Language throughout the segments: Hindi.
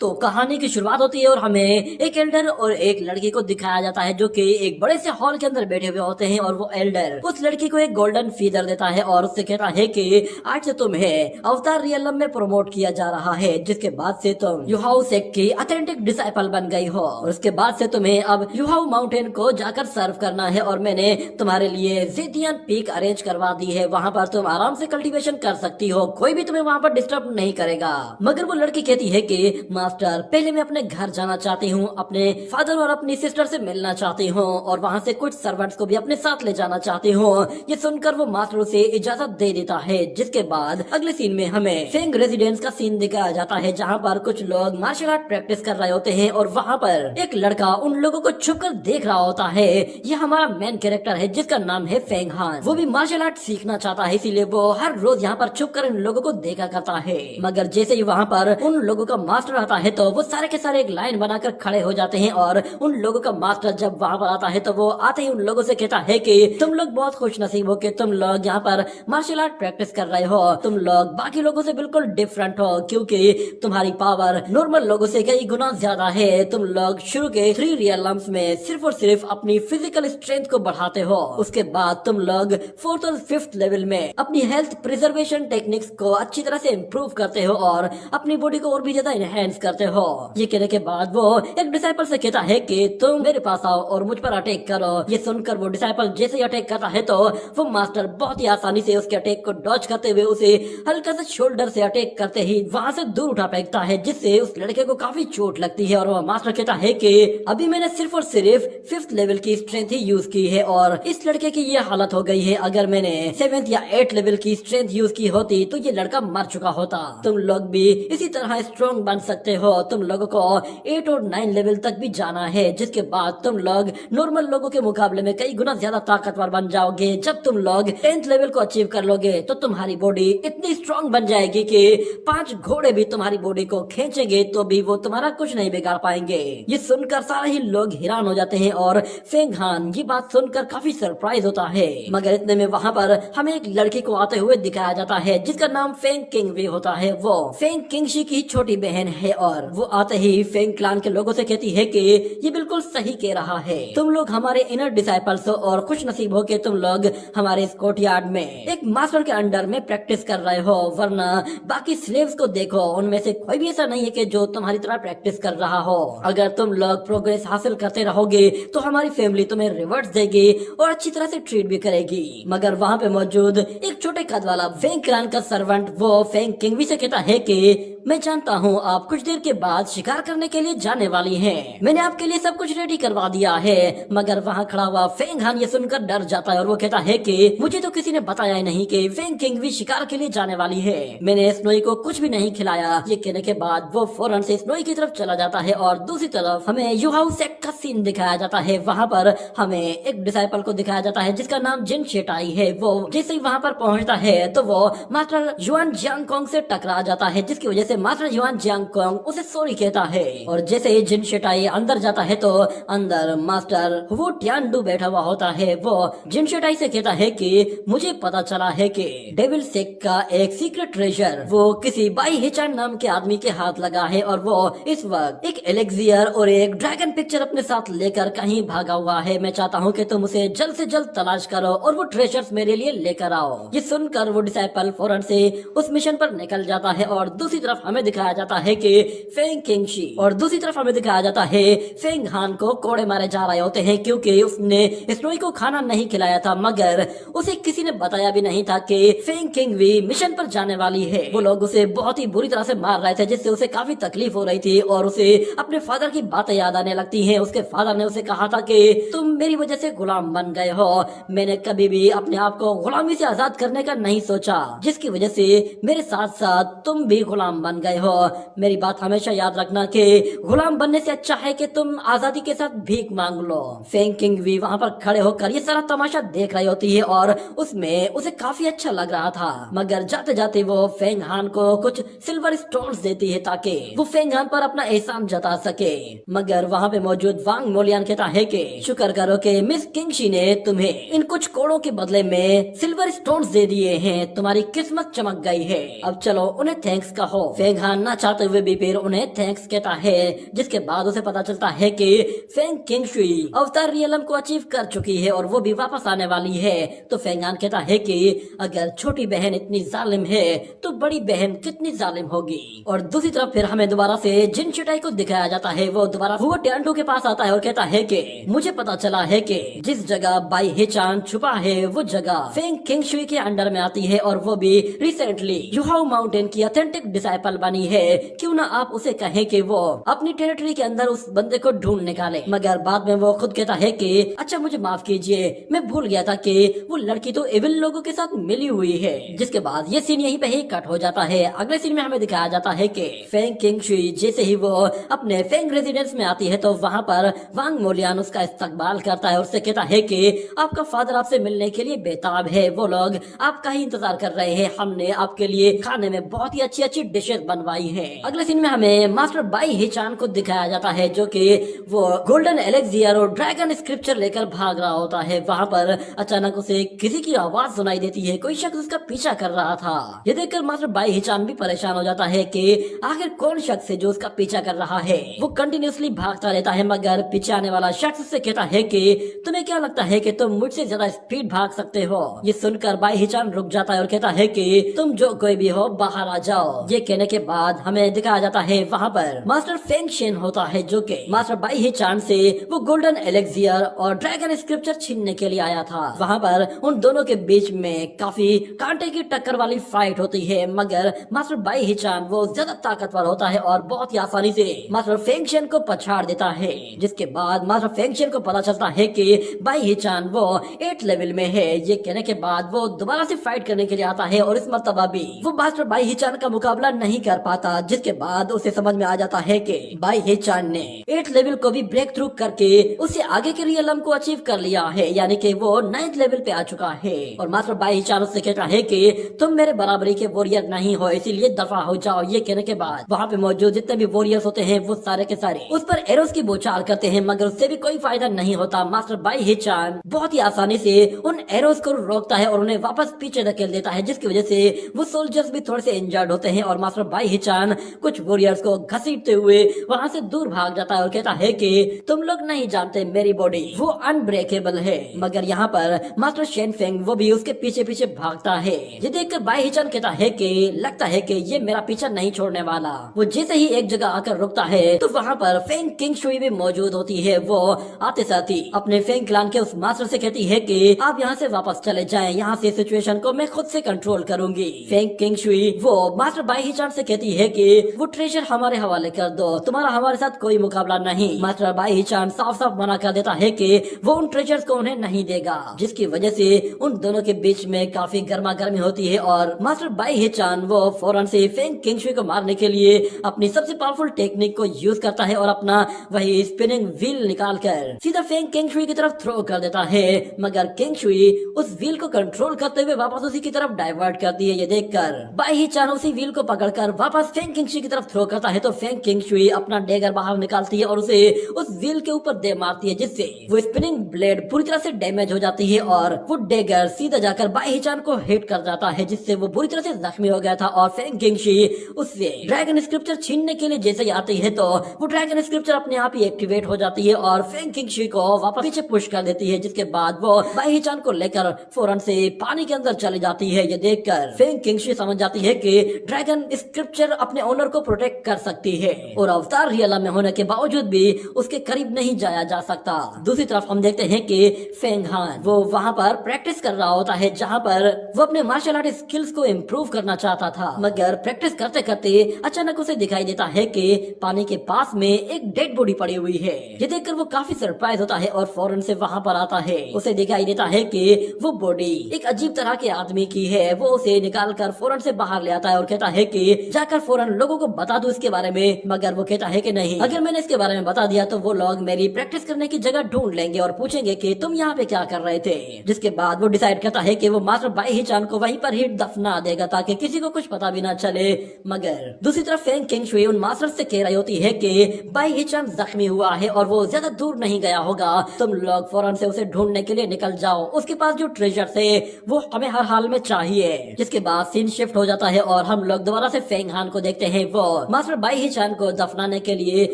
तो कहानी की शुरुआत होती है और हमें एक एल्डर और एक लड़की को दिखाया जाता है जो कि एक बड़े से हॉल के अंदर बैठे हुए होते हैं और वो एल्डर उस लड़की को एक गोल्डन फीदर देता है और उससे कहता है कि आज से तुम्हें अवतार रियलम में प्रमोट किया जा रहा है, जिसके बाद से तुम युहाउ सेक्ट की ऑथेंटिक डिसाइपल बन गई हो और उसके बाद से तुम्हें अब युहाउ माउंटेन को जाकर सर्व करना है और मैंने तुम्हारे लिए जेतियन पीक अरेंज करवा दी है। वहाँ पर तुम आराम से कल्टीवेशन कर सकती हो, कोई भी तुम्हें वहाँ पर डिस्टर्ब नहीं करेगा। मगर वो लड़की कहती है कि मास्टर पहले मैं अपने घर जाना चाहती हूँ, अपने फादर और अपनी सिस्टर से मिलना चाहती हूँ और वहाँ से कुछ सर्वेंट्स को भी अपने साथ ले जाना चाहती हूँ। ये सुनकर वो मास्टर उसे इजाजत दे देता है, जिसके बाद अगले सीन में हमें फेंग रेजिडेंस का सीन दिखाया जाता है जहाँ पर कुछ लोग मार्शल आर्ट प्रैक्टिस कर रहे होते हैं और वहाँ पर एक लड़का उन लोगों को छुप कर देख रहा होता है। ये हमारा मेन कैरेक्टर है जिसका नाम है फेंग हान। वो भी मार्शल आर्ट सीखना चाहता है, इसीलिए वो हर रोज यहाँ पर छुप कर इन लोगों को देखा करता है। मगर जैसे ही वहाँ पर उन लोगों का मास्टर आता है तो वो सारे के सारे एक लाइन बनाकर खड़े हो जाते हैं और उन लोगों का मास्टर जब वहाँ पर आता है तो वो आते ही उन लोगों से कहता है कि तुम लोग बहुत खुश नसीब हो कि तुम लोग यहाँ पर मार्शल आर्ट प्रैक्टिस कर रहे हो। तुम लोग बाकी लोगों से बिल्कुल डिफरेंट हो क्योंकि तुम्हारी पावर नॉर्मल लोगों से कई गुना ज्यादा है। तुम लोग शुरू के 3 रियलम्स में सिर्फ और सिर्फ अपनी फिजिकल स्ट्रेंथ को बढ़ाते हो, उसके बाद तुम लोग 4th और 5th लेवल में अपनी हेल्थ प्रिजर्वेशन टेक्निक्स को अच्छी तरह से इम्प्रूव करते हो और अपनी बॉडी को और भी ज्यादा एनहेंस करते हो। ये कहने के बाद वो एक डिसाइपल से कहता है कि तुम मेरे पास आओ और मुझ पर अटैक करो। ये सुनकर वो डिसाइपल जैसे ही अटैक करता है तो वो मास्टर बहुत ही आसानी से उसके अटैक को डॉज करते हुए उसे हल्का सा शोल्डर से अटैक करते ही वहां से दूर उठा फेंकता है, जिससे उस लड़के को काफी चोट लगती है। और वो मास्टर कहता है कि अभी मैंने सिर्फ और सिर्फ 5th लेवल की स्ट्रेंथ ही यूज की है और इस लड़के की ये हालत हो गई है। अगर मैंने 7th या 8th लेवल की स्ट्रेंथ यूज की होती तो ये लड़का मर चुका होता। तुम लोग भी इसी तरह स्ट्रॉन्ग बन सकते हो। तुम लोगों को 8 और 9 लेवल तक भी जाना है, जिसके बाद तुम लोग नॉर्मल लोगों के मुकाबले में कई गुना ज्यादा ताकतवर बन जाओगे। जब तुम लोग 10th लेवल को अचीव कर लोगे तो तुम्हारी बॉडी इतनी स्ट्रॉन्ग बन जाएगी कि 5 घोड़े भी तुम्हारी बॉडी को खींचेंगे तो भी वो तुम्हारा कुछ नहीं बिगाड़ पाएंगे। ये सुनकर सारे ही लोग हैरान हो जाते हैं और फेंग हान ये बात सुनकर काफी सरप्राइज होता है। मगर इतने में वहाँ पर हमें एक लड़की को आते हुए दिखाया जाता है जिसका नाम फेंग किंग भी होता है। वो फेंग किंगशी की छोटी बहन है और वो आते ही फेंग क्लान के लोगों से कहती है कि ये बिल्कुल सही कह रहा है, तुम लोग हमारे इनर डिसाइपल्स हो और खुश नसीब हो कि तुम लोग हमारे इस कोर्टयार्ड में एक मास्टर के अंडर में प्रैक्टिस कर रहे हो, वरना बाकी स्लेव्स को देखो, उनमें से कोई भी ऐसा नहीं है कि जो तुम्हारी तरह प्रैक्टिस कर रहा हो। अगर तुम लोग प्रोग्रेस हासिल करते रहोगे तो हमारी फैमिली तुम्हें रिवॉर्ड्स देगी और अच्छी तरह से ट्रीट भी करेगी। मगर वहाँ पे मौजूद एक छोटे कद वाला फेंग क्लान का सर्वेंट वो फेंग किंग से कहता है कि मैं जानता हूँ आप कुछ देर के बाद शिकार करने के लिए जाने वाली हैं। मैंने आपके लिए सब कुछ रेडी करवा दिया है। मगर वहाँ खड़ा हुआ फेंग हान ये सुनकर डर जाता है और वो कहता है कि मुझे तो किसी ने बताया ही नहीं कि फेंग किंग भी शिकार के लिए जाने वाली है। मैंने स्नोई को कुछ भी नहीं खिलाया। ये कहने के बाद वो फौरन से स्नोई की तरफ चला जाता है और दूसरी तरफ हमें युहाउ सेक्ट का सीन दिखाया जाता है। वहाँ पर हमें एक डिसाइपल को दिखाया जाता है जिसका नाम जिन शेटाई है। वो जैसे ही वहाँ पर पहुँचता है तो वो मास्टर युआन जियांगकोंग से टकरा जाता है, जिसकी वजह से मास्टर युआन जियांगकोंग उसे सॉरी कहता है। और जैसे ही जिन शेटाई अंदर जाता है तो अंदर मास्टर वो टियानडू बैठा हुआ होता है। वो जिन शेटाई से कहता है कि मुझे पता चला है कि डेविल सेक्ट का एक सीक्रेट ट्रेजर वो किसी बाई हिचान नाम के आदमी के हाथ लगा है और वो इस वक्त एक एलेक्सियर और एक ड्रैगन पिक्चर अपने साथ लेकर कहीं भागा हुआ है। मैं चाहता हूँ कि तुम उसे जल्द से जल्द तलाश करो और वो ट्रेजर्स मेरे लिए लेकर आओ। ये सुनकर वो डिसाइपल फौरन से उस मिशन पर निकल जाता है और दूसरी तरफ हमें दिखाया जाता है कि फेंग किंगशी और दूसरी तरफ हमें दिखाया जाता है फेंग हान को कोड़े मारे जा रहे होते हैं क्योंकि उसने स्नोई को खाना नहीं खिलाया था। मगर उसे किसी ने बताया भी नहीं था कि फेंग किंग भी मिशन पर जाने वाली है। वो लोग उसे बहुत ही बुरी तरह से मार रहे थे जिससे उसे काफी तकलीफ हो रही थी और उसे अपने फादर की बातें याद आने लगती हैं। उसके फादर ने उसे कहा था कि तुम मेरी वजह से गुलाम बन गए हो। मैंने कभी भी अपने आप को गुलामी से आजाद करने का नहीं सोचा, जिसकी वजह से मेरे साथ साथ तुम भी गुलाम बन गए हो। मेरी बात हमेशा याद रखना कि गुलाम बनने से अच्छा है कि तुम आजादी के साथ भीख मांग लो। फेंग किंग भी वहाँ पर खड़े होकर ये सारा तमाशा देख रही होती है और उसमें उसे काफी अच्छा लग रहा था। मगर जाते जाते वो फेंग हान को कुछ सिल्वर स्टोन्स देती है ताकि वो फेंग हान पर अपना एहसान जता सके। मगर वहाँ पे मौजूद वांग मोलियान कहता है कि शुक्र करो कि मिस किंगशी ने तुम्हें इन कुछ कोड़ों के बदले में सिल्वर स्टोन्स दे दिए हैं। तुम्हारी किस्मत चमक गई है। अब चलो उन्हें थैंक्स कहो। फेंग हान ना चाहते हुए भी फिर उन्हें थैंक्स कहता है, जिसके बाद उसे पता चलता है कि फेंग किंगशुई अवतार रियलम को अचीव कर चुकी है और वो भी वापस आने वाली है। तो फेंगान कहता है कि अगर छोटी बहन इतनी जालिम है तो बड़ी बहन कितनी जालिम होगी। और दूसरी तरफ फिर हमें दोबारा से जिन शिटाई को दिखाया जाता है। वो दोबारा हुआ टियान्टो के पास आता है और कहता है कि मुझे पता चला है कि जिस जगह बाई हेचान छुपा है वो जगह फेंग किंगशुई के अंडर में आती है और वो भी रिसेंटली युहाओ माउंटेन की ऑथेंटिक डिसाइपल बनी है। क्यों ना आप उसे कहें कि वो अपनी टेरिटरी के अंदर उस बंदे को ढूंढ निकाले। मगर बाद में वो खुद कहता है कि अच्छा मुझे माफ कीजिए, मैं भूल गया था कि वो लड़की तो एविल लोगों के साथ मिली हुई है। जिसके बाद ये सीन यहीं पे ही कट हो जाता है। अगले सीन में हमें दिखाया जाता है कि फेंग किंगशुई जैसे ही वो अपने फेंग रेजिडेंस में आती है तो वहाँ पर वांग मोलियान उसका इस्तकबाल करता है और उससे कहता है कि आपका फादर आपसे मिलने के लिए बेताब है, वो लोग आपका ही इंतजार कर रहे हैं। हमने आपके लिए खाने में बहुत ही अच्छी अच्छी डिशेस बनवाई हैं। अगले सीन में हमें मास्टर बाई हिचान को दिखाया जाता है जो कि वो गोल्डन एलेक्सियर और ड्रैगन स्क्रिप्चर लेकर भाग रहा होता है। वहाँ पर अचानक उसे किसी की आवाज सुनाई देती है, कोई शख्स उसका पीछा कर रहा था। ये देखकर मास्टर बाई हिचान भी परेशान हो जाता है कि आखिर कौन शख्स है जो उसका पीछा कर रहा है। वो कंटिन्यूसली भागता रहता है मगर पीछे आने वाला शख्स से कहता है कि तुम्हें क्या लगता है कि तुम मुझसे ज्यादा स्पीड भाग सकते हो। ये सुनकर बाई हिचान रुक जाता है और कहता है कि तुम जो कोई भी हो बाहर आ जाओ। ये कहने के बाद हमें दिखाया जाता है वहाँ पर मास्टर फेंग शेन होता है जो कि मास्टर बाई हिचान से वो गोल्डन एलेक्सियर और ड्रैगन स्क्रिप्चर छीनने के लिए आया था। वहाँ पर उन दोनों के बीच में काफी कांटे की टक्कर वाली फाइट होती है मगर मास्टर बाई हिचान वो ज्यादा ताकतवर होता है और बहुत ही आसानी से मास्टर फेंग शेन को पछाड़ देता है। जिसके बाद मास्टर फेंग शेन को पता चलता है कि बाई हिचान वो 8 लेवल में है। ये कहने के बाद वो दोबारा से फाइट करने के लिए आता है और इस मर्तबा भी वो मास्टर बाई हिचान का मुकाबला नहीं कर पाता। जिसके बाद उसे समझ में आ जाता है कि बाई हिचान ने 8 लेवल को भी ब्रेक थ्रू करके उससे आगे के रियलम को अचीव कर लिया है, यानी कि वो 9th लेवल पे आ चुका है। और मास्टर बाई हिचान उससे कहता है कि तुम मेरे बराबरी के वॉरियर नहीं हो, इसीलिए दफा हो जाओ। ये कहने के बाद वहाँ पे मौजूद जितने भी वॉरियर्स होते हैं वो सारे के सारे उस पर एरोस की बौछार करते हैं मगर उससे भी कोई फायदा नहीं होता। मास्टर बाई हिचान बहुत ही आसानी से उन एरोस को रोकता है और उन्हें वापस पीछे धकेल देता है, जिसकी वजह से वो सोल्जर्स भी थोड़े से इंजर्ड होते हैं। और मास्टर बाई हिचान कुछ वॉरियर्स को घसीटते हुए वहाँ से दूर भाग जाता है और कहता है कि तुम लोग नहीं जानते मेरी बॉडी वो अनब्रेकेबल है। मगर यहाँ पर मास्टर शेन फेंग वो भी उसके पीछे पीछे भागता है। ये देखकर बाई हिचान कहता है कि लगता है कि ये मेरा पीछा नहीं छोड़ने वाला। वो जैसे ही एक जगह आकर रुकता है तो वहाँ पर फेंग किंगशुई भी मौजूद होती है। वो आते साथ ही अपने फेंग क्लान के उस मास्टर से कहती है कि आप यहाँ से वापस चले जाएं, यहाँ से सिचुएशन को मैं खुद से कंट्रोल करूंगी। फेंग किंगशुई वो मास्टर बाई हिचान से कहती है कि वो ट्रेजर हमारे हवाले कर दो, तुम्हारा हमारे साथ कोई मुकाबला नहीं। मास्टर बाई हिचान साफ साफ मना कर देता है कि वो उन ट्रेजर्स को उन्हें नहीं देगा, जिसकी वजह से उन दोनों के बीच में काफी गर्मा गर्मी होती है। और मास्टर बाई हिचान वो फौरन से फेंग किंगशुई को मारने के लिए अपनी सबसे पावरफुल टेक्निक को यूज करता है और अपना वही स्पिनिंग व्हील निकाल कर सीधा फेंग किंगशुई की तरफ थ्रो कर देता है। मगर किंगशुई उस व्हील को कंट्रोल करते हुए वापस उसी की तरफ डाइवर्ट करती है। ये देखकर बाई हिचान उसी व्हील को पकड़कर वापस फेंग किंगशुई की तरफ थ्रो करता है तो फेंग किंगशुई अपना डेगर बाहर निकालती है और उसे उस व्हील के ऊपर दे मारती है, जिससे वो स्पिनिंग ब्लेड पूरी तरह से डैमेज हो जाती है और वो डेगर सीधा जाकर बाई हिचान को हिट कर जाता है, जिससे वो बुरी तरह से जख्मी हो गया था। और फेंग किंगशुई उससे ड्रैगन स्क्रिप्चर छीनने के लिए जैसे ही आती है तो वो ड्रैगन स्क्रिप्चर अपने आप ही एक्टिवेट हो जाती है और फेंग किंगशुई को वापस पीछे पुश कर देती है। जिसके बाद वो बाई हिचान को लेकर फौरन से पानी के अंदर चली जाती है। ये देखकर फेंग किंगशुई समझ जाती है कि ड्रैगन स्क्रिप्चर अपने ओनर को प्रोटेक्ट कर सकती है और अवतार रियला में होने के बावजूद भी उसके करीब नहीं जाया जा सकता। दूसरी तरफ हम देखते हैं कि फेंग हान वो वहाँ पर प्रैक्टिस कर रहा होता है, जहाँ पर वो अपने मार्शल आर्ट स्किल्स को इम्प्रूव करना चाहता था। मगर प्रैक्टिस करते करते अचानक उसे दिखाई देता है कि पानी के पास में एक डेड बॉडी पड़ी हुई है। ये देखकर वो काफी सरप्राइज होता है और फौरन से वहाँ पर आता है। उसे दिखाई देता है कि वो बॉडी एक अजीब तरह के आदमी की है। वो उसे निकाल कर फौरन से बाहर ले आता है और कहता है कि जाकर फौरन लोगों को बता दो इसके बारे में। मगर वो कहता है कि नहीं, अगर मैंने इसके बारे में बता दिया तो वो लोग मेरी प्रैक्टिस करने की जगह ढूंढ लेंगे और पूछेंगे कि तुम यहाँ पे क्या कर रहे थे। जिसके बाद वो डिसाइड करता है कि वो मास्टर बाई हिचान को वहीं पर ही दफना देगा ताकि किसी को कुछ पता भी ना चले। मगर दूसरी तरफ फेंग किंगशुई उन मास्टर से कह रही होती है कि बाई हिचान जख्मी हुआ है और वो ज्यादा दूर नहीं गया होगा, तुम लोग फौरन से उसे ढूंढने के लिए निकल जाओ। उसके पास जो ट्रेजर है वो हमें हर हाल में चाहिए। जिसके बाद सीन शिफ्ट हो जाता है और हम लोग दोबारा से फेंग हान को देखते हैं। वो और मास्टर बाई ही चान को दफनाने के लिए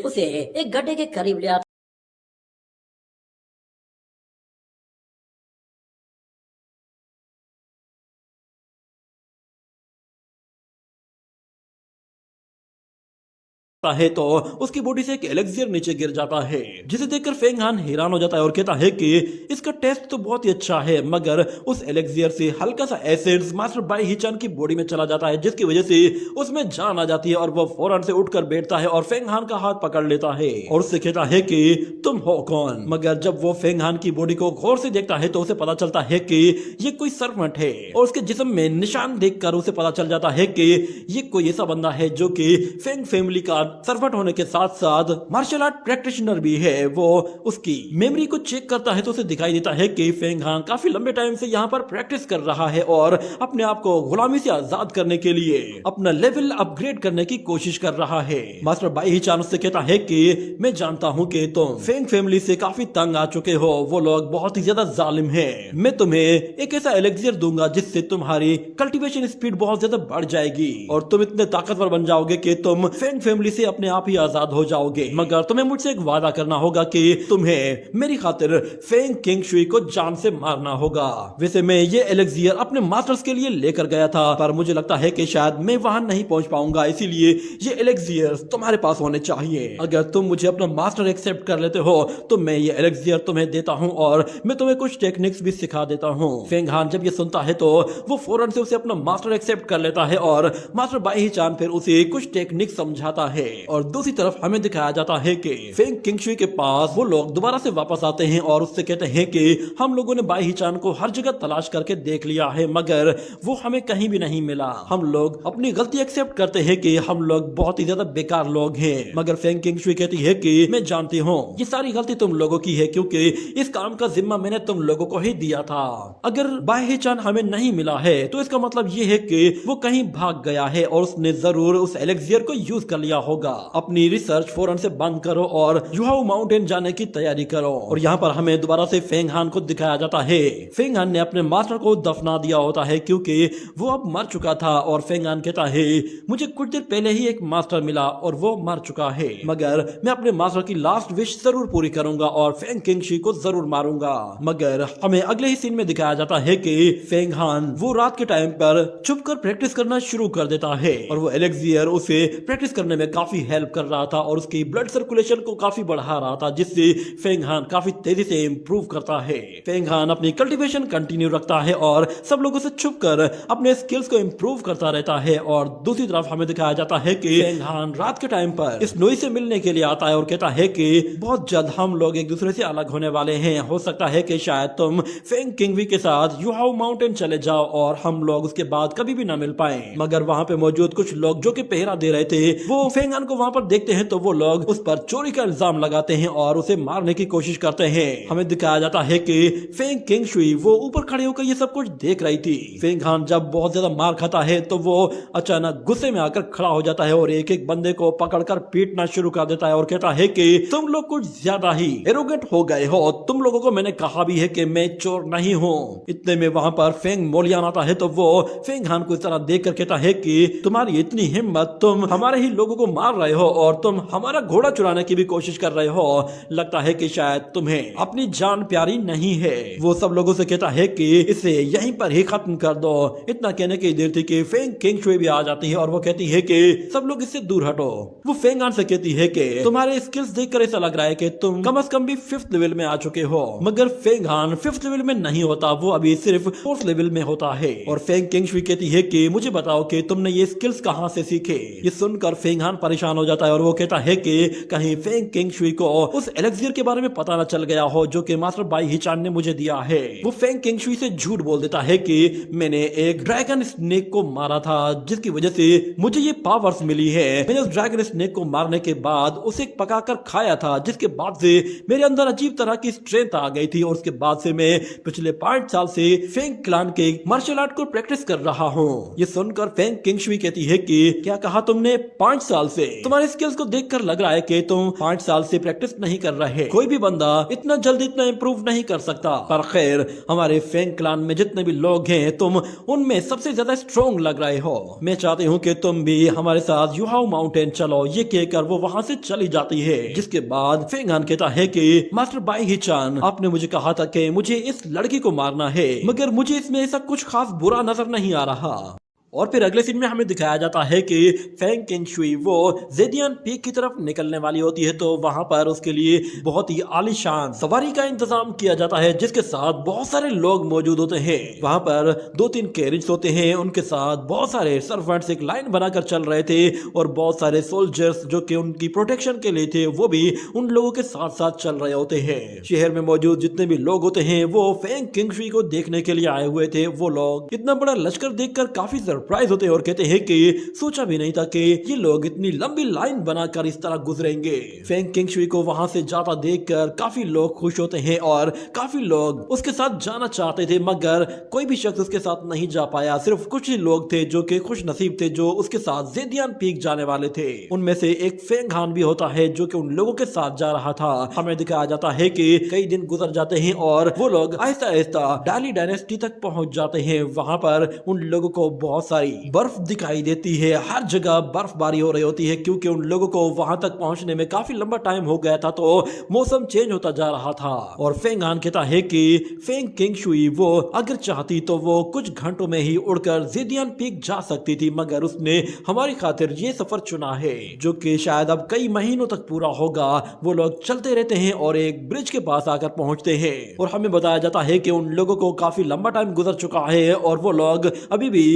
उसे एक गड्ढे के करीब ले आता है तो उसकी बॉडी से एक एलेक्सियर नीचे गिर जाता है, जिसे देखकर फेंग हान हैरान हो जाता है और कहता है कि इसका टेस्ट तो बहुत ही अच्छा है, मगर उस एलेक्सियर से हल्का सा एसिड मास्टर बाई हिचान की बॉडी में चला जाता है, जिसकी वजह से उसमें जान आ जाती है और वो फौरन से उठकर बैठता है और फेंग हान का हाथ पकड़ लेता है और उससे कहता है कि तुम हो कौन। मगर जब वो फेंग हान की बॉडी को गौर से देखता है तो उसे पता चलता है कि ये कोई सर्वेंट है और उसके जिस्म में निशान देखकर उसे पता चल जाता है कि ये कोई ऐसा बंदा है जो कि फेंग फैमिली का सर्वेंट होने के साथ साथ मार्शल आर्ट प्रैक्टिशनर भी है। वो उसकी मेमोरी को चेक करता है तो उसे दिखाई देता है कि फेंग हान काफी लंबे टाइम से यहाँ पर प्रैक्टिस कर रहा है और अपने आप को गुलामी से आजाद करने के लिए अपना लेवल अपग्रेड करने की कोशिश कर रहा है। मास्टर बाई ही चान उससे कहता है कि मैं जानता हूँ कि तुम फेंग फैमिली से काफी तंग आ चुके हो, वो लोग बहुत ही ज्यादा जालिम है। मैं तुम्हें एक ऐसा एलेक्सियर दूंगा जिससे तुम्हारी कल्टीवेशन स्पीड बहुत ज्यादा बढ़ जाएगी और तुम इतने ताकतवर बन जाओगे कि तुम फेंग फैमिली से अपने आप ही आजाद हो जाओगे। मगर तुम्हें मुझसे एक वादा करना होगा कि तुम्हें मेरी खातिर फेंग किंग शुई को जान से मारना होगा। वैसे मैं ये एलेक्सियर अपने मास्टर्स के लिए लेकर गया था, पर मुझे लगता है कि शायद मैं वहां नहीं पहुंच पाऊंगा, इसीलिए ये एलेक्सियर तुम्हारे पास होने चाहिए। अगर तुम मुझे अपना मास्टर एक्सेप्ट कर लेते हो तो मैं ये एलेक्सियर तुम्हें देता हूँ और मैं तुम्हें कुछ टेक्निक्स भी सिखा देता हूँ। फेंग हान जब ये सुनता है तो वो फौरन से उसे अपना मास्टर एक्सेप्ट कर लेता है और मास्टर बाई ही चान फिर उसे कुछ टेक्निक समझाता है। और दूसरी तरफ हमें दिखाया जाता है कि फेंग किंगशुई के पास वो लोग दोबारा से वापस आते हैं और उससे कहते हैं कि हम लोगों ने बाई हिचान को हर जगह तलाश करके देख लिया है, मगर वो हमें कहीं भी नहीं मिला। हम लोग अपनी गलती एक्सेप्ट करते हैं कि हम लोग बहुत ही ज्यादा बेकार लोग हैं। मगर फेंग किंगशुई कहती है कि मैं जानती हूँ ये सारी गलती तुम लोगों की है, क्योंकि इस काम का जिम्मा मैंने तुम लोगों को ही दिया था। अगर बाई हिचान हमें नहीं मिला है तो इसका मतलब ये है कि वो कहीं भाग गया है और उसने जरूर उस एलेक्सियर को यूज कर लिया होगा। अपनी रिसर्च फौरन से बंद करो और युहाओ माउंटेन जाने की तैयारी करो। और यहाँ पर हमें दोबारा से फेंग हान को दिखाया जाता है। फेंग हान ने अपने मास्टर को दफना दिया होता है क्योंकि वो अब मर चुका था और फेंग हान कहता है मुझे कुछ देर पहले ही एक मास्टर मिला और वो मर चुका है, मगर मैं अपने मास्टर की लास्ट विश जरूर पूरी करूंगा और फेंग किंगशी को जरूर मारूंगा। मगर हमें अगले ही सीन में दिखाया जाता है कि फेंग हान वो रात के टाइम पर छुपकर प्रैक्टिस करना शुरू कर देता है और वो एलेक्सियर उसे प्रैक्टिस करने में काफी हेल्प कर रहा था और उसकी ब्लड सर्कुलेशन को काफी बढ़ा रहा था, जिससे फेंग हान काफी तेजी से इंप्रूव करता है। फेंग हान अपनी कल्टीवेशन कंटिन्यू रखता है और सब लोगों से छुपकर अपने स्किल्स को इंप्रूव करता रहता है। और दूसरी तरफ हमें दिखाया जाता है कि फेंग हान रात के टाइम पर इस नोई से मिलने के लिए आता है और कहता है कि बहुत जल्द हम लोग एक दूसरे से अलग होने वाले हैं, हो सकता है कि शायद तुम फेंग किंगवी के साथ युहाओ माउंटेन चले जाओ और हम लोग उसके बाद कभी भी ना मिल पाए। मगर वहाँ पे मौजूद कुछ लोग जो कि पहरा दे रहे थे वो फेंग हान को वहाँ पर देखते हैं तो वो लोग उस पर चोरी का इल्जाम लगाते हैं और उसे मारने की कोशिश करते हैं। हमें दिखाया जाता है कि फेंग किंगशुई वो ऊपर खड़े होकर ये सब कुछ देख रही थी। फेंग हान जब बहुत ज्यादा मार खाता है तो वो अचानक गुस्से में आकर खड़ा हो जाता है और एक एक बंदे को पकड़कर पीटना शुरू कर देता है और कहता है कि तुम लोग कुछ ज्यादा ही एरोगेंट हो गए हो, तुम लोगों को मैंने कहा भी है कि मैं चोर नहीं हूँ। इतने में वहाँ पर फेंग मोलियान आता है तो वो फेंग हान को इस तरह देख कर कहता है कि तुम्हारी इतनी हिम्मत, तुम हमारे ही लोगों को मार रहे हो और तुम हमारा घोड़ा चुराने की भी कोशिश कर रहे हो, लगता है कि शायद तुम्हें अपनी जान प्यारी नहीं है। वो सब लोगों से कहता है कि इसे यहीं पर ही खत्म कर दो। इतना कहने की देर थी कि फेंग किंगशुई भी आ जाती है और वो कहती है कि सब लोग इससे दूर हटो। वो फेंग हान से कहती है कि तुम्हारे स्किल्स देखकर ऐसा लग रहा है कि तुम कम से कम भी 5th लेवल में आ चुके हो, मगर फेंग हान 5th लेवल में नहीं होता, वो अभी सिर्फ 4th लेवल में होता है। और फेंग किंगशुई कहती है कि मुझे बताओ कि तुमने ये स्किल्स कहां से सीखे। ये सुनकर फेंग हान परेशान हो जाता है और वो कहता है कि कहीं फेंग किंगशुई को उस एलेक्सियर के बारे में पता न चल गया हो जो कि मास्टर बाई हिचान ने मुझे दिया है। वो फेंग किंगशुई से झूठ बोल देता है कि मैंने एक ड्रैगन स्नेक को मारा था जिसकी वजह से मुझे ये पावर्स मिली है। मैंने उस ड्रैगन स्नेक को मारने के बाद उसे पकाकर खाया था, जिसके बाद से मेरे अंदर अजीब तरह की स्ट्रेंथ आ गई थी और उसके बाद से मैं पिछले 5 साल से फेंग क्लान के मार्शल आर्ट को प्रैक्टिस कर रहा हूँ। ये सुनकर फेंग किंगशुई कहती है कि क्या कहा तुमने 5 साल से। तुम्हारे स्किल्स को देखकर लग रहा है कि तुम 5 साल से प्रैक्टिस नहीं कर रहे। कोई भी बंदा इतना जल्दी इतना इम्प्रूव नहीं कर सकता। पर खैर, हमारे फेंग क्लान में जितने भी लोग हैं, तुम उनमें सबसे ज्यादा स्ट्रॉन्ग लग रहे हो। मैं चाहती हूँ कि तुम भी हमारे साथ युहाओ माउंटेन चलो। ये कहकर वो वहाँ से चली जाती है। जिसके बाद फेंग हान कहता है कि मास्टर बाई ही चान, आपने मुझे कहा था कि मुझे इस लड़की को मारना है, मगर मुझे इसमें ऐसा कुछ खास बुरा नजर नहीं आ रहा। और फिर अगले सीन में हमें दिखाया जाता है कि फेंग किंगशुई वो जेडियन पीक की तरफ निकलने वाली होती है, तो वहां पर उसके लिए बहुत ही आलीशान सवारी का इंतजाम किया जाता है, जिसके साथ बहुत सारे लोग मौजूद होते हैं। वहां पर 2-3 कैरेज होते हैं, उनके साथ बहुत सारे सर्वेंट्स एक लाइन बनाकर चल रहे थे और बहुत सारे सोल्जर्स जो कि उनकी प्रोटेक्शन के लिए थे, वो भी उन लोगों के साथ साथ चल रहे होते हैं। शहर में मौजूद जितने भी लोग होते हैं वो फेंग किंगशुई को देखने के लिए आए हुए थे। वो लोग इतना बड़ा लश्कर देखकर काफी सरप्राइज होते हैं और कहते हैं कि सोचा भी नहीं था कि ये लोग इतनी लंबी लाइन बनाकर इस तरह गुजरेंगे। फेंग किंगशुई को वहां से जाता देखकर काफी लोग खुश होते हैं और काफी लोग उसके साथ जाना चाहते थे, मगर कोई भी शख्स उसके साथ नहीं जा पाया। सिर्फ कुछ ही लोग थे जो कि खुश नसीब थे, जो उसके साथ जेडियन पीक जाने वाले थे। उनमें से एक फेंग हान भी होता है जो कि उन लोगों के साथ जा रहा था। हमें दिखाया जाता है कि कई दिन गुजर जाते हैं और वो लोग आहिस्ता आहिस्ता डाली डायनेस्टी तक पहुंच जाते हैं। वहां पर उन लोगों को बहुत सारी बर्फ दिखाई देती है, हर जगह बर्फबारी हो रही होती है, क्योंकि उन लोगों को वहां तक पहुंचने में काफी लंबा टाइम हो गया था, तो मौसम चेंज होता जा रहा था। और फेंग हान कहता है कि फेंग किंगशुई वो अगर चाहती तो वो कुछ घंटों में ही उड़कर जेडियन पीक जा सकती थी, मगर उसने हमारी खातिर ये सफर चुना है जो कि शायद अब कई महीनों तक पूरा होगा। वो लोग चलते रहते हैं और एक ब्रिज के पास आकर पहुंचते हैं और हमें बताया जाता है कि उन लोगों को काफी लंबा टाइम गुजर चुका है और वो लोग अभी भी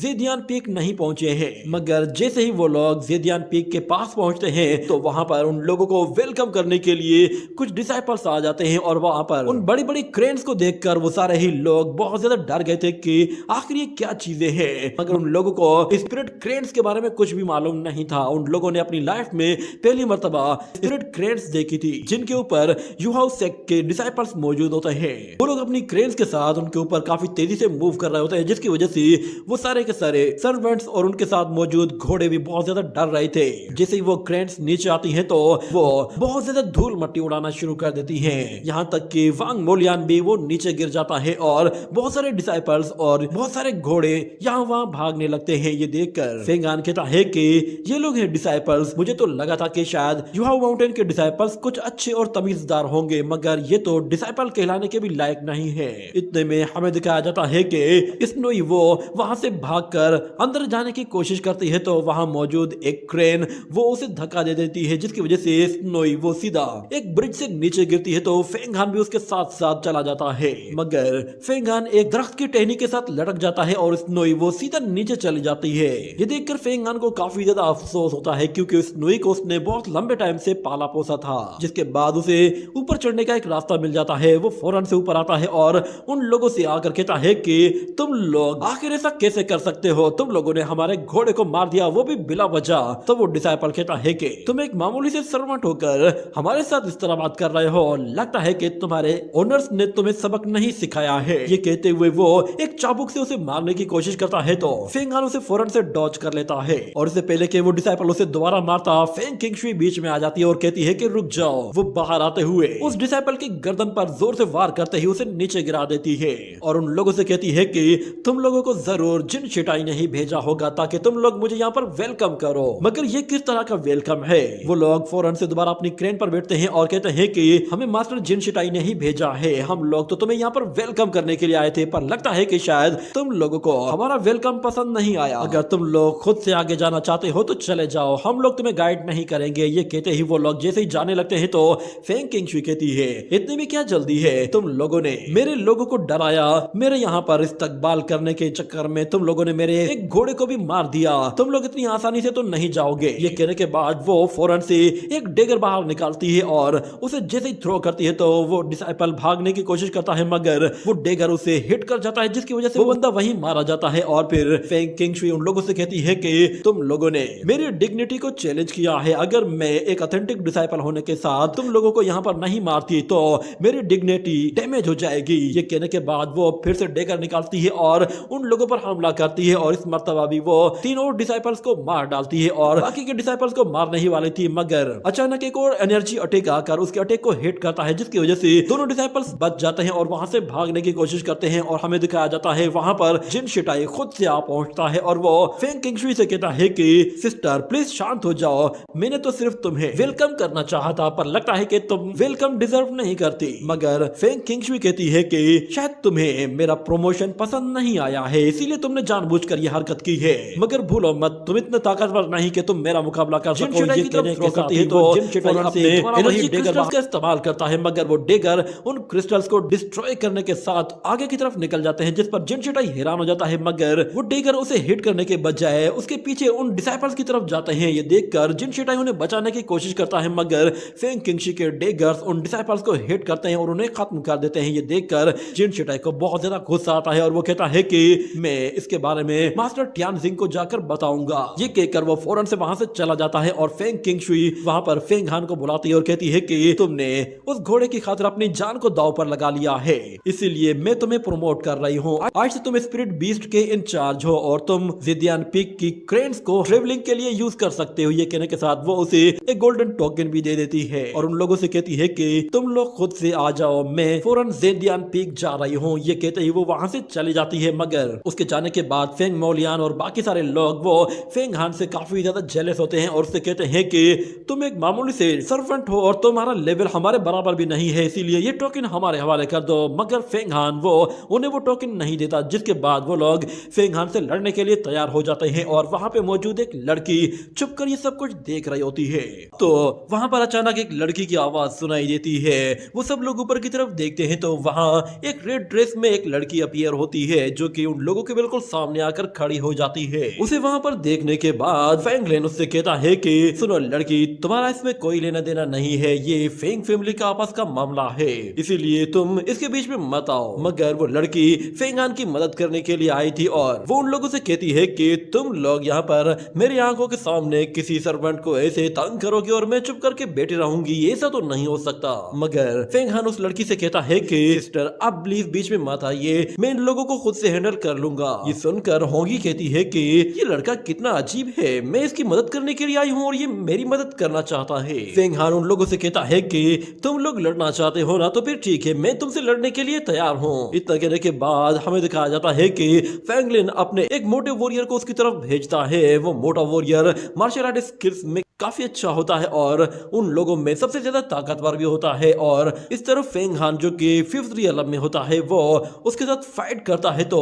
जेडियन पीक नहीं पहुंचे हैं। मगर जैसे ही वो लोग जेडियन पीक के पास पहुंचते हैं तो वहां पर उन लोगों को वेलकम करने के लिए कुछ डिसाइपल्स आ जाते हैं और वहां पर उन बड़ी बड़ी क्रेन्स को देखकर वो सारे ही लोग बहुत ज्यादा डर गए थे कि आखिर ये क्या चीजें हैं। मगर उन लोगों को स्पिरिट क्रेन्स के बारे में कुछ भी मालूम नहीं था। उन लोगों ने अपनी लाइफ में पहली मर्तबा स्पिरिट क्रेन्स देखी थी जिनके ऊपर युहाओ सेक्ट के डिसाइपल्स मौजूद होते हैं। वो लोग अपनी क्रेन्स के साथ उनके ऊपर काफी तेजी से मूव कर रहे होते हैं, जिसकी वजह से वो सारे के सारे सर्वेंट्स और उनके साथ मौजूद घोड़े भी बहुत ज्यादा डर रहे थे। जैसे ही वो क्रेन्स नीचे आती हैं तो वो बहुत ज्यादा धूल मट्टी उड़ाना शुरू कर देती हैं। यहाँ तक कि वांग मोलियान भी वो नीचे गिर जाता है और बहुत सारे डिसाइपल्स और बहुत सारे घोड़े यहाँ वहाँ भागने लगते हैं। ये देखकर फेंग हान कहता है कि ये लोग हैं डिसाइपल्स। मुझे तो लगा था कि शायद युहाओ माउंटेन के डिसाइपल्स कुछ अच्छे और तमीजदार होंगे, मगर ये तो डिसाइपल कहलाने के भी लायक नहीं है। इतने में हमें दिखाया जाता है कि स्नोई वो वहां से भागकर अंदर जाने की कोशिश करती है तो वहां मौजूद एक क्रेन वो उसे धक्का दे देती है, जिसकी वजह से स्नोई वो सीधा एक ब्रिज से नीचे गिरती है। तो फेंग हान भी उसके साथ साथ चला जाता है, मगर फेंग हान एक दरख्त की टहनी के साथ लटक जाता है और स्नोई वो सीधा नीचे चली जाती है। ये देखकर फेंग हान को काफी ज्यादा अफसोस होता है, क्योंकि स्नोई को उसने बहुत लंबे टाइम से पाला पोसा था। जिसके बाद उसे ऊपर चढ़ने का एक रास्ता मिल जाता है। वो फौरन से ऊपर आता है और उन लोगों से आकर कहता है कि तुम लोग आखिर ऐसा कैसे कर सकते हो, तुम लोगों ने हमारे घोड़े को मार दिया, वो भी बिला वजह। तो वो डिसाइपल कहता है कि तुम एक मामूली से सर्वेंट होकर हमारे साथ इस तरह बात कर रहे हो, लगता है कि तुम्हारे ओनर्स ने तुम्हें सबक नहीं सिखाया है। ये कहते हुए वो एक चाबुक से उसे मारने की कोशिश करता है तो फेंग हान उसे फौरन से डॉज कर लेता है और इससे पहले कि वो डिसाइपल उसे दोबारा मारता, फेंग किंगशुई बीच में आ जाती है और कहती है कि रुक जाओ। वो बाहर आते हुए उस डिसाइपल की गर्दन पर जोर से वार करते ही उसे नीचे गिरा देती है और उन लोगों से कहती है कि तुम लोगों को जरूर जिन शिटाई नहीं भेजा होगा ताकि तुम लोग मुझे यहाँ पर वेलकम करो, मगर ये किस तरह का वेलकम है। वो लोग फौरन से दोबारा अपनी क्रेन पर बैठते हैं और कहते हैं कि हमें मास्टर जिन शिटाई ने ही भेजा है, हम लोग तो तुम्हें यहाँ पर वेलकम करने के लिए आए थे, पर लगता है कि शायद तुम लोगों को हमारा वेलकम पसंद नहीं आया। अगर तुम लोग खुद से आगे जाना चाहते हो तो चले जाओ, हम लोग तुम्हें गाइड नहीं करेंगे। ये कहते ही वो लोग जैसे ही जाने लगते हैं तो फेंग किंगशुई कहती है इतने में क्या जल्दी है, तुम लोगों ने मेरे लोगों को डराया, मेरे यहाँ पर इस्तकबाल करने के चक्कर में तुम लोगों ने मेरे एक घोड़े को भी मार दिया, तुम लोग इतनी आसानी से तो नहीं जाओगे। ये कहने के बाद वो फौरन से एक डेगर बाहर निकालती है और उसे जैसे ही थ्रो करती है तो वो डिसाइपल भागने की कोशिश करता है, मगर वो डेगर उसे हिट कर जाता है, जिसकी वजह से वो बंदा वहीं मारा जाता है। और फिर फेंग किंगशुई उन लोगों से कहती है कि तुम लोगों ने मेरी डिग्निटी को चैलेंज किया है, अगर मैं एक ऑथेंटिक डिसाइपल होने के साथ तुम लोगों को यहाँ पर नहीं मारती तो मेरी डिग्निटी डैमेज हो जाएगी। ये कहने के बाद वो फिर से डेगर निकालती है और उन लोगों पर हमला करती जाती है और इस मर्तबा भी वो तीनों डिसाइपल्स को मार डालती है और बाकी के डिसाइपल्स को मारने ही वाली थी, मगर अचानक एक और एनर्जी अटैक आकर उसके अटैक को हिट करता है, जिसकी वजह से दोनों डिसाइपल्स बच जाते हैं और वहां से भागने की कोशिश करते हैं। और हमें दिखाया जाता है वहां पर जिन शिटाई खुद से आ पहुंचता है और वो फेंग किंगशुई से कहता है कि सिस्टर प्लीज शांत हो जाओ, मैंने तो सिर्फ तुम्हें वेलकम करना चाहा था, पर लगता है कि तुम वेलकम डिजर्व नहीं करती। मगर फेंग किंगशुई कहती है कि शायद तुम्हें मेरा प्रमोशन पसंद नहीं आया है, इसीलिए तुमने जानबूझकर यह हरकत की है, मगर भूलो मत तुम इतने ताकतवर नहीं कि तुम मेरा मुकाबला कर सको। ये कहने के साथ ही तो जिन शिटाई अपने एनर्जी क्रिस्टल्स का इस्तेमाल करता है, मगर वो डेगर उन क्रिस्टल्स को डिस्ट्रॉय करने के साथ आगे की तरफ निकल जाते हैं, जिस पर जिन शिटाई हैरान हो जाता है, मगर वो डेगर उसे हिट करने के बजाय उसके पीछे उन डिसाइपल्स की तरफ जाते हैं। ये देखकर जिन शिटाई उन्हें बचाने की कोशिश करता है, मगर फेंग किंगशी के डेगर्स उन डिसाइपल्स को हिट करते हैं और उन्हें खत्म कर देते हैं। ये देखकर जिन शिटाई को बहुत ज्यादा गुस्सा आता है और वो कहता है कि मैं इसके बारे में मास्टर ट्यानजिंग को जाकर बताऊंगा। ये कहकर वो फौरन से वहां से चला जाता है और फेंग किंगशुई वहां पर फेंग हान को बुलाती है और कहती है कि तुमने उस घोड़े की खातिर अपनी जान को दांव पर लगा लिया है, इसीलिए मैं तुम्हें प्रमोट कर रही हूँ। आज से तुम स्पिरिट बीस्ट के इंचार्ज हो और तुम जिदियन पीक की क्रेन्स को ट्रेवलिंग के लिए यूज कर सकते हो। ये कहने के साथ वो उसे एक गोल्डन टोकन भी दे देती है और उन लोगों से कहती है कि तुम लोग खुद से आ जाओ, मैं फौरन जिदियन पीक जा रही हूँ। ये कहते ही वो वहां से चली जाती है, मगर उसके जाने के बाद फेंग मोलियान और बाकी सारे लोग वो फेंग हान से काफी ज्यादा जेलस होते हैं और उससे कहते हैं कि तुम एक मामूली से सर्वेंट हो और तुम्हारा लेवल हमारे बराबर भी नहीं है, इसीलिए ये टोकन हमारे हवाले कर दो। मगर फेंग हान वो उन्हें वो टोकन नहीं देता, जिसके बाद वो लोग फेंग हान से लड़ने के लिए तैयार हो जाते हैं और वहां पे मौजूद एक लड़की चुपकर ये सब कुछ देख रही होती है। तो वहां पर अचानक एक लड़की की आवाज सुनाई देती है। वो सब लोग ऊपर की तरफ देखते हैं तो वहां एक रेड ड्रेस में एक लड़की अपीयर होती है, जो कि उन लोगों के बिल्कुल सामने आकर खड़ी हो जाती है। उसे वहां पर देखने के बाद फेंग लिन उससे कहता है कि सुनो लड़की, तुम्हारा इसमें कोई लेना देना नहीं है, ये फेंग फैमिली का आपस का मामला है, इसीलिए तुम इसके बीच में मत आओ। मगर वो लड़की फेंग हान की मदद करने के लिए आई थी और वो उन लोगों से कहती है कि तुम लोग यहाँ पर मेरी आंखों के सामने किसी सर्वेंट को ऐसे तंग करोगे और मैं चुप करके बैठी रहूंगी, ऐसा तो नहीं हो सकता। मगर फेंग हान उस लड़की से कहता है कि सिस्टर आप प्लीज बीच में मत आइए, मैं इन लोगों को खुद से हैंडल कर लूंगा। ये सुनकर होंगी कहती है कि ये लड़का कितना अजीब है, मैं इसकी मदद करने के लिए आई हूँ और ये मेरी मदद करना चाहता है। फेंग हान उन लोगों से कहता है कि तुम लोग लड़ना चाहते हो ना, तो फिर ठीक है, मैं तुमसे लड़ने के लिए तैयार हूँ। इतना कहने के बाद हमें दिखाया जाता है कि फेंग लिन अपने एक मोटे वॉरियर को उसकी तरफ भेजता है। वो मोटा वॉरियर मार्शल आर्ट स्किल्स में काफी अच्छा होता है और उन लोगों में सबसे ज्यादा ताकतवर भी होता है। और इस तरफ फेंग हान जो कि 5th रियलम में होता है, वो उसके साथ फाइट करता है तो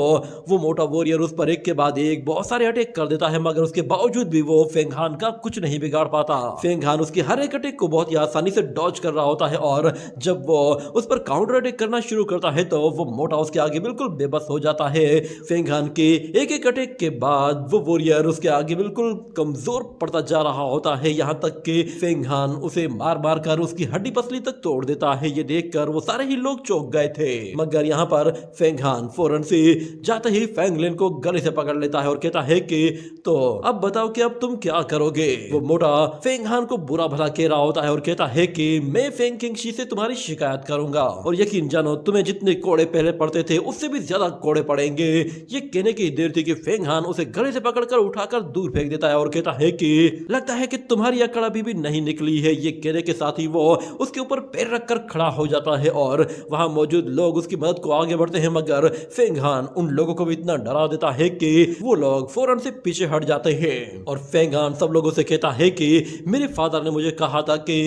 वो मोटा वॉरियर उस पर एक के बाद एक बहुत सारे अटैक कर देता है, मगर उसके बावजूद भी वो फेंग हान का कुछ नहीं बिगाड़ पाता। फेंग हान उसके हर एक अटैक को बहुत ही आसानी से डॉज कर रहा होता है और जब वो उस पर काउंटर अटैक करना शुरू करता है तो वो मोटा उसके आगे बिल्कुल बेबस हो जाता है। फेंग हान के एक एक अटैक के बाद वो वॉरियर उसके आगे बिल्कुल कमजोर पड़ता जा रहा होता है, यहाँ तक कि फेंग हान उसे मार मार कर उसकी हड्डी पसली तक तोड़ देता है। ये देखकर वो सारे ही लोग चौंक गए थे, मगर यहाँ पर फेंग हान फौरन से जाते ही फेंग लिन को गले से पकड़ लेता है और कहता है कि तो अब बताओ कि अब तुम क्या करोगे। वो मोटा फेंग हान को बुरा भला कह रहा होता है और कहता है कि मैं फेंग किंगशी से तुम्हारी शिकायत करूंगा और यकीन जानो तुम्हें जितने कोड़े पहले पड़ते थे उससे भी ज्यादा कोड़े पड़ेंगे। ये कहने की देर थी कि फेंग हान उसे गले से पकड़कर उठाकर दूर फेंक देता है और कहता है कि लगता है कि तुम्हारी अकड़ अभी भी नहीं निकली है। ये कहने के साथ ही वो उसके ऊपर पैर रखकर खड़ा हो जाता है और वहां मौजूद लोग उसकी मदद को आगे बढ़ते हैं, मगर फेंग हान उन लोगों को भी इतना डरा देता है कि वो लोग फौरन से पीछे हट जाते हैं। और फेंग हान सब लोगों से कहता है कि मेरे फादर ने मुझे कहा था कि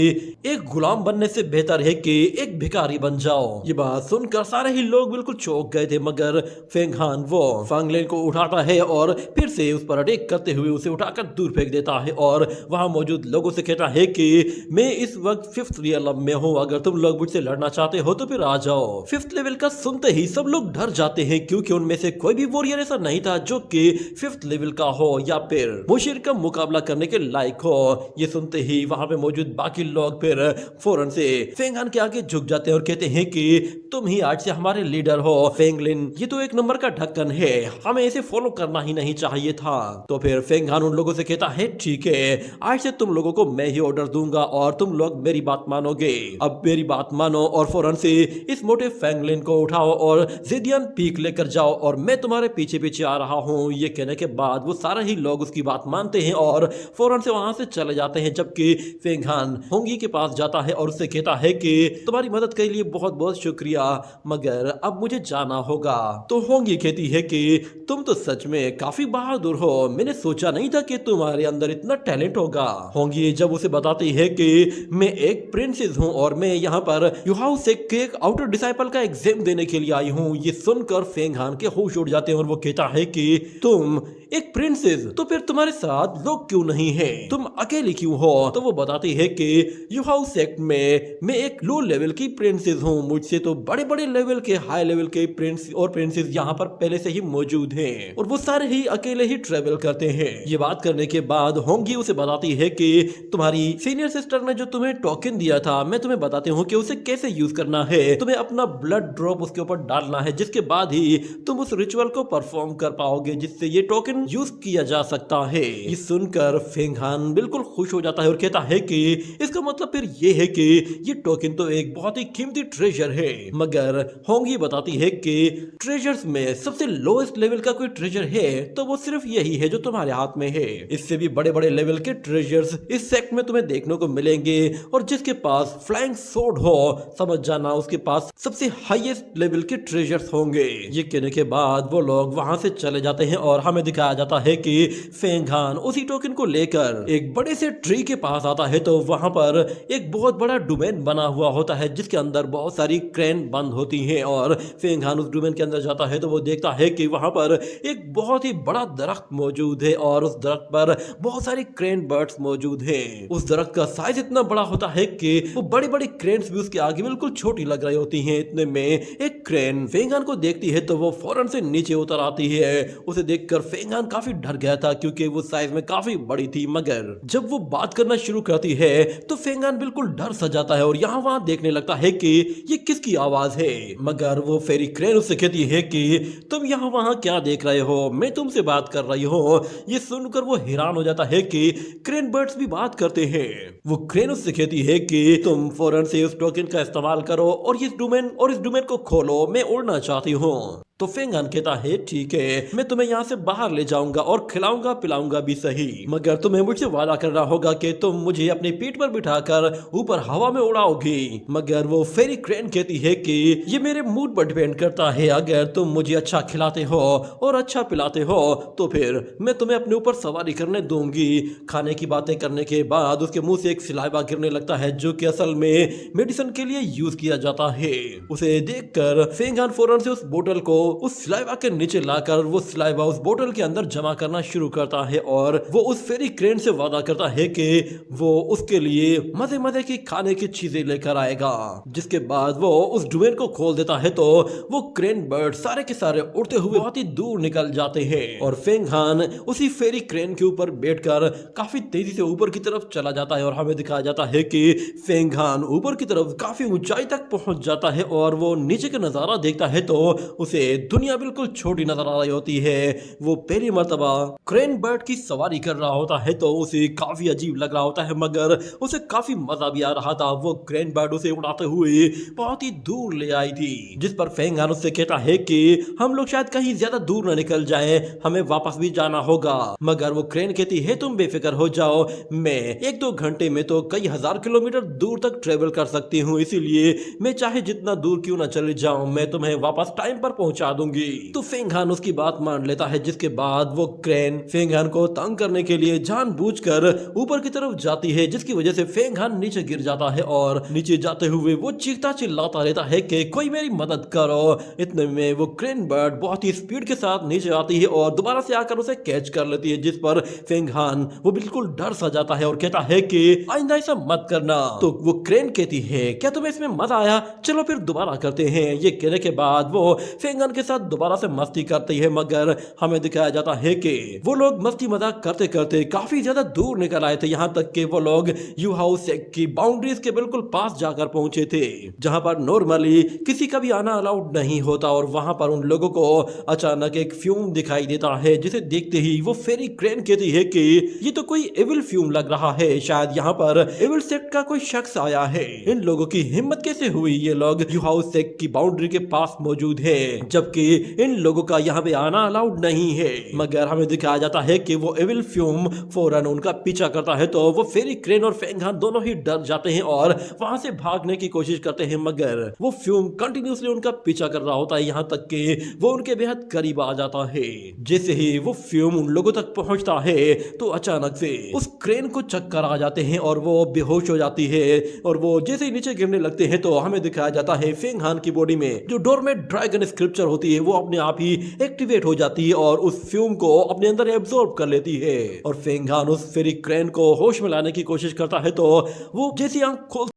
एक गुलाम बनने से बेहतर है कि एक भिखारी बन जाओ। ये बात सुनकर सारे ही लोग बिल्कुल चौंक गए थे, मगर फेंग हान वो फेंग लिन को उठाता है और फिर से उस पर अटैक करते हुए उसे उठाकर दूर फेंक देता है और वहां मौजूद लोगों से कहता है कि मैं इस वक्त 5th रियलम में हूँ, अगर तुम लोग मुझसे लड़ना चाहते हो तो फिर आ जाओ। 5th लेवल का सुनते ही सब लोग डर जाते हैं, क्योंकि उनमें से कोई भी वॉरियर ऐसा नहीं था जो कि 5th लेवल का हो या फिर मुशीर का मुकाबला करने के लायक हो। ये सुनते ही वहां पे मौजूद बाकी लोग फिर फौरन से फेंग हान के आगे झुक जाते हैं और कहते हैं कि तुम ही आज से हमारे लीडर हो। फेंग लिन ये तो एक नंबर का ढक्कन है, हमें इसे फॉलो करना ही नहीं चाहिए था। तो फिर फेंग हान उन लोगों से कहता है ठीक है, आज से तुम लोगों को मैं ही ऑर्डर दूंगा और तुम लोग मेरी बात मानोगे। अब मेरी बात मानो और फौरन से इस मोटे फेंग लिन को उठाओ और जिदियन पीक लेकर जाओ और मैं तुम्हारे पीछे पीछे पीछे आ रहा हूँ। ये कहने के बाद वो सारे ही लोग उसकी बात मानते हैं और फौरन से वहां से चले जाते हैं, जबकि फेंग हान होंगी के पास जाता है और उससे कहता है कि तुम्हारी मदद के लिए बहुत बहुत शुक्रिया, मगर अब मुझे जाना होगा। तो होंगी कहती है कि तुम तो सच में काफी बहादुर हो, मैंने सोचा नहीं था कि तुम्हारे अंदर इतना टैलेंट होगा। होंगी जब उसे बताती है कि मैं एक प्रिंसेस हूँ और मैं यहाँ पर युहाओ सेक के एक आउटर डिसाइपल का एग्जाम देने के लिए आई हूँ, ये सुनकर फेंग हान के होश उड़ जाते हैं और वो कहता है कि तुम एक प्रिंसेस, तो फिर तुम्हारे साथ लोग क्यों नहीं है, तुम अकेली क्यों हो? तो वो बताती है कि युहाओ सेक्ट में मैं एक लो लेवल की प्रिंसेस हूँ, मुझसे तो बड़े बड़े लेवल के हाई लेवल के प्रिंस और प्रिंसेस यहाँ पर पहले से ही मौजूद हैं और वो सारे ही अकेले ही ट्रेवल करते हैं। ये बात करने के बाद होंगी उसे बताती है कि तुम्हारी सीनियर सिस्टर ने जो तुम्हें टोकन दिया था, मैं तुम्हें बताती हूँ कि उसे कैसे यूज करना है। तुम्हें अपना ब्लड ड्रॉप उसके ऊपर डालना है, जिसके बाद ही तुम उस रिचुअल को परफॉर्म कर पाओगे जिससे ये टोकन यूज किया जा सकता है। ये सुनकर फेंग हान बिल्कुल खुश हो जाता है और कहता है कि इसका मतलब फिर ये है कि ये टोकन तो एक बहुत ही कीमती ट्रेजर है। मगर होंगी बताती है कि ट्रेजर्स में सबसे लोएस्ट लेवल का कोई ट्रेजर है तो वो सिर्फ यही है जो तुम्हारे हाथ में है। इससे भी बड़े बड़े लेवल के ट्रेजर्स इस सेक्ट में तुम्हें देखने को मिलेंगे और जिसके पास फ्लाइंग सोर्ड हो, समझ जाना उसके पास सबसे हाईएस्ट लेवल के ट्रेजर्स होंगे। ये कहने के बाद वो लोग वहां से चले जाते हैं और हमें दिखाया जाता है कि फेंग हान उसी टोकन को लेकर एक बड़े से ट्री के पास आता है तो वहां पर एक बहुत बड़ा डोमेन बना हुआ होता है जिसके अंदर बहुत सारी क्रेन बंद होती हैं और फेंग हान उस डोमेन के अंदर जाता है तो वो देखता है कि वहां पर एक बहुत ही बड़ा दरख्त मौजूद है और उस दरख्त पर बहुत सारी क्रेन बर्ड्स मौजूद हैं। उस दरख्त का साइज इतना बड़ा होता है कि वो बड़ी बड़ी क्रेन्स भी उसके आगे बिल्कुल छोटी लग रही होती हैं। इतने में एक क्रेन फेंग हान को देखती है तो वो फौरन से नीचे उतर आती है। उसे देखकर फेंग हान काफी डर गया था क्योंकि वो साइज में काफी बड़ी थी, मगर जब वो बात करना शुरू करती है तो फेंग हान बिल्कुल डर सा जाता है और यहाँ वहां देखने लगता है कि ये किसकी आवाज है। मगर वो फेरी क्रेन उससे कहती है कि तुम यहाँ वहां क्या देख रहे हो, मैं तुमसे बात कर रही हूँ। ये सुनकर वो हैरान हो जाता है कि क्रेन बर्ड्स भी बात करते हैं। वो क्रेन उससे कहती है कि तुम फौरन से उस टोकन का इस्तेमाल करो और इस डोमेन को खोलो, मैं उड़ना चाहती हूँ। तो फेंग हान कहता है ठीक है, मैं तुम्हें यहाँ से बाहर ले जाऊंगा और खिलाऊंगा पिलाऊंगा भी सही, मगर तुम्हें मुझसे वादा करना होगा कि तुम मुझे अपनी पीठ पर बिठाकर ऊपर हवा में उड़ाओगी। मगर वो फेरी क्रेन कहती है कि ये मेरे मूड पर डिपेंड करता है, अगर तुम मुझे अच्छा खिलाते हो और अच्छा पिलाते हो तो फिर मैं तुम्हें अपने ऊपर सवारी करने दूंगी। खाने की बातें करने के बाद उसके मुंह से एक सिलाइवा गिरने लगता है जो कि असल में मेडिसिन के लिए यूज किया जाता है। उसे देखकर फेंग हान फौरन से उस बोतल को उस सिलाइवा के नीचे लाकर वो सिलाइवा उस बोतल के अंदर जमा करना शुरू करता है और वो उस फेरी क्रेन से वादा करता है कि वो उसके लिए मजे मजे की खाने की चीजें लेकर आएगा। जिसके बाद वो उस डोमेन को खोल देता है तो वो क्रेन बर्ड सारे के सारे उड़ते हुए बहुत ही दूर निकल जाते हैं और फेंग हान उसी फेरी क्रेन के ऊपर बैठकर काफी तेजी से ऊपर की तरफ चला जाता है और हमें दिखाया जाता है कि फेंग हान ऊपर की तरफ काफी ऊंचाई तक पहुंच जाता है और वो नीचे का नजारा देखता है तो उसे दुनिया बिल्कुल छोटी नजर आ रही होती है। वो पहली मर्तबा क्रेन बर्ड की सवारी कर रहा होता है तो उसे काफी अजीब लग रहा होता है, मगर उसे काफी मजा भी आ रहा था। वो क्रेन बर्ड उसे उड़ाते हुए बहुत ही दूर ले आई थी, जिस पर फेंग हान उससे कहता है कि हम लोग शायद कहीं ज्यादा दूर न निकल जाएं, हमें वापस भी जाना होगा। मगर वो क्रेन कहती है तुम बेफिक्र हो जाओ, मैं 1-2 घंटे में तो कई हजार किलोमीटर दूर तक ट्रेवल कर सकती हूँ, इसीलिए मैं चाहे जितना दूर क्यों ना चले जाऊं, मैं तुम्हें वापस टाइम पर पहुंचा दूंगी। तो फेंग हान उसकी बात मान लेता है, जिसके बाद वो क्रेन फेंग हान को तंग करने के लिए जानबूझकर ऊपर की तरफ जाती है, जिसकी वजह से फेंग हान नीचे गिर जाता है और नीचे जाते हुए वो चीखता चिल्लाता रहता है कि कोई मेरी मदद करो। इतने में वो क्रेन बर्ड बहुत ही स्पीड के साथ नीचे आती है और दोबारा से आकर उसे कैच कर लेती है, जिस पर फेंग हान वो बिल्कुल डर सा जाता है और कहता है कि आइंदा ऐसा मत करना। तो वो क्रेन कहती है क्या तुम्हें इसमें मजा आया, चलो फिर दोबारा करते हैं। ये कहने के बाद वो फेंग हान के साथ दोबारा से मस्ती करती है, मगर हमें दिखाया जाता है कि वो लोग मस्ती मजाक करते करते काफी ज्यादा दूर निकल आए थे, यहाँ तक कि वो लोग युहाओ सेक की बाउंड्रीज के बिल्कुल पास जाकर पहुंचे थे, जहां पर नॉर्मली किसी का भी आना अलाउड नहीं होता। और वहां पर उन लोगों को अचानक एक फ्यूम दिखाई देता है, जिसे देखते ही वो फेरी क्रेन कहती है कि ये तो कोई एविल फ्यूम लग रहा है, शायद यहाँ पर एविल सेक्ट का कोई शख्स आया है। इन लोगों की हिम्मत कैसे हुई, ये लोग युहाओ सेक की बाउंड्री के पास मौजूद है। जब जबकि इन लोगों का यहाँ पे आना अलाउड नहीं है। मगर हमें दिखाया जाता है कि वो एविल फ्यूम फौरन उनका पीछा करता है, तो वो फेरी क्रेन और फेंग हान दोनों ही डर जाते हैं और वहां से भागने की कोशिश करते हैं, मगर वो फ्यूम कंटिन्यूसली उनका पीछा कर रहा होता है, यहाँ तक कि वो उनके बेहद करीब आ जाता है। जैसे ही वो फ्यूम उन लोगों तक पहुंचता है तो अचानक से उस क्रेन को चक्कर आ जाते हैं और वो बेहोश हो जाती है, और वो जैसे ही नीचे गिरने लगते हैं तो हमें दिखाया जाता है फेंग हान की बॉडी में जो डोरमेट ड्रैगन स्क्रिप्चर होती है वो अपने आप ही एक्टिवेट हो जाती है और उस फ्यूम को अपने अंदर एब्जॉर्ब कर लेती है। और फेंग हान उस फेरी क्रेन को होश में लाने की कोशिश करता है, तो वो जैसी आंख खोल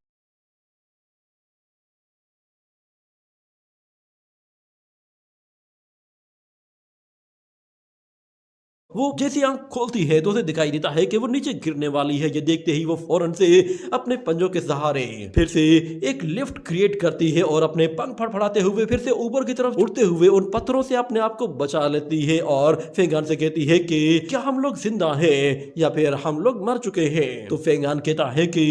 वो जैसी आंख खोलती है तो उसे दिखाई देता है कि वो नीचे गिरने वाली है। ये देखते ही वो फौरन से अपने पंजों के सहारे फिर से एक लिफ्ट क्रिएट करती है और अपने पंख फड़फड़ाते हुए फिर से ऊपर की तरफ उड़ते हुए उन पत्थरों से अपने आप को बचा लेती है और फेंगान से कहती है कि क्या हम लोग जिंदा हैं या फिर हम लोग मर चुके हैं। तो फेंगान कहता है कि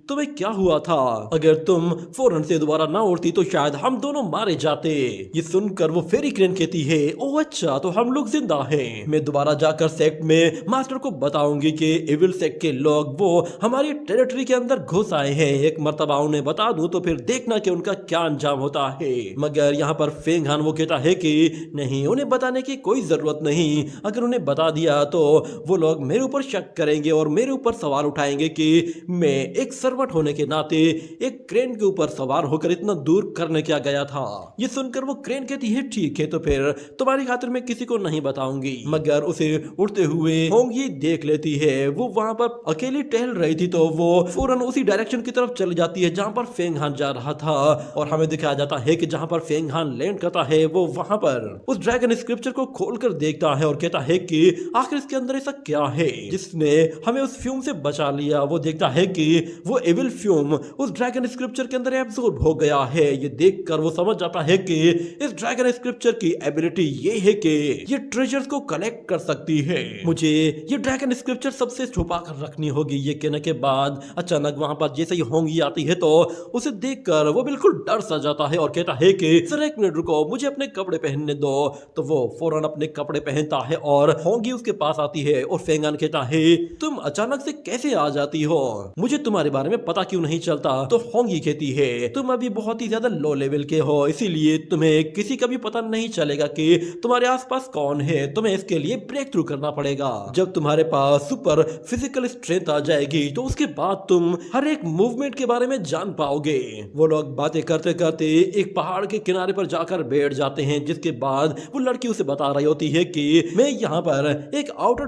तुम्हें क्या हुआ था, अगर तुम फौरन से दोबारा ना उड़ती तो शायद हम दोनों मारे जाते। ये सुनकर वो फेरी क्रेन कहती है ओह अच्छा, तो हम लोग जिंदा हैं। मैं दोबारा जाकर सेक्ट में मास्टर को बताऊंगी कि एविल सेक्ट के लोग वो हमारी टेरिटरी के अंदर घुस आए हैं। एक मर्तबा उन्हें बता दूं तो फिर देखना कि उनका क्या अंजाम होता है। मगर यहाँ पर फेंग हान वो कहता है कि नहीं, उन्हें बताने की कोई जरूरत नहीं। अगर उन्हें बता दिया तो वो लोग मेरे ऊपर शक करेंगे और मेरे ऊपर सवाल उठाएंगे कि मैं एक सर्वंट होने के नाते एक क्रेन के ऊपर सवार होकर इतना दूर करने क्या गया था। ये सुनकर वो क्रेन कहती है ठीक है, तो फिर तुम्हारी खातिर मैं किसी को नहीं बताऊंगी। मगर उसे उड़ते हुए होंगी देख लेती है। वो वहां पर अकेली टहल रही थी तो वो फौरन उसी डायरेक्शन की तरफ चली जाती है जहां पर फेंग हान जा रहा था, और हमें दिखाया जाता है कि जहां पर फेंग हान लैंड करता है वो वहां पर उस ड्रैगन स्क्रिप्चर को खोलकर देखता है और कहता है कि आखिर इसके अंदर ऐसा क्या है जिसने हमें उस फ्यूम से बचा लिया। वो देखता है कि वो एविल फ्यूम उस ड्रैगन स्क्रिप्चर के अंदर एब्सॉर्ब हो गया है। ये देखकर वो समझ जाता है कि इस ड्रैगन स्क्रिप्चर की एबिलिटी ये है कि ये ट्रेजर्स को कलेक्ट कर सकती है। मुझे ये ड्रैगन स्क्रिप्चर सबसे छुपा कर रखनी होगी। ये कहने के बाद अचानक वहां पर जैसे ही होंगी आती है तो उसे देखकर वो बिल्कुल डर सा जाता है और कहता है कि सर एक मिनट रुको, मुझे अपने कपड़े पहनने दो। तो वो फौरन अपने कपड़े पहनता है और होंगी उसके पास आती है और फेंगान कहता है तुम अचानक से कैसे आ जाती हो, मुझे तुम्हारे बारे में पता क्यों नहीं चलता। तो होंगी कहती है तुम अभी बहुत ही ज्यादा लो लेवल के हो, इसीलिए तुम्हें किसी का भी पता नहीं चलेगा कि तुम्हारे आसपास कौन है। तुम्हें इसके लिए ब्रेक थ्रू करना पड़ेगा। जब तुम्हारे पास सुपर फिजिकल स्ट्रेंथ आ जाएगी तो उसके बाद तुम हर एक मूवमेंट के बारे में जान पाओगे। वो लोग बातें करते करते एक पहाड़ के किनारे पर जाकर बैठ जाते हैं, जिसके बाद वो लड़की उसे बता रही होती है कि मैं यहाँ पर एक आउटर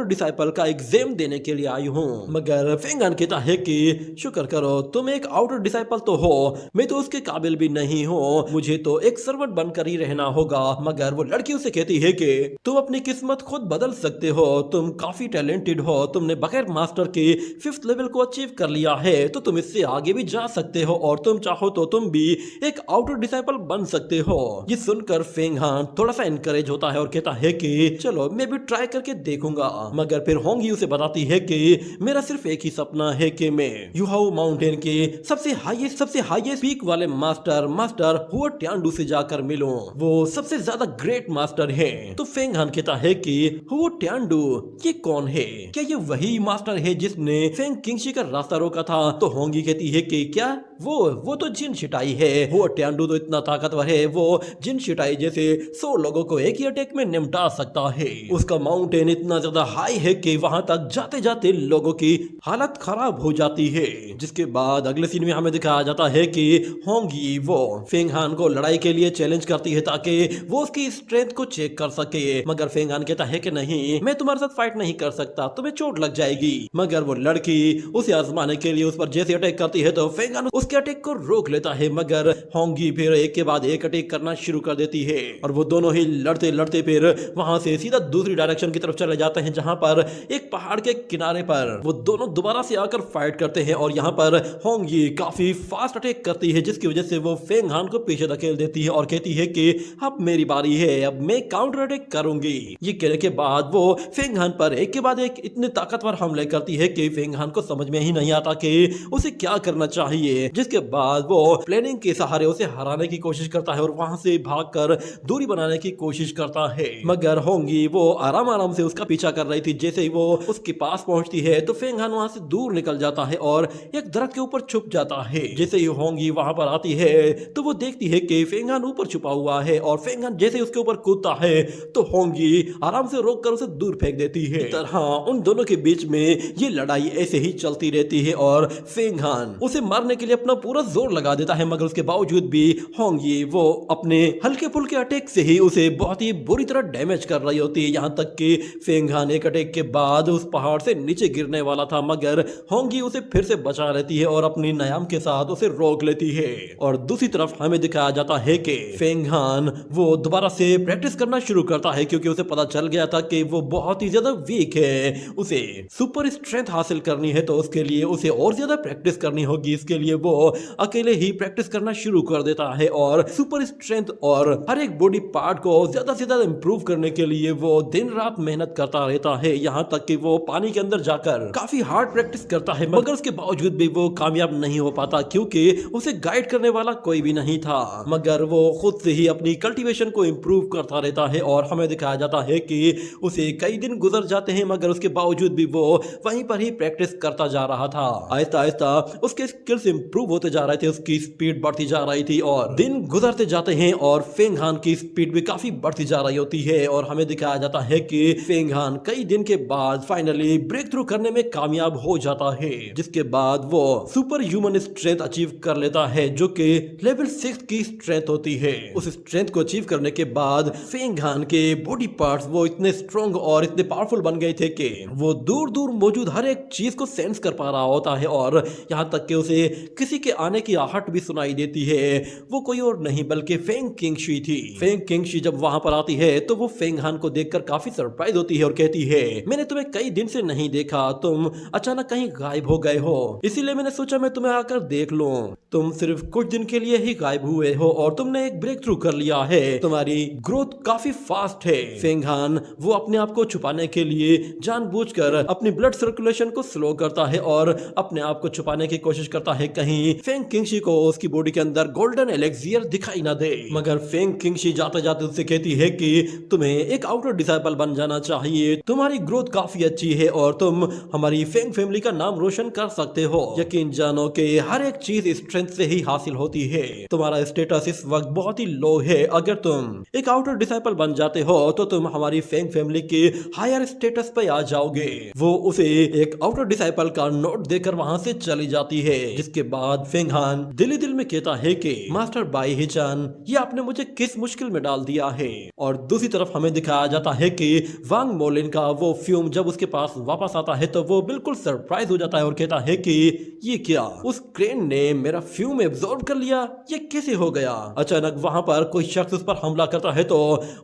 डिसाइपल का एग्जाम देने के लिए आई हूँ। मगर फेंगान कहता है कि शुक्र करो तुम एक आउटर डिसाइपल तो हो, मैं तो उसके काबिल भी नहीं हूँ, मुझे तो एक सर्वेंट बनकर ही रहना होगा। मगर वो लड़की उसे कहती है कि तुम अपनी किस्मत खुद बदल सकते हो, तुम काफी टैलेंटेड हो, तुमने बगैर मास्टर के 5th लेवल को अचीव कर लिया है, तो तुम इससे आगे भी जा सकते हो और तुम चाहो तो तुम भी एक आउटर डिसाइपल बन सकते हो। ये सुनकर फेंग हान थोड़ा सा इनकरेज होता है और कहता है कि चलो मैं भी ट्राई करके देखूंगा। मगर फिर होंगी उसे बताती है कि मेरा सिर्फ एक ही सपना है कि मैं युहाओ माउंटेन के सबसे हाईएस्ट पीक वाले मास्टर हुआ ट्यांडू से जाकर मिलूं। वो सबसे ज्यादा ग्रेट मास्टर है। तो फेंग हान कहता है कि हुआ ट्यांडू ये कौन है, क्या ये वही मास्टर है जिसने फेंग किंगशी का रास्ता रोका था। तो होंगी कहती है कि क्या वो तो जिन शिटाई है, वो ट्यांडू तो इतना ताकतवर है, वो जिन शिटाई जैसे 100 लोगों को एक ही अटैक में निपटा सकता है। उसका माउंटेन इतना ज्यादा हाई है कि वहां तक जाते जाते लोगों की हालत खराब हो जाती है। जिसके बाद अगले सीन में हमें दिखाया जाता है कि होंगी वो फेंग हान को लड़ाई के लिए चैलेंज करती है ताकि वो उसकी स्ट्रेंथ को चेक कर सके। मगर फेंग हान कहता है कि नहीं, मैं तुम्हारे साथ फाइट नहीं कर सकता, तुम्हें चोट लग जाएगी। मगर वो लड़की उसे आजमाने के लिए उस पर जैसे अटैक करती है तो फेंग हान उसके अटैक को रोक लेता है। मगर होंगी फिर एक के बाद एक अटैक करना शुरू कर देती है और वो दोनों ही लड़ते लड़ते फिर वहां से सीधा दूसरी डायरेक्शन की तरफ चले जाते हैं, जहां पर एक पहाड़ के किनारे पर वो दोनों दोबारा से आकर फाइट करते हैं। और यहाँ पर होंगी काफी फास्ट अटैक करती है, जिसकी वजह से वो फेंग हान को पीछे धकेल देती है और कहती है कि अब मेरी बारी है, अब मैं काउंटर अटैक कर करूंगी। ये कहने के बाद वो फेंग हान पर एक के बाद एक इतने ताकतवर हमले करती है कि फेंग हान को समझ में ही नहीं आता कि उसे क्या करना चाहिए। जिसके बाद वो प्लानिंग के सहारे उसे हराने की कोशिश करता है और वहां से भागकर दूरी बनाने की कोशिश करता है, मगर होंगी वो आराम आराम से उसका पीछा कर रही थी। जैसे ही वो उसके पास पहुंचती है तो फेंग हान वहां से दूर निकल जाता है और एक दरख्त के ऊपर छुप जाता है। जैसे ही होंगी वहां पर आती है तो वो देखती है कि फेंग हान ऊपर छुपा हुआ है और फेंग हान जैसे उसके ऊपर कूदता है तो होंगी आराम से रोककर उसे दूर फेंक देती है। इस तरह उन दोनों के बीच में ये लड़ाई ऐसे ही चलती रहती है और फेंग हान उसे मारने के लिए अपना पूरा जोर लगा देता है, मगर उसके बावजूद भी होंगी वो अपने हल्के फुल्के अटैक से ही उसे बहुत ही बुरी तरह डैमेज कर रही होती है। यहाँ तक कि फेंग हान एक अटैक के बाद उस पहाड़ से नीचे गिरने वाला था, मगर होंगी उसे फिर से बचा लेती है और अपनी नायाम के साथ उसे रोक लेती है। और दूसरी तरफ हमें दिखाया जाता है कि फेंग हान वो दोबारा से प्रैक्टिस करना शुरू करता है, क्योंकि उसे पता चल गया था कि वो बहुत ही ज्यादा वीक है। उसे सुपर स्ट्रेंथ हासिल करनी है तो उसके लिए उसे और ज्यादा प्रैक्टिस करनी होगी। इसके लिए वो अकेले ही प्रैक्टिस करना शुरू कर देता है और सुपर स्ट्रेंथ और हर एक बॉडी पार्ट को ज्यादा से ज्यादा इंप्रूव करने के लिए वो दिन रात मेहनत करता रहता है। यहाँ तक कि वो पानी के अंदर जाकर काफी हार्ड प्रैक्टिस करता है, मगर उसके बावजूद भी वो कामयाब नहीं हो पाता, क्योंकि उसे गाइड करने वाला कोई भी नहीं था। मगर वो खुद से ही अपनी कल्टीवेशन को इंप्रूव करता रहता है और हमें दिखाया जाता है कि उसे कई दिन गुजर जाते हैं, मगर उसके बावजूद भी वो वहीं पर ही प्रैक्टिस करता जा रहा था। आहिस्ता आहिस्ता उसके स्किल्स इंप्रूव होते जा रहे थे, उसकी स्पीड बढ़ती जा रही थी और दिन गुजरते जाते हैं और फेंग हान की स्पीड भी काफी बढ़ती जा रही होती है। और हमें दिखाया जाता है कि फेंग हान कई दिन के बाद फाइनली ब्रेक थ्रू करने में कामयाब हो जाता है, जिसके बाद वो सुपर ह्यूमन स्ट्रेंथ अचीव कर लेता है, जो कि लेवल 6 की स्ट्रेंथ होती है। उस स्ट्रेंथ को अचीव करने के बाद फेंग हान के बॉडी पार्ट्स वो इतने स्ट्रॉन्ग और इतने पावरफुल बन गए थे कि वो दूर दूर मौजूद हर एक चीज को सेंस कर पा रहा होता है और यहाँ तक कि उसे किसी के आने की आहट भी सुनाई देती है। वो कोई और नहीं बल्कि फेंग किंगशी थी। फेंग किंगशी जब वहां पर आती है तो वो फेंग हान को देखकर काफी सरप्राइज होती है और कहती है, मैंने तुम्हें कई दिन से नहीं देखा, तुम अचानक कहीं गायब हो गए हो, इसीलिए मैंने सोचा मैं तुम्हें आकर देख लूं। तुम सिर्फ कुछ दिन के लिए ही गायब हुए हो और तुमने एक ब्रेक थ्रू कर लिया है, तुम्हारी ग्रोथ काफी फास्ट है। फेंग हान वो अपने आप को छुपाने के लिए जानबूझकर अपनी ब्लड सर्कुलेशन को स्लो करता है और अपने आप को छुपाने की कोशिश करता है कहीं फेंग किंगशी को उसकी बॉडी के अंदर गोल्डन एलेक्सियर दिखाई ना दे। मगर फेंग किंगशी जाते जाते उससे कहती है कि तुम्हें एक आउटर डिसाइपल बन जाना चाहिए, तुम्हारी ग्रोथ काफी अच्छी है और तुम हमारी फेंग फैमिली का नाम रोशन कर सकते हो। यकीन जानो कि हर एक चीज स्ट्रेंथ से ही हासिल होती है। तुम्हारा स्टेटस इस वक्त बहुत ही लो है, अगर तुम एक आउटर डिसाइपल बन जाते हो तो तुम हमारी फेंग फैमिली के हायर स्टेटस पे आ जाओगे। वो उसे एक आउटर डिसाइपल का नोट देकर वहां से चली जाती है, जिसके बाद फेंग हान दिल ही दिल में कहता है कि मास्टर बाई हिचान, ये आपने मुझे किस मुश्किल में डाल दिया है। और दूसरी तरफ हमें दिखाया जाता है कि वांग मोलिन का वो फ्यूम जब उसके पास वापस आता है तो वो बिल्कुल सरप्राइज हो जाता है और कहता है कि ये क्या, उस क्रेन ने मेरा फ्यूम एब्जॉर्ब कर लिया, ये कैसे हो गया। अचानक वहां पर कोई शख्स उस पर हमला करता है तो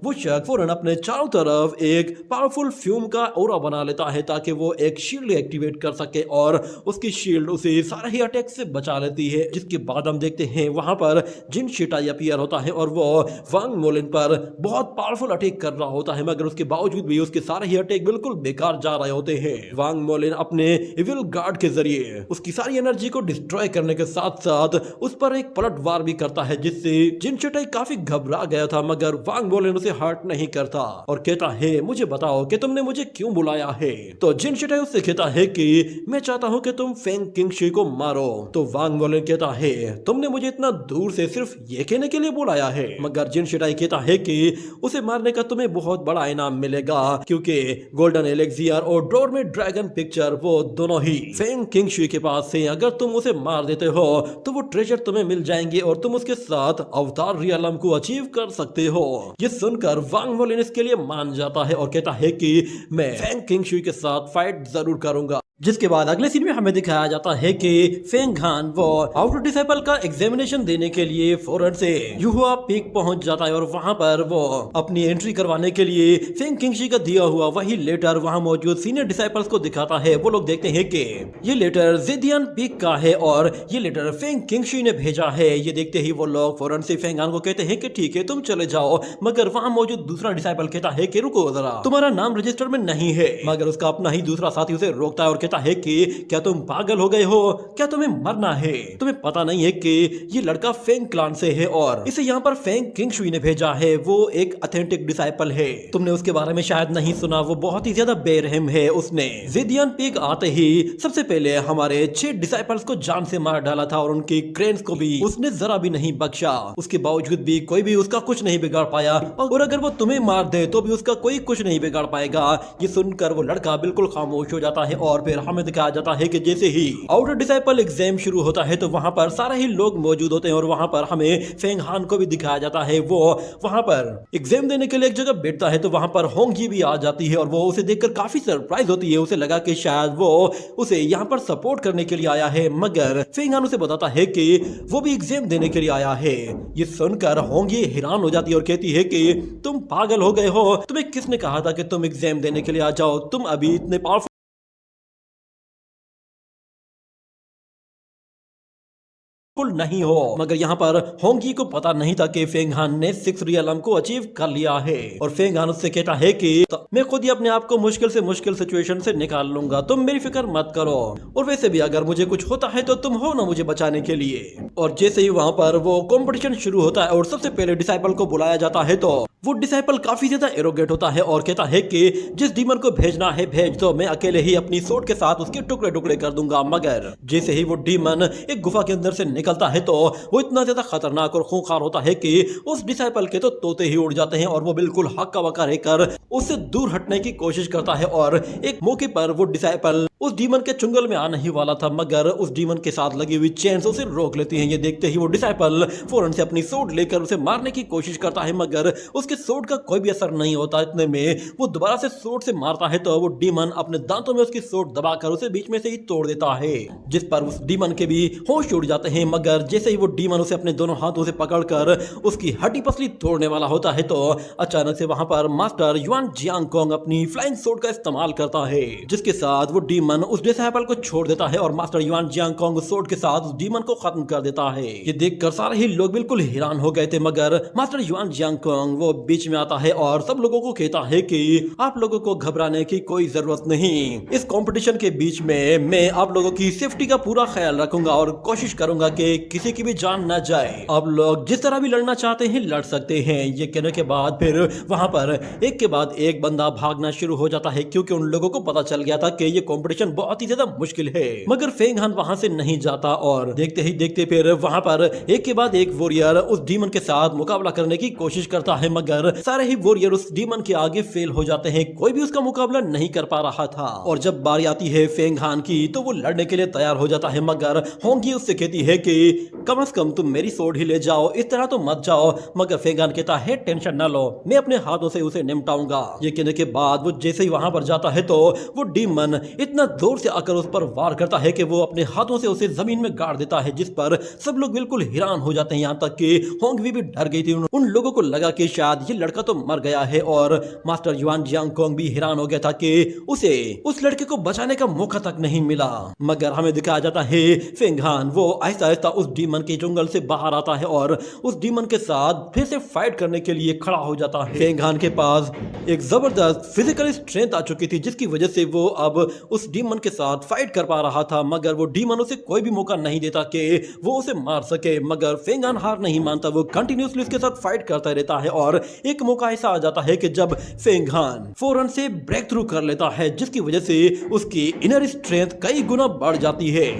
वो शख्स फौरन अपने चारों तरफ एक पावरफुल फ्यूम का ऑरा बना लेता है ताकि वो एक शील्ड एक्टिवेट कर सके और उसकी शील्ड उसे सारे ही अटैक से बचा लेती है। जिसके बाद हम देखते हैं वहां पर जिन शिटाई अपीयर होता है और वो वांग मोलिन पर बहुत पावरफुल अटैक कर रहा होता है, मगर उसके बावजूद भी उसके सारे ही अटैक बिल्कुल बेकार जा रहे होते हैं। वांग मोलिन अपने इविल गार्ड के जरिए उसकी सारी एनर्जी को डिस्ट्रॉय करने के साथ साथ उस पर एक पलट वार भी करता है, जिससे जिन शिटाई काफी घबरा गया था, मगर वांग मोलिन उसे हर्ट नहीं करता और कहता है, मुझे बताओ कि तुमने मुझे क्यों बुलाया है। तो जिन शिटाई उससे कहता है कि मैं चाहता हूं कि तुम फेंग किंगशी को मारो। तो वांग मोलिन कहता है, तुमने मुझे इतना दूर से सिर्फ ये कहने के लिए बुलाया है। मगर जिन शिटाई कहता है कि उसे मारने का तुम्हें बहुत बड़ा इनाम मिलेगा, क्योंकि गोल्डन एलेक्सियर और डोरमेट ड्रैगन पिक्चर वो दोनों ही फेंग किंगशी के पास है। अगर तुम उसे मार देते हो तो वो ट्रेजर तुम्हें मिल जाएंगे और तुम उसके साथ अवतार रियलम को अचीव कर सकते हो। ये सुनकर वांग मोलिन इसके लिए मान जाता है और कहता है कि मैं फेंग किंगशी के साथ फाइट जरूर करूंगा। जिसके बाद अगले सीन में हमें दिखाया जाता है कि फेंग हान वो आउटर डिसाइपल का एग्जामिनेशन देने के लिए फौरन से युहुआ पीक पहुंच जाता है और वहां पर वो अपनी एंट्री करवाने के लिए फेंग किंगशी का दिया हुआ वही लेटर वहां मौजूद सीनियर डिसाइपल्स को दिखाता है। वो लोग देखते हैं कि ये लेटर जेदियन पीक का है और ये लेटर फेंग किंगशी ने भेजा है। ये देखते ही वो लोग फौरन से फेंग हान को कहते हैं कि ठीक है तुम चले जाओ, मगर वहां मौजूद दूसरा डिसाइपल कहता है कि रुको जरा, तुम्हारा नाम रजिस्टर में नहीं है। मगर उसका अपना ही दूसरा साथी उसे रोकता है और कहता है कि क्या तुम पागल हो गए हो, क्या तुम्हें मरना है, तुम्हें पता नहीं है कि ये लड़का फेंग क्लान से है और इसे यहाँ पर फेंग किंगशुई ने भेजा है। वो एक ऑथेंटिक डिसाइपल है, तुमने उसके बारे में शायद नहीं सुना, वो बहुत ही ज्यादा बेरहम है। उसने जेदियन पीक आते ही सबसे पहले हमारे 6 डिसाइपल्स को जान से मार डाला था और उनकी क्रेन्स को भी उसने जरा भी नहीं बख्शा। उसके बावजूद भी कोई भी उसका कुछ नहीं बिगाड़ पाया और अगर वो तुम्हें मार दे तो भी उसका कोई कुछ नहीं बिगाड़ पाएगा। ये सुनकर वो लड़का बिल्कुल खामोश हो जाता है और फिर हमें दिखाया जाता है कि जैसे ही आउटर डिसाइपल एग्जाम शुरू होता है तो वहां पर सारे ही लोग मौजूद होते हैं और वहां पर हमें फेंग हान को भी दिखाया जाता है। वो वहां पर एग्जाम देने के लिए एक जगह बैठता है तो वहां पर होंगी भी आ जाती है और वो उसे देखकर काफी सरप्राइज होती है। उसे लगा कि शायद वो उसे यहाँ पर सपोर्ट करने के लिए आया है, मगर फेंग हान उसे बताता है कि वो भी एग्जाम देने के लिए आया है। ये सुनकर होंगी हैरान हो जाती है और कहती है कि तुम पागल हो गए हो, तुम्हें किसने कहा था कि तुम एग्जाम देने के लिए आ जाओ, तुम अभी इतने पावरफुल नहीं हो। मगर यहाँ पर होंगी को पता नहीं था कि फेंग हान ने 6 रियलम को अचीव कर लिया है और फेंग हान उससे कहता है कि मैं खुद ही अपने आप को मुश्किल से मुश्किल सिचुएशन से निकाल लूंगा, तुम मेरी फिक्र मत करो, और वैसे भी अगर मुझे कुछ होता है तो तुम हो ना मुझे बचाने के लिए। और जैसे ही वहां पर वो कंपटीशन शुरू होता है और सबसे पहले डिसाइपल को बुलाया जाता है तो वो डिसाइपल काफी ज्यादा एरोगेट होता है और कहता है कि जिस डीमन को भेजना है भेज दो, मैं अकेले ही अपनी सोट के साथ उसके टुकड़े टुकड़े कर दूंगा। मगर जैसे ही वो डीमन एक गुफा के अंदर से निकलता है तो वो इतना ज्यादा खतरनाक और खूंखार होता है कि उस डिसाइपल के तो तोते ही उड़ जाते हैं और वो बिल्कुल हक्का बक्का रहकर उससे दूर हटने की कोशिश करता है। और एक मौके पर वो डिसाइपल उस डीमन के चुंगल में आने ही वाला था, मगर उस डीमन के साथ लगी हुई चेन्स उसे रोक लेती हैं। ये देखते ही वो डिसाइपल फौरन से अपनी सोट लेकर उसे मारने की कोशिश करता है, मगर उसके सोट का कोई भी असर नहीं होता। इतने में वो दोबारा से सोट से मारता है तो वो डीमन अपने दांतों में उसकी सोट दबाकर उसे बीच में से ही तोड़ देता है, जिस पर उस डीमन के भी होश उड़ जाते हैं। मगर जैसे ही वो डीमन उसे अपने दोनों हाथों से पकड़कर उसकी हड्डी पसली तोड़ने वाला होता है तो अचानक से वहां पर मास्टर युआन जियांगकोंग अपनी फ्लाइंग सोट का इस्तेमाल करता है, जिसके साथ वो डीमन उस डिसाइपल को छोड़ देता है और मास्टर युआन जियांगकोंग उस सोट के साथ उस डीमन को खत्म कर देता है। ये देखकर सारे ही लोग बिल्कुल हैरान हो गए थे, मगर मास्टर युआन जियांगकोंग वो बीच में आता है और सब लोगों को कहता है कि आप लोगों को घबराने की कोई जरूरत नहीं, इस कंपटीशन के बीच में मैं आप लोगों की सेफ्टी का पूरा ख्याल रखूंगा और कोशिश करूंगा कि किसी की भी जान न जाए, आप लोग जिस तरह भी लड़ना चाहते हैं लड़ सकते हैं। ये कहने के बाद फिर वहां पर एक के बाद एक बंदा भागना शुरू हो जाता है, क्योंकि उन लोगों को पता चल गया था कि ये कंपटीशन बहुत ही ज्यादा मुश्किल है। मगर फेंग हान वहां से नहीं जाता और देखते ही देखते फिर वहां पर एक के बाद एक वॉरियर उस डीमन के साथ मुकाबला करने की कोशिश करता है, मगर सारे ही वॉरियर उस डीमन के आगे फेल हो जाते हैं, कोई भी उसका मुकाबला नहीं कर पा रहा था। और जब बारी आती है फेंग हान की तो वो लड़ने के लिए तैयार हो जाता है, मगर होंगी उससे कहती है कि कम से कम तुम मेरी सोड ही ले जाओ, इस तरह तो मत जाओ। मगर फेंग हान कहता है टेंशन न लो, मैं अपने हाथों से उसे निपटाऊंगा। ये कहने के बाद वो जैसे ही वहां पर जाता है तो वो डीमन इतना जोर से आकर उस पर वार करता है कि वो अपने हाथों से उसे जमीन में गाड़ देता है, जिस पर सब लोग बिल्कुल हैरान हो जाते हैं। यहाँ तक कि होंगी भी डर गई थी, उन लोगों को लगा कि शायद ये लड़का तो मर गया है। और मास्टर युआन जियांगकोंग भी हैरान हो गया था कि उसे उस लड़के को बचाने का मौका तक नहीं मिला। मगर हमें दिखाया जाता है फेंग हान वो आहिस्ता आहिस्ता उस डीमन के जंगल से बाहर आता है और उस डीमन के साथ फिर से फाइट करने के लिए खड़ा हो जाता है। फेंग हान के पास एक जबरदस्त फिजिकल स्ट्रेंथ आ चुकी थी, जिसकी वजह से वो अब उस डीमन के साथ फाइट कर पा रहा था। मगर वो डीमन उसे कोई भी मौका नहीं देता कि वो उसे मार सके। मगर फेंग हान हार नहीं मानता, वो कंटिन्यूसली उसके साथ फाइट करता रहता है। और एक मौका ऐसा आ जाता है कि जब फेंग हान फौरन से ब्रेक थ्रू कर लेता है, जिसकी वजह से उसकी इनर स्ट्रेंथ कई गुना बढ़ जाती है।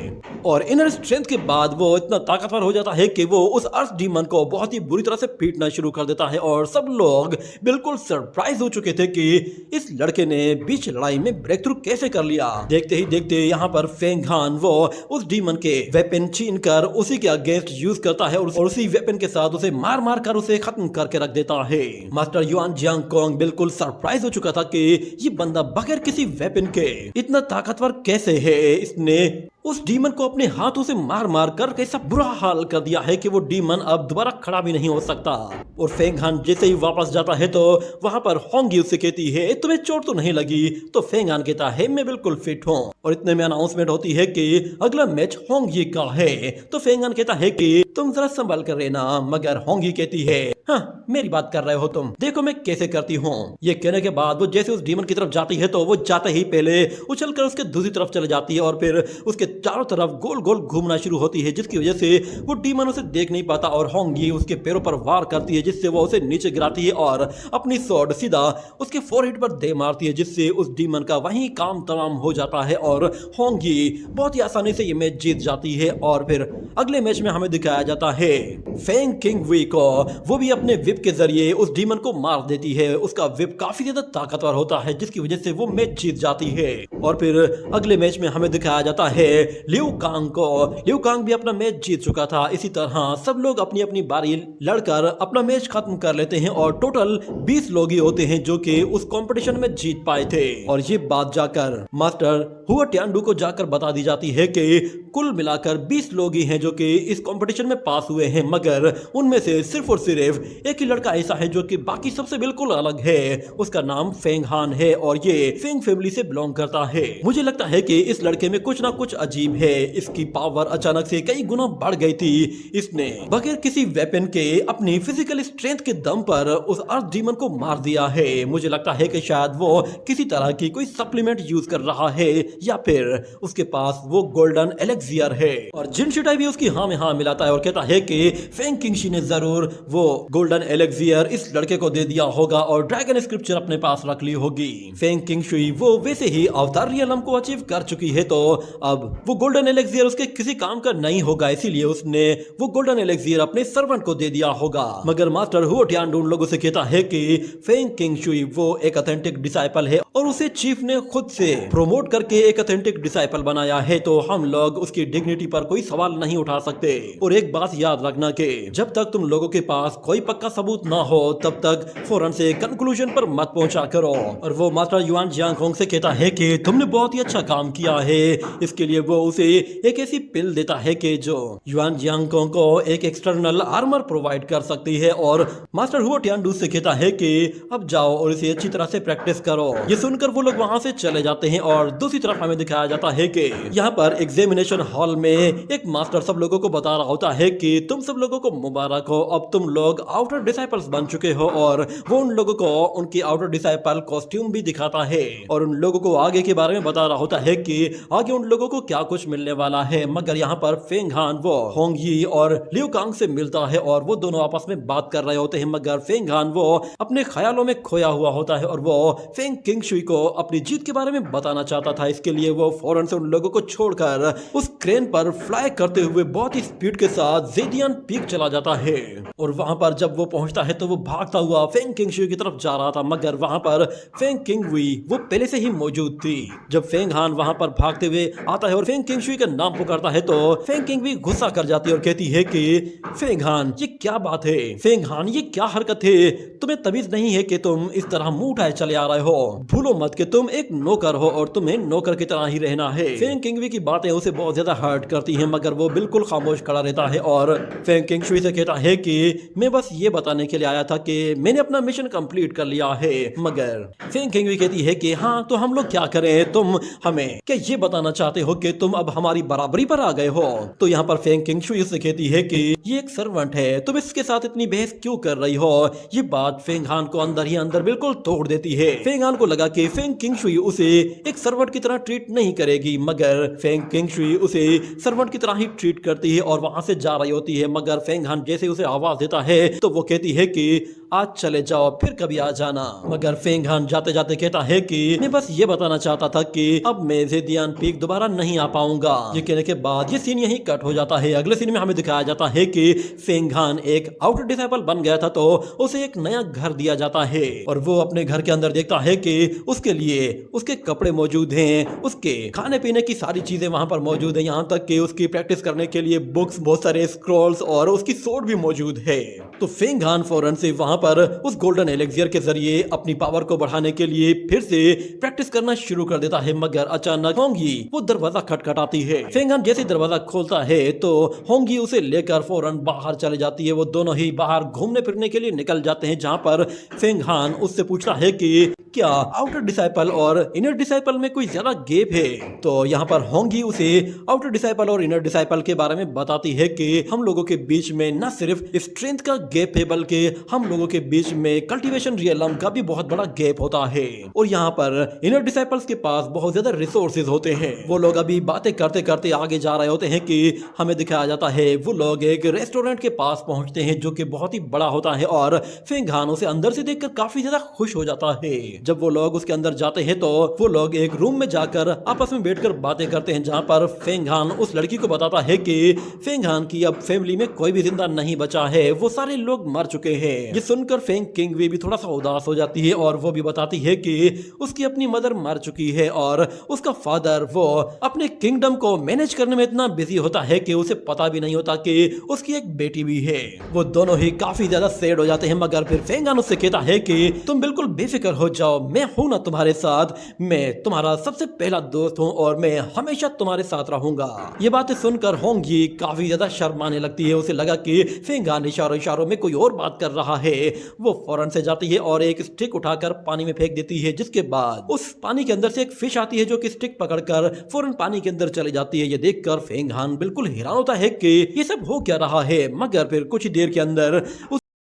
और इनर स्ट्रेंथ के बाद वो इतना ताकतवर हो जाता है कि वो उस अर्थ डीमन को बहुत ही बुरी तरह से पीटना शुरू कर देता है। और सब लोग बिल्कुल सरप्राइज हो चुके थे कि इस लड़के ने बीच लड़ाई में ब्रेक थ्रू कैसे कर लिया। देखते ही देखते यहाँ पर फेंग हान वो उस डीमन के वेपन छीन कर उसे उसी के अगेंस्ट यूज करता है और उसी वेपन के साथ उसे मार मार कर उसे खत्म करके रख देता है। मास्टर युआन जियांग कोंग बिल्कुल सरप्राइज हो चुका था कि ये बंदा बगैर किसी वेपन के इतना ताकतवर कैसे है। इसने उस डीमन को अपने हाथों से मार मार कर कैसा बुरा हाल कर दिया है कि वो डीमन अब दोबारा खड़ा भी नहीं हो सकता। और फेंग हान जैसे ही वापस जाता है तो वहां पर होंगी उससे कहती है तुम्हें चोट तो नहीं लगी? तो फेंग हान कहता है मैं बिल्कुल फिट हूँ। और इतने में अनाउंसमेंट होती है कि अगला मैच होंगी का है। तो फेंग हान कहता है कि तुम जरा संभल कर रहना, मगर होंगी कहती है हाँ मेरी बात कर रहे हो तुम, देखो मैं कैसे करती हूँ। ये कहने के बाद वो जैसे उस डीमन की तरफ जाती है तो वो जाते ही पहले उछलकर उसके दूसरी तरफ चले जाती है और फिर उसके चारों तरफ गोल गोल घूमना शुरू होती है, जिसकी वजह से वो डीमन उसे देख नहीं पाता और होंगी उसके पैरों पर वार करती है जिससे वो उसे नीचे गिराती है और अपनी स्वॉर्ड सीधा उसके फोरहेड पर दे मारती है, जिससे उस डीमन का वहीं काम तमाम हो जाता है और होंगी बहुत ही आसानी से ये मैच जीत जाती है। और फिर अगले मैच में हमें दिखाया जाता है फेंग किंग वी को, वो भी अपने विप के जरिए उस डीमन को मार देती है। उसका विप काफी ज्यादा ताकतवर होता है जिसकी वजह से वो मैच जीत जाती है। और फिर अगले मैच में हमें दिखाया जाता है लियू कांग को। लियू कांग भी अपना मैच जीत चुका था। इसी तरह सब लोग अपनी अपनी बारी लड़कर अपना मैच खत्म कर लेते हैं और टोटल 20 लोग ही होते हैं जो कि उस कंपटीशन में जीत पाए थे। और ये बात जाकर मास्टर हुआ ट्यांडू को जाकर बता दी जाती है कि कुल मिलाकर 20 लोग ही हैं जो कि इस कंपटीशन में पास हुए हैं, मगर उनमें से सिर्फ और सिर्फ एक ही लड़का ऐसा है जो कि बाकी सबसे बिल्कुल अलग है। उसका नाम फेंग हान है और ये फेंग फैमिली से बिलोंग करता है। मुझे लगता है कि इस लड़के में कुछ ना कुछ अजीब है। इसकी पावर अचानक से कई गुना बढ़ गई थी। इसने बगैर किसी वेपन के अपनी फिजिकल स्ट्रेंथ के दम पर उस अर्थ डीमन को मार दिया है। मुझे लगता है कि शायद वो किसी तरह की कोई सप्लीमेंट यूज कर रहा है या फिर उसके पास वो गोल्डन एलेक्सियर है। और जिन शिटाई भी उसकी हाँ में हाँ मिलाता है और कहता है कि फेंग किंगशी ने जरूर वो गोल्डन एलेक्सियर इस लड़के को दे दिया होगा और ड्रैगन स्क्रिप्चर अपने पास रख ली होगी। फेंग किंगशी वो वैसे ही अवतार रियलम को अचीव कर चुकी है तो अब वो गोल्डन एलेक्सियर उसके किसी काम का नहीं होगा, इसीलिए उसने वो गोल्डन एलेक्सियर अपने सर्वेंट को दे दिया होगा। मगर मास्टर हुओ ट्यांडू उन लोगों से कहता है कि फेंग किंगशुई वो एक ऑथेंटिक डिसाइपल है और उसे चीफ ने खुद से प्रोमोट करके एक ऑथेंटिक डिसाइपल बनाया है, तो हम लोग उसकी डिग्निटी पर कोई सवाल नहीं उठा सकते। और एक बात याद रखना कि जब तक तुम लोगों के पास कोई पक्का सबूत ना हो तब तक फौरन से कंक्लूजन पर मत पहुंचा करो। और वो मास्टर युआन जियांग से कहता है कि तुमने बहुत ही अच्छा काम किया है। इसके लिए वो उसे एक ऐसी पिल देता है कि जो युआन जियांग को एक एक्सटर्नल आर्मर प्रोवाइड कर सकती है। और मास्टर हुओ ट्यांडू से कहता है कि अब जाओ और इसे अच्छी तरह से प्रैक्टिस करो। ये सुनकर वो लोग वहां से चले जाते हैं और दूसरी तरफ हमें दिखाया जाता है कि यहाँ पर एग्जामिनेशन हॉल में एक मास्टर सब लोगों को बता रहा होता है कि तुम सब लोगों को मुबारक हो, अब तुम लोग आउटर डिसाइपल्स बन चुके हो। और वो उन लोगों को उनकी आउटर डिसाइपल कॉस्ट्यूम भी दिखाता है और उन लोगों को आगे के बारे में बता रहा होता है कि आगे उन लोगों को क्या कुछ मिलने वाला है। मगर यहाँ पर फेंग हान वो होंगी और लियू कांग से मिलता है और वो दोनों आपस में बात कर रहे होते हैं, मगर फेंग हान वो अपने ख्यालों में खोया हुआ होता है और वो फेंग किंगशुई को अपनी जीत के बारे में बताना चाहता था। इसके लिए वो फौरन से उन लोगों को छोड़कर उस क्रेन पर फ्लाई करते हुए बहुत ही स्पीड के साथ जेडियन पीक चला जाता है। और वहां पर जब वो पहुंचता है तो वो भागता हुआ फेंग किंगशुई की तरफ जा रहा था, मगर वहां पर फेंग किंगवी वो पहले से ही मौजूद थी। जब फेंग हान वहां पर भागते हुए आता है और फेंग किंगशुई का नाम पुकारता है तो फेंग किंगवी गुस्सा कर जाती है और कहती है कि फेंग हान ये क्या बात है, फेंग हान ये क्या हरकत है, तुम्हें तमीज नहीं है कि तुम इस तरह मुंह उठाए चले आ रहे हो। भूलो मत कि तुम एक नौकर हो और तुम्हें नौकर की तरह ही रहना है। फेंग किंगवी की बातें उसे बहुत ज्यादा हर्ट करती हैं, मगर वो बिल्कुल खामोश खड़ा रहता है और फेंग किंगशुई से कहता है कि मैं बस ये बताने के लिए आया था कि मैंने अपना मिशन कंप्लीट कर लिया है। मगर फेंग किंगवी कहती है कि हाँ तो हम लोग क्या करें, तुम हमें क्या ये बताना चाहते हो कि तुम अब हमारी बराबरी पर आ गए हो। तो यहाँ पर फेंग किंगशुई से कहती है कि ये एक सर्वेंट है, तुम इसके साथ इतनी बहस क्यों कर रही हो। ये बात फेंग हान को अंदर ही अंदर बिल्कुल तोड़ देती है। फेंग हान को लगा कि फेंग किंगशुई उसे एक सर्वेंट की तरह ट्रीट नहीं करेगी, मगर फेंग किंगशुई उसे सर्वेंट की तरह ही ट्रीट करती है और वहां से जा रही होती है। मगर फेंग हान जैसे उसे आवाज देता है तो वो कहती है कि आज चले जाओ, फिर कभी आ जाना। मगर फेंग हान जाते जाते कहता है कि मैं बस ये बताना चाहता था कि अब मैं ज़ेडियन पीक दोबारा नहीं आ पाऊंगा। ये कहने के बाद ये सीन यहीं कट हो जाता है। अगले सीन में हमें दिखाया जाता है कि फेंग हान एक आउटर डिसाइपल बन गया था, तो उसे एक नया घर दिया जाता है और वो अपने घर के अंदर देखता है कि उसके लिए उसके कपड़े मौजूद हैं, उसके खाने पीने की सारी चीजें वहां पर मौजूद है, यहाँ तक कि उसकी प्रैक्टिस करने के लिए बुक्स, बहुत सारे स्क्रॉल्स और उसकी सोर्ड भी मौजूद है। तो फेंग हान फौरन से वहां पर उस गोल्डन एलेक्सियर के जरिए अपनी पावर को बढ़ाने के लिए फिर से प्रैक्टिस करना शुरू कर देता है। मगर अचानक होंगी वो दरवाजा खटखटाती है। फेंग हान जैसे दरवाजा खोलता है तो होंगी उसे लेकर फौरन बाहर चले जाती है। वो दोनों ही बाहर घूमने फिरने के लिए निकल जाते हैं, जहां पर फेंग हान उससे पूछता है कि क्या आउटर डिसाइपल और इनर डिसाइपल में कोई ज्यादा गैप है। तो यहाँ पर होंगी उसे आउटर डिसाइपल और इनर डिसाइपल के बारे में बताती है कि हम लोगों के बीच में न सिर्फ स्ट्रेंथ का गैप है, बल्कि हम लोगों के बीच में कल्टीवेशन रियलम का भी बहुत बड़ा गैप होता है। और यहाँ पर इनर डिसाइपल्स के पास बहुत ज्यादा रिसोर्सेज होते हैं। वो लोग अभी बातें करते करते आगे जा रहे होते हैं कि हमें दिखाया जाता है वो लोग एक रेस्टोरेंट के पास पहुंचते हैं, जो कि बहुत ही बड़ा होता है। और फेंग हान उसे अंदर से देखकर काफी ज्यादा खुश हो जाता है। जब वो लोग उसके अंदर जाते हैं तो वो लोग एक रूम में जाकर आपस में बैठकर बातें करते हैं, जहां पर फेंग हान उस लड़की को बताता है कि फेंग हान की अब फैमिली में कोई भी जिंदा नहीं बचा है, वो सारे लोग मर चुके हैं। ये सुनकर फेंग किंग भी थोड़ा सा उदास हो जाती है और वो भी बताती है कि उसकी अपनी मदर मर चुकी है और उसका फादर वो अपने किंगडम को मैनेज करने में इतना बिजी होता है कि उसे पता भी नहीं होता कि उसकी एक बेटी भी है। वो दोनों ही काफी ज्यादा सैड हो जाते हैं। मगर फिर फेंग हान उससे कहता है कि तुम बिल्कुल बेफिक्र हो जाओ, मैं हूं ना तुम्हारे साथ, मैं तुम्हारा सबसे पहला दोस्त हूं और मैं हमेशा तुम्हारे साथ रहूंगा। ये बातें सुनकर होंगी काफी ज्यादा शर्माने लगती है। उसे लगा कि फेंग हान इशारों इशारों में कोई और बात कर रहा है। वो फौरन से जाती है और एक स्टिक उठाकर पानी में फेंक देती है, जिसके बाद उस पानी के अंदर से एक फिश आती है जो कि स्टिक पकड़कर फौरन पानी के अंदर चली जाती है। ये देखकर फेंग हान बिल्कुल हैरान होता है कि ये सब हो क्या रहा है। मगर फिर कुछ देर के अंदर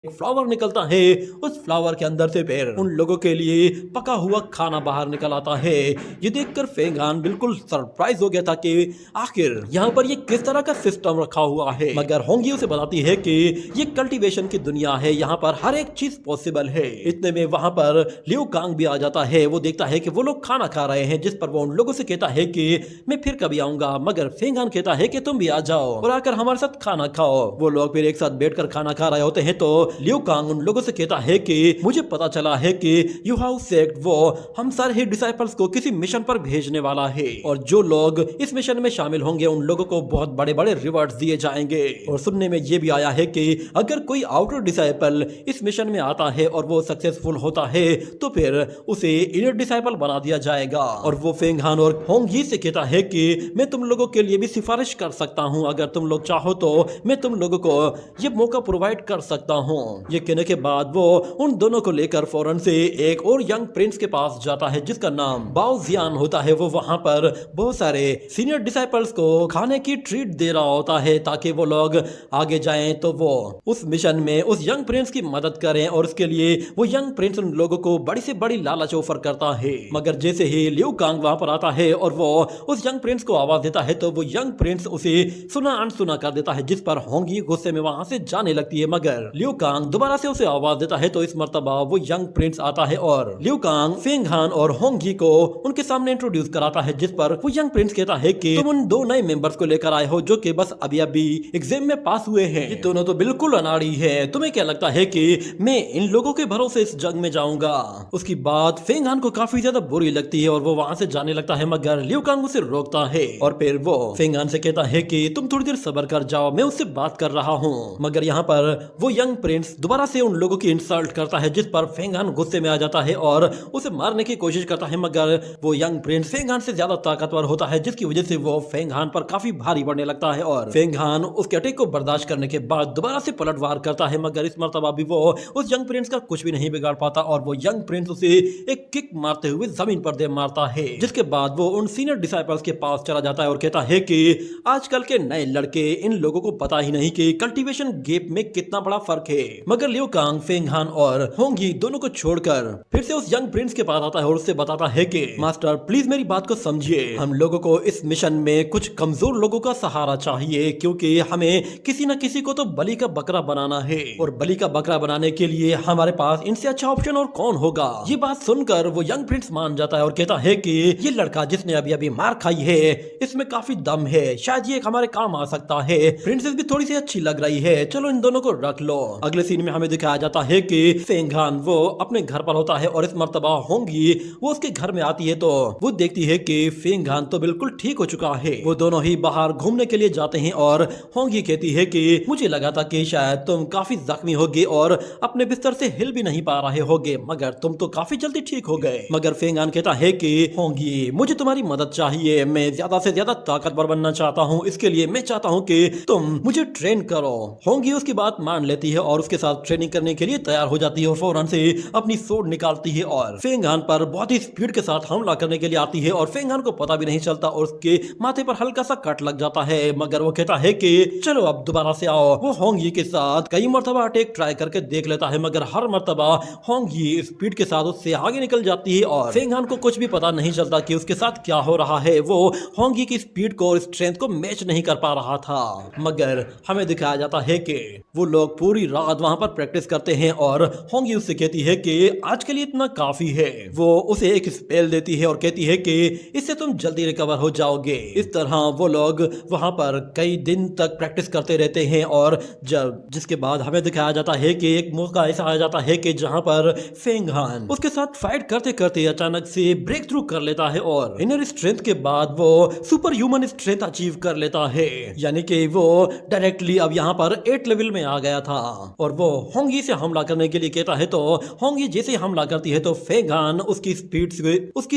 एक फ्लावर निकलता है। उस फ्लावर के अंदर से फिर उन लोगों के लिए पका हुआ खाना बाहर निकल आता है। ये देखकर फेंग हान बिल्कुल सरप्राइज हो गया था कि आखिर यहाँ पर ये किस तरह का सिस्टम रखा हुआ है। मगर होंगी उसे बताती है कि ये कल्टीवेशन की दुनिया है, यहाँ पर हर एक चीज पॉसिबल है। इतने में वहां पर लियो कांग भी आ जाता है। वो देखता है कि वो लोग खाना खा रहे हैं, जिस पर वो उन लोगों से कहता है कि मैं फिर कभी आऊंगा। मगर फेंग हान कहता है कि तुम भी आ जाओ और आकर हमारे साथ खाना खाओ। वो लोग फिर एक साथ बैठकर खाना खा रहे होते हैं तो लियो कांग उन लोगों से कहता है कि मुझे पता चला है कि यू हैव सेड वो हम सारे ही डिसाइपल्स को किसी मिशन पर भेजने वाला है और जो लोग इस मिशन में शामिल होंगे उन लोगों को बहुत बड़े बड़े रिवॉर्ड्स दिए जाएंगे। और सुनने में ये भी आया है कि अगर कोई आउटर डिसाइपल इस मिशन में आता है और वो सक्सेसफुल होता है तो फिर उसे इनर डिसाइपल बना दिया जाएगा। और वो फेंग हान और होंगी से कहता है कि मैं तुम लोगों के लिए भी सिफारिश कर सकता हूं, अगर तुम लोग चाहो तो मैं तुम लोगों को ये मौका प्रोवाइड कर सकता हूं। ये कहने के बाद वो उन दोनों को लेकर फौरन से एक और यंग प्रिंस के पास जाता है, जिसका नाम बाओ जियान होता है। वो वहां पर बहुत सारे सीनियर डिसाइपल्स को खाने की ट्रीट दे रहा होता है ताकि वो लोग आगे जाएं तो वो उस मिशन में उस यंग प्रिंस की मदद करें। और उसके लिए वो यंग प्रिंस उन लोगों को बड़ी से बड़ी लालच ऑफर करता है। मगर जैसे ही लियो कांग वहां पर आता है और वो उस यंग प्रिंस को आवाज देता है तो वो यंग प्रिंस उसे सुना अनसुना कर देता है, जिस पर होंगी गुस्से में वहां से जाने लगती है। मगर लियो कांग दोबारा से उसे आवाज देता है तो इस मर्तबा वो यंग प्रिंस आता है और लियो कांग फेंग हान और होंगी को उनके सामने इंट्रोड्यूस कराता है, जिस पर वो यंग प्रिंस कहता है कि तुम उन दो नए मेंबर्स को लेकर आए हो जो कि बस अभी अभी एग्जाम में पास हुए हैं। ये दोनों तो बिल्कुल अनाड़ी है। तुम्हें क्या लगता है कि मैं इन लोगों के भरोसे इस जंग में जाऊंगा? उसकी बात फेंग हान को काफी ज्यादा बुरी लगती है और वो वहां से जाने लगता है। मगर लियो कांग उसे रोकता है और फिर वो फेंग हान से कहता है कि तुम थोड़ी देर सब्र कर जाओ, मैं उससे बात कर रहा हूँ। मगर यहाँ पर वो यंग प्रिंस दोबारा से उन लोगों की इंसल्ट करता है, जिस पर फेंग हान गुस्से में आ जाता है और उसे मारने की कोशिश करता है। मगर वो यंग प्रिंस फेंग हान से ज्यादा ताकतवर होता है, जिसकी वजह से वो फेंग हान पर काफी भारी पड़ने लगता है और फेंग हान उसके अटैक को बर्दाश्त करने के बाद दोबारा से पलटवार करता है। मगर इस मर्तबा भी वो उस यंग प्रिंस का कुछ भी नहीं बिगाड़ पाता और वो यंग प्रिंस उसे एक किक मारते हुए जमीन पर दे मारता है, जिसके बाद वो उन सीनियर डिसाइपल्स के पास चला जाता है और कहता है कि आजकल के नए लड़के इन लोगों को पता ही नहीं कि कल्टीवेशन गैप में कितना बड़ा फर्क है। मगर लियो कांग, फेंग हान और होंगी दोनों को छोड़कर फिर से उस यंग प्रिंस के पास आता है और उससे बताता है कि मास्टर प्लीज मेरी बात को समझिए, हम लोगों को इस मिशन में कुछ कमजोर लोगों का सहारा चाहिए क्योंकि हमें किसी न किसी को तो बलि का बकरा बनाना है और बलि का बकरा बनाने के लिए हमारे पास इनसे अच्छा ऑप्शन और कौन होगा। ये बात सुनकर वो यंग प्रिंस मान जाता है और कहता है कि ये लड़का जिसने अभी अभी मार खाई है इसमें काफी दम है, शायद ये हमारे काम आ सकता है। प्रिंसेस भी थोड़ी सी अच्छी लग रही है, चलो इन दोनों को रख लो। अगले सीन में हमें दिखाया जाता है कि फेंग हान वो अपने घर पर होता है और इस मर्तबा होंगी वो उसके घर में आती है तो वो देखती है कि फेंग हान तो बिल्कुल ठीक हो चुका है। वो दोनों ही बाहर घूमने के लिए जाते हैं और होंगी कहती है कि मुझे लगा था कि शायद तुम काफी जख्मी होगे और अपने बिस्तर से हिल भी नहीं पा रहे होगे, मगर तुम तो काफी जल्दी ठीक हो गए। मगर फेंग हान कहता है कि होंगी मुझे तुम्हारी मदद चाहिए, मैं ज्यादा से ज्यादा ताकतवर बनना चाहता हूँ, इसके लिए मैं चाहता हूँ कि तुम मुझे ट्रेन करो। होंगी उसकी बात मान लेती है और उसके साथ ट्रेनिंग करने के लिए तैयार हो जाती है और फौरन से अपनी सोड निकालती है और फेंग हान पर बहुत ही स्पीड के साथ हमला करने के लिए आती है और फेंग हान को पता भी नहीं चलता और उसके माथे पर हल्का सा कट लग जाता है। मगर वो कहता है कि चलो अब दोबारा से आओ। वो होंगी के साथ कई मरतबा अटैक ट्राई करके देख लेता है मगर हर मरतबा होंगी स्पीड के साथ उससे आगे निकल जाती है और फेंग हान को कुछ भी पता नहीं चलता कि उसके साथ क्या हो रहा है। वो होंगी की स्पीड को और स्ट्रेंथ को मैच नहीं कर पा रहा था। मगर हमें दिखाया जाता है कि वो लोग पूरी रात वहां पर प्रैक्टिस करते हैं और होंगी उससे कहती है कि आज के लिए इतना काफी है। वो उसे एक स्पेल देती है और कहती है कि इससे तुम जल्दी रिकवर हो जाओगे। इस तरह वो लोग वहां पर कई दिन तक प्रैक्टिस करते रहते हैं और जिसके बाद हमें दिखाया जाता है कि एक मौका ऐसा आ जाता है कि जहां पर फेंग हान उसके साथ फाइट करते करते अचानक से ब्रेक थ्रू कर लेता है और इनर स्ट्रेंथ के बाद वो सुपर ह्यूमन स्ट्रेंथ अचीव कर लेता है, यानी कि वो डायरेक्टली अब यहाँ पर 8 लेवल में आ गया था। और वो होंगी से हमला करने के लिए कहता है तो होंगी जैसे हमला करती है तो फेंग हान उसकी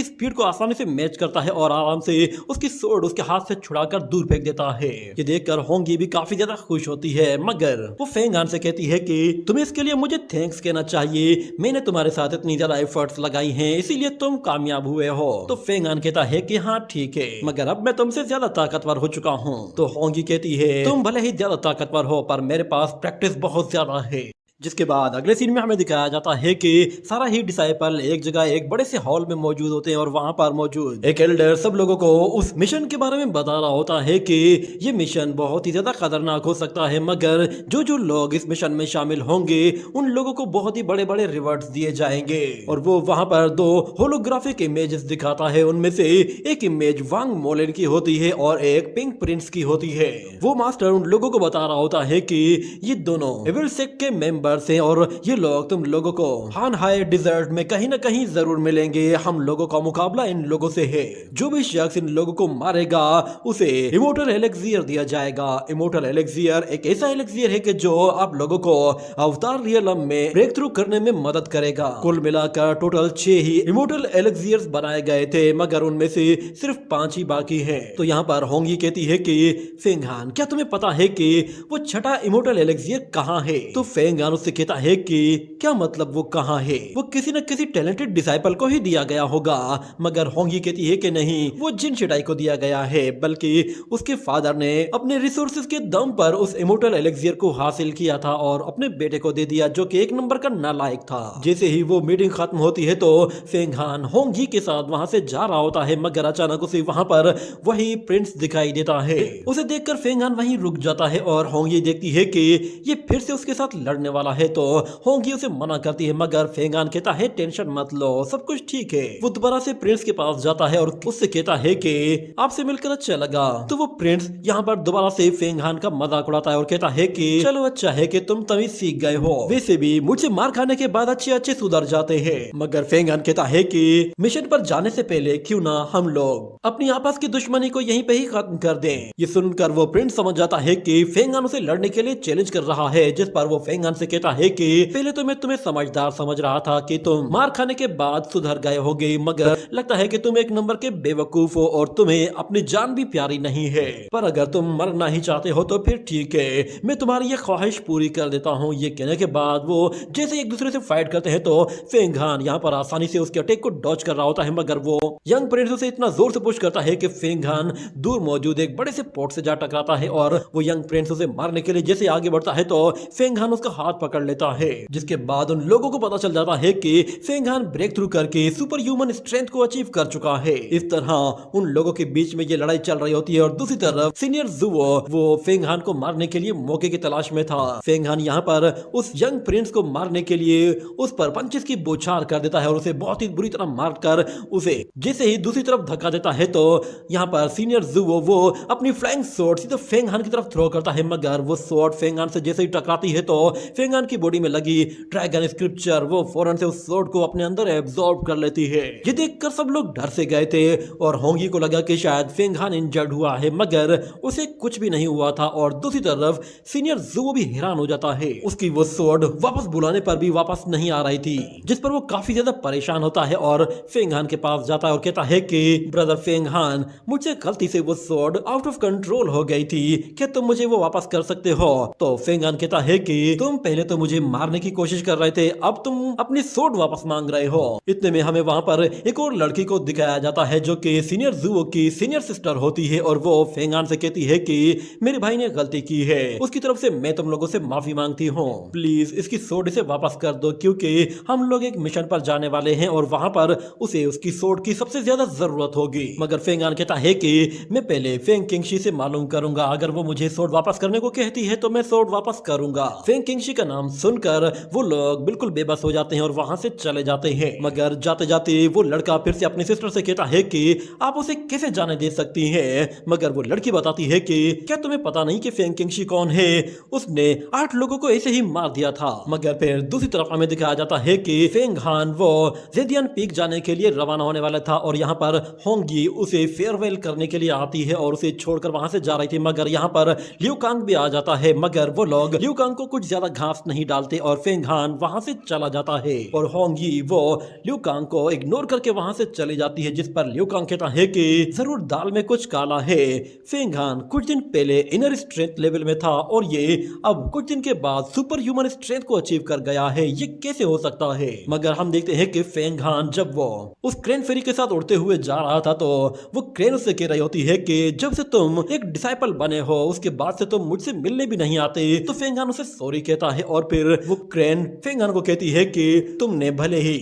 स्पीड को आसानी से मैच करता है और आराम से उसकी सोर्ड उसके हाथ से छुड़ाकर दूर फेंक देता है। ये देखकर होंगी भी काफी ज्यादा खुश होती है मगर वो फेंग हान से कहती है कि तुम्हें इसके लिए मुझे थैंक्स कहना चाहिए, मैंने तुम्हारे साथ इतनी ज्यादा एफर्ट्स लगाई हैं इसीलिए तुम कामयाब हुए हो। तो फेंग हान कहता है कि हाँ ठीक है मगर अब मैं तुमसे ज्यादा ताकतवर हो चुका हूँ। तो होंगी कहती है तुम भले ही ज्यादा ताकतवर हो पर मेरे पास प्रैक्टिस बहुत ज्यादा है। जिसके बाद अगले सीन में हमें दिखाया जाता है कि सारा ही डिसाइपल एक जगह एक बड़े से हॉल में मौजूद होते हैं और वहां पर मौजूद एक एल्डर सब लोगों को उस मिशन के बारे में बता रहा होता है कि ये मिशन बहुत ही ज्यादा खतरनाक हो सकता है मगर जो जो लोग इस मिशन में शामिल होंगे उन लोगों को बहुत ही बड़े बड़े रिवॉर्ड्स दिए जाएंगे। और वो वहां पर 2 होलोग्राफिक इमेजेस दिखाता है, उनमें से एक इमेज वांग मोलेन की होती है और एक पिंक प्रिंस की होती है। वो मास्टर उन लोगों को बता रहा होता है कि ये दोनों एविल सेक्ट के मेंबर से और ये लोग तुम लोगों को हान हाई डिजर्ट में कहीं ना कहीं जरूर मिलेंगे। हम लोगों का मुकाबला इन लोगों से है, जो भी शख्स इन लोगों को मारेगा उसे इमोर्टल एलेक्सियर दिया जाएगा। इमोर्टल एलेक्सियर एक ऐसा एलेक्सियर है कि जो आप लोगों को अवतार रियलम में ब्रेक थ्रू करने में मदद करेगा। कुल मिलाकर टोटल 6 ही इमोर्टल एलेक्सियर्स बनाए गए थे मगर उनमें से सिर्फ 5 ही बाकी हैं। तो यहाँ पर होंगी कहती है कि फेंग हान क्या तुम्हें पता है कि वो छठा इमोर्टल एलेक्सियर कहाँ है? तो फेंग हान उससे कहता है कि क्या मतलब वो कहाँ है? वो किसी न किसी टैलेंटेड डिसाइपल को ही दिया गया होगा। मगर होंगी कहती है कि नहीं, वो जिन शिडाई को दिया गया है बल्कि उसके फादर ने अपने रिसोर्सेज के दम पर उस इमोर्टल एलेक्सियर को हासिल किया था और अपने बेटे को दे दिया जो कि 1 नंबर का नालायक था। जैसे ही वो मीटिंग खत्म होती है तो फेंग हान होंगी के साथ वहां से जा रहा होता है मगर अचानक उसे वहां पर वही प्रिंस दिखाई देता है। उसे देखकर फेंग हान वहीं रुक जाता है और होंगी देखती है कि ये फिर से उसके साथ लड़ने वाला है तो होंगी उसे मना करती है मगर फेंग हान कहता है टेंशन मत लो, सब कुछ ठीक है। वो दोबारा से प्रिंस के पास जाता है और उससे कहता है कि आपसे मिलकर अच्छा लगा। तो वो प्रिंस यहाँ पर दोबारा से फेंग हान का मजाक उड़ाता है और कहता है कि चलो अच्छा है कि तुम तमीज सीख गए हो, वैसे भी मुझे मार खाने के बाद अच्छे सुधर जाते हैं। मगर फेंग हान कहता है कि मिशन पर जाने से पहले क्यों ना हम लोग अपनी आपस की दुश्मनी को यहीं पे ही खत्म कर दें। ये सुनकर वो प्रिंस समझ जाता है कि फेंग हान उसे लड़ने के लिए चैलेंज कर रहा है, जिस पर वो फेंग हान से कहता है कि पहले तो मैं तुम्हें समझदार समझ रहा था कि तुम मार खाने के बाद सुधर गए होगे मगर लगता है कि तुम 1 नंबर के बेवकूफ हो और तुम्हें अपनी जान भी प्यारी नहीं है। पर अगर तुम मरना ही चाहते हो तो फिर ठीक है, मैं तुम्हारी ये ख्वाहिश पूरी कर देता हूँ। ये कहने के बाद वो जैसे एक दूसरे से फाइट करते हैं तो फेंग हान यहाँ पर आसानी से उसके अटैक को डॉज कर रहा होता है मगर वो यंग प्रिंस उसे इतना जोर से पुश करता है कि फेंग हान दूर मौजूद एक बड़े से पॉट से जा टकराता है और वो यंग प्रिंस उसे मारने के लिए जैसे आगे बढ़ता है तो फेंग हान उसका हाथ पकड़ लेता है, जिसके बाद उन लोगों को पता चल जाता है कि फेंग हान ब्रेक थ्रू करके सुपर ह्यूमन स्ट्रेंथ को अचीव कर चुका है। इस तरह उन लोगों के बीच में ये लड़ाई चल रही होती है और दूसरी तरफ सीनियर जुओ वो फेंग हान को मारने के लिए मौके की तलाश में था। फेंग हान यहाँ पर उस यंग प्रिंस को मारने के लिए उस पर पंचेस की बौछार कर देता है और उसे बहुत ही बुरी तरह मारकर उसे जैसे ही दूसरी तरफ धक्का देता है तो यहाँ पर सीनियर जुओ वो अपनी फ्लाइंग स्वॉर्ड सीधे फेंग हान की तरफ थ्रो करता है, मगर वो स्वॉर्ड फेंग हान से जैसे ही टकराती है तो फेंग हान की बॉडी में लगी ड्रैगन स्क्रिप्चर वो फौरन से उस स्वॉर्ड को अपने अंदर एब्जॉर्ब कर लेती है। ये देखकर सब लोग डर से गए थे और होंगी को लगा कि शायद फेंग हान इंजर्ड हुआ है, मगर उसे कुछ भी नहीं हुआ था। और दूसरी तरफ सीनियर जुओ भी हैरान हो जाता है, उसकी वो स्वॉर्ड वापस बुलाने पर भी वापस नहीं आ रही थी, जिस पर वो काफी ज्यादा परेशान होता है और फेंग हान के पास जाता है और कहता है कि ब्रदर फेंग हान, मुझसे गलती से वो स्वॉर्ड आउट ऑफ कंट्रोल हो गई थी, क्या तुम मुझे वो वापस कर सकते हो? तो फेंग हान कहता है कि तुम पहले तो मुझे मारने की कोशिश कर रहे थे, अब तुम अपनी स्वॉर्ड वापस मांग रहे हो। इतने में हमें वहां पर एक और लड़की को दिखाया जाता है जो कि सीनियर जुओ की सीनियर सिस्टर होती है और वो फेंग हान से कहती है कि मेरे भाई ने गलती की है, उसकी तरफ से मैं तुम लोगों से माफी मांगती हूँ, प्लीज इसकी स्वॉर्ड इसे वापस कर दो क्योंकि हम लोग एक मिशन पर जाने वाले हैं और वहां पर उसे उसकी स्वॉर्ड की सबसे ज्यादा जरूरत होगी। मगर फेंग हान कहता है कि मैं पहले फेंग किंगशी से मालूम करूंगा, अगर वो मुझे स्वॉर्ड वापस करने को कहती है तो मैं स्वॉर्ड वापस करूंगा। फेंग किंगशी का नाम सुनकर वो लोग बिल्कुल बेबस हो जाते हैं और वहां से चले जाते हैं, मगर जाते जाते वो लड़का फिर से अपनी सिस्टर से कहता है कि आप उसे कैसे जाने दे सकती हैं? मगर वो लड़की बताती है कि क्या तुम्हें पता नहीं कि फेंग किंगशी कौन है? उसने 8 लोगों को ऐसे ही मार दिया था। मगर फिर दूसरी तरफ हमें दिखाया जाता है कि फेंग हान वो जेडियन पीक जाने के लिए रवाना होने वाला था और यहाँ पर होंगी उसे फेयरवेल करने के लिए आती है और उसे छोड़कर वहां से जा रही थी, मगर यहाँ पर लिu कांग भी आ जाता है, मगर वो लोग लिu कांग को कुछ ज्यादा घास नहीं डालते और फेंग हान वहां से चला जाता है और होंगी वो लिu कांग को इग्नोर करके वहां से चली जाती है, जिस पर लिu कांग कहता है कि जरूर दाल में कुछ काला है। फेंग हान कुछ दिन पहले इनर स्ट्रेंथ लेवल में था और ये अब कुछ दिन के बाद सुपर ह्यूमन स्ट्रेंथ को अचीव कर गया है, ये कैसे हो सकता है? मगर हम देखते हैं कि फेंग हान जब वो उस क्रेन फेरी के साथ उड़ते हुए जा रहा था तो वो क्रेन उससे कह रही होती है कि जब से तुम एक डिसाइपल बने हो उसके बाद से तुम मुझसे मिलने भी नहीं आते। तो फेंग हान उसे सॉरी कहता है और फिर वो क्रेन फेंग हान को कहती है कि तुमने भले ही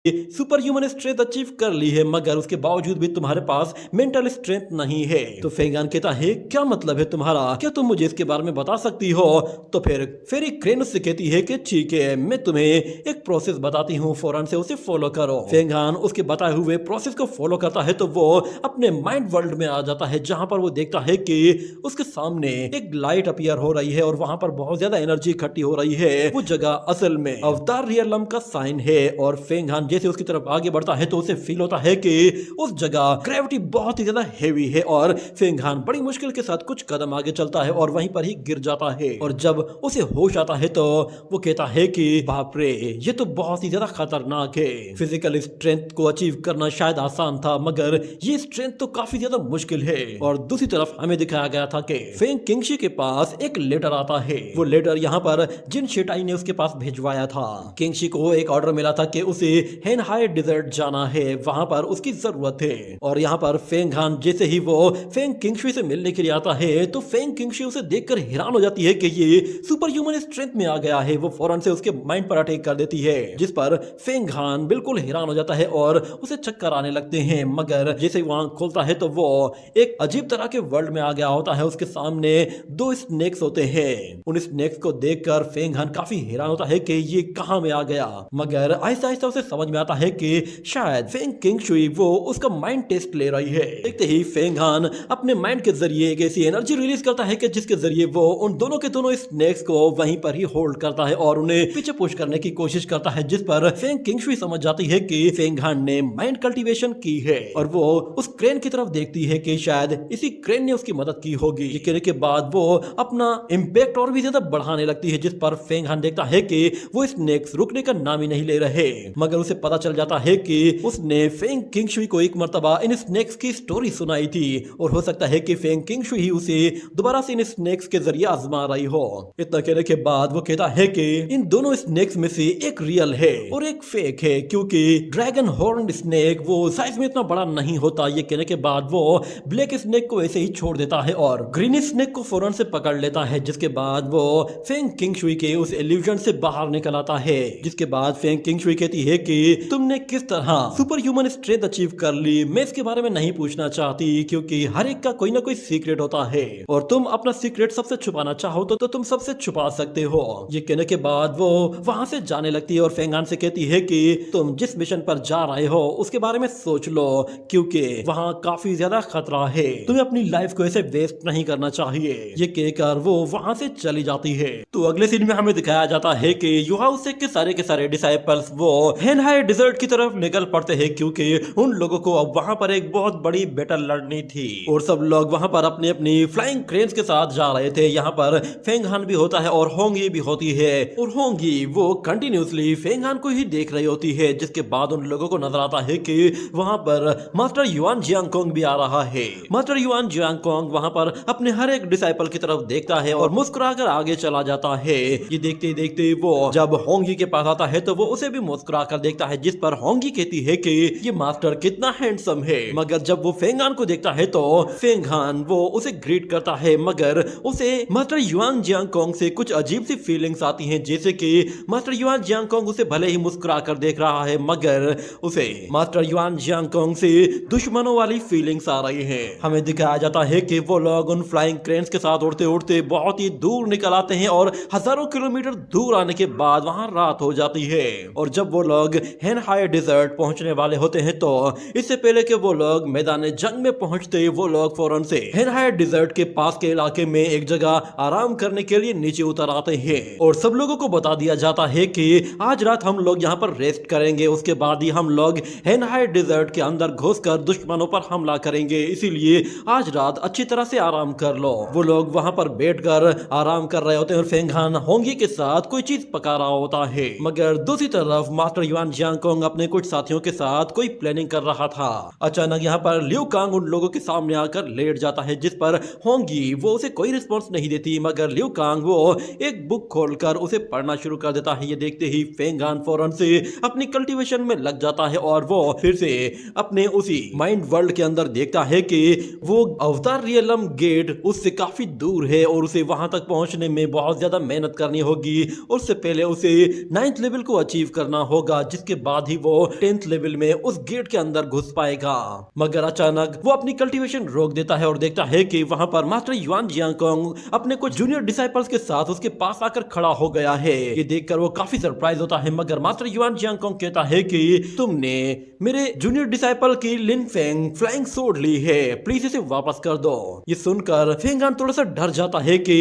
सुपर ह्यूमन स्ट्रेंथ अचीव कर ली है मगर उसके बावजूद भी तुम्हारे पास मेंटल स्ट्रेंथ नहीं है। तो फेंग हान कहता है क्या मतलब है तुम्हारा, क्या तुम मुझे इसके बारे में बता सकती हो? तो फिर फेरी क्रेन उससे कहती है कि ठीक है मैं तुम्हें एक प्रोसेस बताती हूँ, फौरन से उसे फॉलो करो। फेंग हान उसके बताए हुए प्रोसेस को फॉलो करता है तो वो अपने माइंड वर्ल्ड में आ जाता है जहां पर वो देखता है कि उसके सामने एक लाइट अपीयर हो रही है और वहां पर बहुत ज्यादा एनर्जी इकट्ठी हो रही है। वो जगह असल में अवतार रियलम का साइन है और फेंग हान जैसे उसकी तरफ आगे बढ़ता है तो उसे फील होता है कि उस जगह ग्रेविटी बहुत ही ज्यादा हेवी है और फेंग हान बड़ी मुश्किल के साथ कुछ कदम आगे चलता है और वहीं पर ही गिर जाता है। और जब उसे होश आता है तो वो कहता है कि बाप रे ये तो बहुत ही ज्यादा खतरनाक है। फिजिकल स्ट्रेंथ को अचीव करना शायद आसान था मगर ये स्ट्रेंथ तो काफी ज्यादा मुश्किल है। और दूसरी तरफ हमें दिखाया गया था कि फेंग किंगशी के पास एक लेटर आता है। वो लेटर यहाँ पर जिन शेटाई ने उसके पास भिजवाया था। किंगशी को एक ऑर्डर मिला था कि उसे हेन हाई डिजर्ट जाना है, वहां पर उसकी जरूरत है। और यहाँ पर फेंग हान जैसे ही वो फेंग किंगशी से मिलने के लिए आता है तो फेंग किंगशी उसे देखकर हैरान हो जाती है कि ये सुपर ह्यूमन स्ट्रेंथ में आ गया है। वो फौरन से उसके माइंड पर अटैक कर देती है जिस पर फेंग हान बिल्कुल हैरान हो जाता है और उसे चक्कर आने लगते हैं। मगर जैसे वो आंख खोलता है तो वो एक अजीब तरह के वर्ल्ड में आ गया होता है। उसके सामने 2 स्नेक्स होते हैं। उन स्नेक्स को देखकर फेंग हान काफी हैरान होता है कि ये कहां में आ गया। मगर आहिस्ता आहिस्ता उसे समझ में आता है कि शायद फेंग किंगशी वो उसका माइंड टेस्ट ले रही है। देखते ही फेंग हान अपने माइंड के जरिए एक ऐसी एनर्जी रिलीज करता है कि जिसके जरिए वो उन दोनों के दोनों स्नेक्स को वहीं पर ही होल्ड करता है और उन्हें पीछे पुश करने की कोशिश करता है, जिस पर फेंग किंगशी समझ जाती है कि फेंग हान ने माइंड कल्टीवेशन की है और वो उस क्रेन की तरफ देखती है कि शायद इसी क्रेन ने उसकी मदद की होगी। ये कहने के बाद वो अपना इम्पैक्ट और भी ज्यादा बढ़ाने लगती है, जिस पर फेंग हान देखता है कि वो स्नेक्स रुकने का नाम ही नहीं ले रहे। मगर उसे पता चल जाता है कि उसने फेंग किंगशुई को एक मर्तबा इन स्नेक्स की स्टोरी सुनाई थी और हो सकता है कि फेंग किंगशुई ही उसे दोबारा से इन स्नेक्स के जरिए आजमा रही हो। इतना कहने के बाद वो कहता है कि इन दोनों स्नेक्स में से एक रियल है और एक फेक है, क्योंकि ड्रैगन हॉर्न स्नेक वो साइज में इतना बड़ा नहीं होता। ये कहने के बाद वो ब्लैक स्नेक को ऐसे ही छोड़ देता है और ग्रीन स्नेक को फौरन से पकड़ लेता है, जिसके बाद वो फेंग किंगशुई के उस इल्यूजन से बाहर निकल आता है। जिसके बाद फेंग किंगशुई कहती है कि तुमने किस तरह सुपर ह्यूमन स्ट्रेंथ अचीव कर ली, मैं इसके बारे में नहीं पूछना चाहती, क्योंकि हर एक का कोई ना कोई सीक्रेट होता है और तुम अपना सीक्रेट सबसे छुपाना चाहो तो तुम सबसे छुपा सकते हो। ये कहने के बाद वो वहां से जाने लगती है और फेंग हान से कहती है कि तुम जिस मिशन पर जा रहे हो उसके बारे में सोच लो, क्योंकि वहाँ काफी ज्यादा खतरा है, तुम्हें अपनी लाइफ को ऐसे वेस्ट नहीं करना चाहिए। ये कहकर वो वहां से चली जाती है। तो अगले सीन में हमें दिखाया जाता है कि युहाउसेक के सारे डिसाइपल्स वो हेनहाई डिजर्ट की तरफ निकल पड़ते हैं, क्योंकि उन लोगों को अब वहां पर एक बहुत बड़ी बैटल लड़नी थी और सब लोग वहां पर अपनी अपनी फ्लाइंग क्रेन्स के साथ जा रहे थे। यहाँ पर फेंग हान भी होता है और होंगी भी होती है और होंगी वो कंटिन्यूसली फेंग हान को ही देख रही होती है। जिसके बाद उन लोगों को नजर आता है कि वहां पर मास्टर युआन जियांगकोंग भी आ रहा है। मास्टर युआन जियांगकोंग वहां पर अपने हर एक डिसाइपल की तरफ देखता है और मुस्कुराकर आगे चला जाता है। ये देखते देखते वो जब होंगी के पास आता है तो वो उसे भी मुस्कुराकर देखता है, जिस पर होंगी कहती है कि ये मास्टर कितना हैंडसम है। मगर जब वो फेंग हान को देखता है तो फेंग हान वो उसे ग्रीट करता है, मगर उसे मास्टर युआन जियांगकोंग से कुछ अजीब सी फीलिंग्स आती हैं, जैसे कि मास्टर युआन जियांगकोंग उसे भले ही मुस्कुराकर देख रहा है मगर उसे मास्टर युआन जियांगकोंग से दुश्मनों वाली फीलिंग्स आ रही हैं। हमें दिखाया जाता है कि वो लोग उन फ्लाइंग क्रेन्स के साथ उड़ते उड़ते बहुत ही दूर निकल आते हैं और हजारों किलोमीटर दूर आने के बाद वहां रात हो जाती है। और जब वो लोग हेनहाई डिजर्ट पहुंचने वाले होते हैं तो इससे पहले कि वो लोग मैदान जंग में पहुंचते वो लोग फौरन से हेनहाई डिजर्ट के पास के इलाके में एक जगह आराम करने के लिए नीचे उतर आते हैं और सब लोगों को बता दिया जाता है कि आज रात हम लोग यहाँ पर रेस्ट करेंगे, उसके बाद ही हम लोग हेनहाई डिजर्ट के अंदर घुसकर दुश्मनों पर हमला करेंगे, इसीलिए आज रात अच्छी तरह से आराम कर लो। वो लोग वहां पर बैठकर आराम कर रहे होते हैं और फेंग हान होंगी के साथ कोई चीज पका रहा होता है, मगर दूसरी तरफ मास्टर युआन जियांगकोंग अपने कुछ साथियों के साथ कोई प्लानिंग कर रहा था। अचानक यहाँ पर लिu कांग उन लोगों के सामने आकर लेट जाता है, जिस पर होंगी वो उसे कोई रिस्पॉन्स नहीं देती, मगर लिu कांग वो एक बुक खोलकर उसे पढ़ना शुरू कर देता है। ये देखते ही फेंग हान फौरन से अपनी कल्टीवेशन में लग जाता है और वो फिर से अपने उसी माइंड वर्ल्ड के अंदर देखता है कि वो अवतार रियलम गेट उससे काफी दूर है और उसे वहां तक पहुंचने में बहुत ज्यादा मेहनत करनी होगी। उससे पहले उसे 9th लेवल को अचीव करना होगा, जिसके बाद ही वो 10th लेवल में उस गेट के अंदर घुस पाएगा। मगर अचानक वो अपनी कल्टीवेशन रोक देता है और देखता है कि वहां पर मास्टर युआन जियांगकोंग अपने कुछ जूनियर डिसाइपल्स के साथ उसके पास आकर खड़ा हो गया है। ये देखकर वो काफी सरप्राइज होता है, मगर मास्टर युआन जियांगकोंग कहता है कि तुमने मेरे जूनियर डिसाइपल की लिन फेंग फ्लाइंग सोर्ड ली है, प्लीज इसे वापस कर दो। ये सुनकर फेंग हान थोड़ा सा डर जाता है कि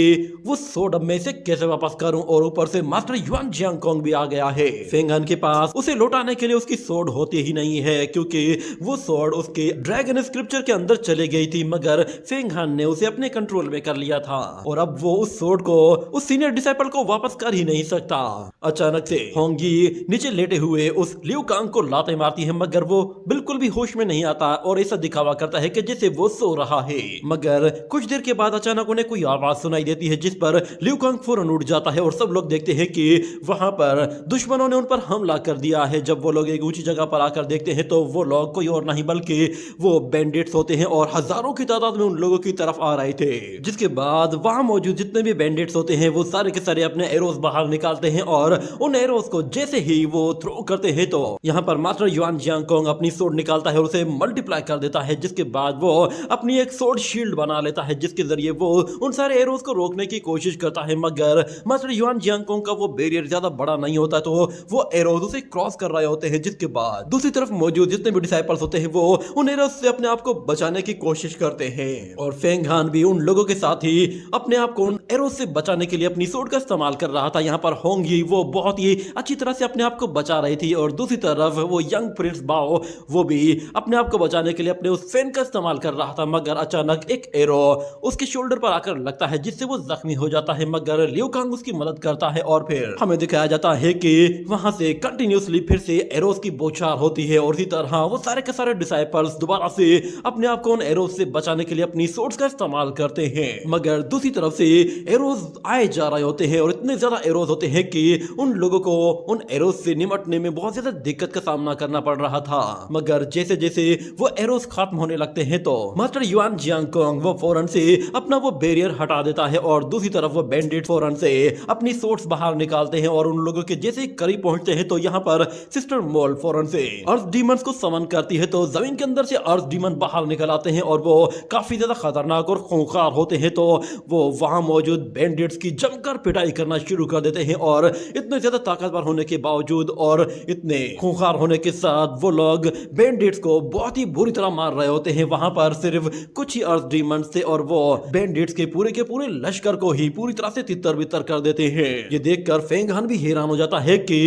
वो सोर्ड अब मैं इसे कैसे वापस करूं, और ऊपर से मास्टर युआन जियांगकोंग भी आ गया है। फेंग हान के पास उसे लौटाने के लिए उसकी सोर्ड होती ही नहीं है, क्योंकि वो सोर्ड उसके ड्रैगन स्क्रिप्चर के अंदर चली गई थी, मगर फेंग हान ने उसे अपने कंट्रोल में कर लिया था और अब वो उस सोर्ड को उस सीनियर डिसाइपल को वापस कर ही नहीं सकता। अचानक से होंगी नीचे लेटे हुए उस लिu कांग को लाते मारती है, मगर वो बिल्कुल भी होश में नहीं आता और ऐसा दिखावा करता है कि जैसे वो सो रहा है। मगर कुछ देर के बाद अचानक उन्हें कोई आवाज सुनाई देती है, जिस पर लिu कांग फौरन उठ जाता है और सब लोग देखते हैं कि वहां पर दुश्मनों ने उन पर हमला कर दिया है। जब वो लोग एक ऊंची जगह पर आकर देखते हैं तो वो लोग कोई और नहीं बल्कि वो बैंडिट्स होते हैं और हजारों की तादाद में उन लोगों की तरफ आ रहे थे। जिसके बाद वहां मौजूद जितने भी बैंडिट्स होते हैं वो सारे के सारे अपने एरोस बाहर निकालते हैं और उन एरोस को जैसे ही वो थ्रो करते हैं तो यहाँ पर मास्टर युआन जियांगकोंग अपनी सोर्ड निकालता है और उसे मल्टीप्लाई कर देता है। जिसके बाद वो अपनी एक सोर्ड शील्ड बना लेता है, जिसके जरिए वो उन सारे एरोस को रोकने की कोशिश करता है, मगर मास्टर युआन जियांगकोंग का वो बैरियर ज्यादा बड़ा नहीं होता तो वो एरोस उसे क्रॉस कर रहे होते हैं। जिसके बाद दूसरी तरफ मौजूद जितने भी डिसाइपल्स होते हैं वो उन एरोस से अपने आप को बचाने की कोशिश करते हैं और फेंग हान भी उन लोगों के साथ ही अपने आप को उन एरोस से बचाने के लिए अपनी सोड का इस्तेमाल कर रहा था। यहाँ पर होंगी वो बहुत ही अच्छी तरह से अपने आप को बचा रही थी और दूसरी तरफ वो यंग प्रिंस बाओ वो भी अपने आप को बचाने के लिए अपने उस फेन का इस्तेमाल कर रहा था, मगर अचानक एक एरो उसके शोल्डर पर आकर लगता है जिससे वो जख्मी हो जाता है, मगर लियू कांग उसकी मदद करता है और फिर हमें दिखाया जाता है कि वहां से कंटिन्यूसली फिर से एरोस की बौछार होती है और इसी तरह वो सारे के सारे डिसाइपल्स दोबारा से अपने आप को उन एरोस से बचाने के लिए अपनी सोर्ड्स का इस्तेमाल करते हैं। मगर दूसरी तरफ से एरोस आए जा रहे होते हैं और इतने ज्यादा एरोस होते हैं कि उन लोगों को उन एरोस से निपटने में बहुत ज्यादा दिक्कत का सामना करना पड़ रहा था। मगर जैसे जैसे वो एरोस खत्म होने लगते हैं तो मास्टर युआन जियांगकोंग वो फौरन से अपना वो बैरियर हटा देता है और दूसरी तरफ वो बैंडिट फौरन से अपनी सोर्ड्स बाहर निकालते हैं और उन लोगों के जैसे करीब पहुंचते हैं तो यहाँ पर सिस्टर मोल फौरन से अर्थ डीमंस को समन करती है तो जमीन के अंदर से अर्थ डीमन बाहर निकल आते हैं और वो काफी ज्यादा खतरनाक और खूंखार होते हैं। तो वो वहां मौजूद बैंडिट्स की जमकर पिटाई करना शुरू कर देते हैं और इतने ज्यादा ताकतवर होने के बावजूद और इतने खूंखार होने के साथ वो लोग बैंडिट्स को बहुत ही बुरी तरह मार रहे होते हैं। वहां पर सिर्फ कुछ ही अर्थ डीमंस थे और वो बैंडिट्स के पूरे लश्कर को ही पूरी तरह से तितर बितर कर देते हैं। ये देखकर फेंग हान भी हैरान हो जाता है कि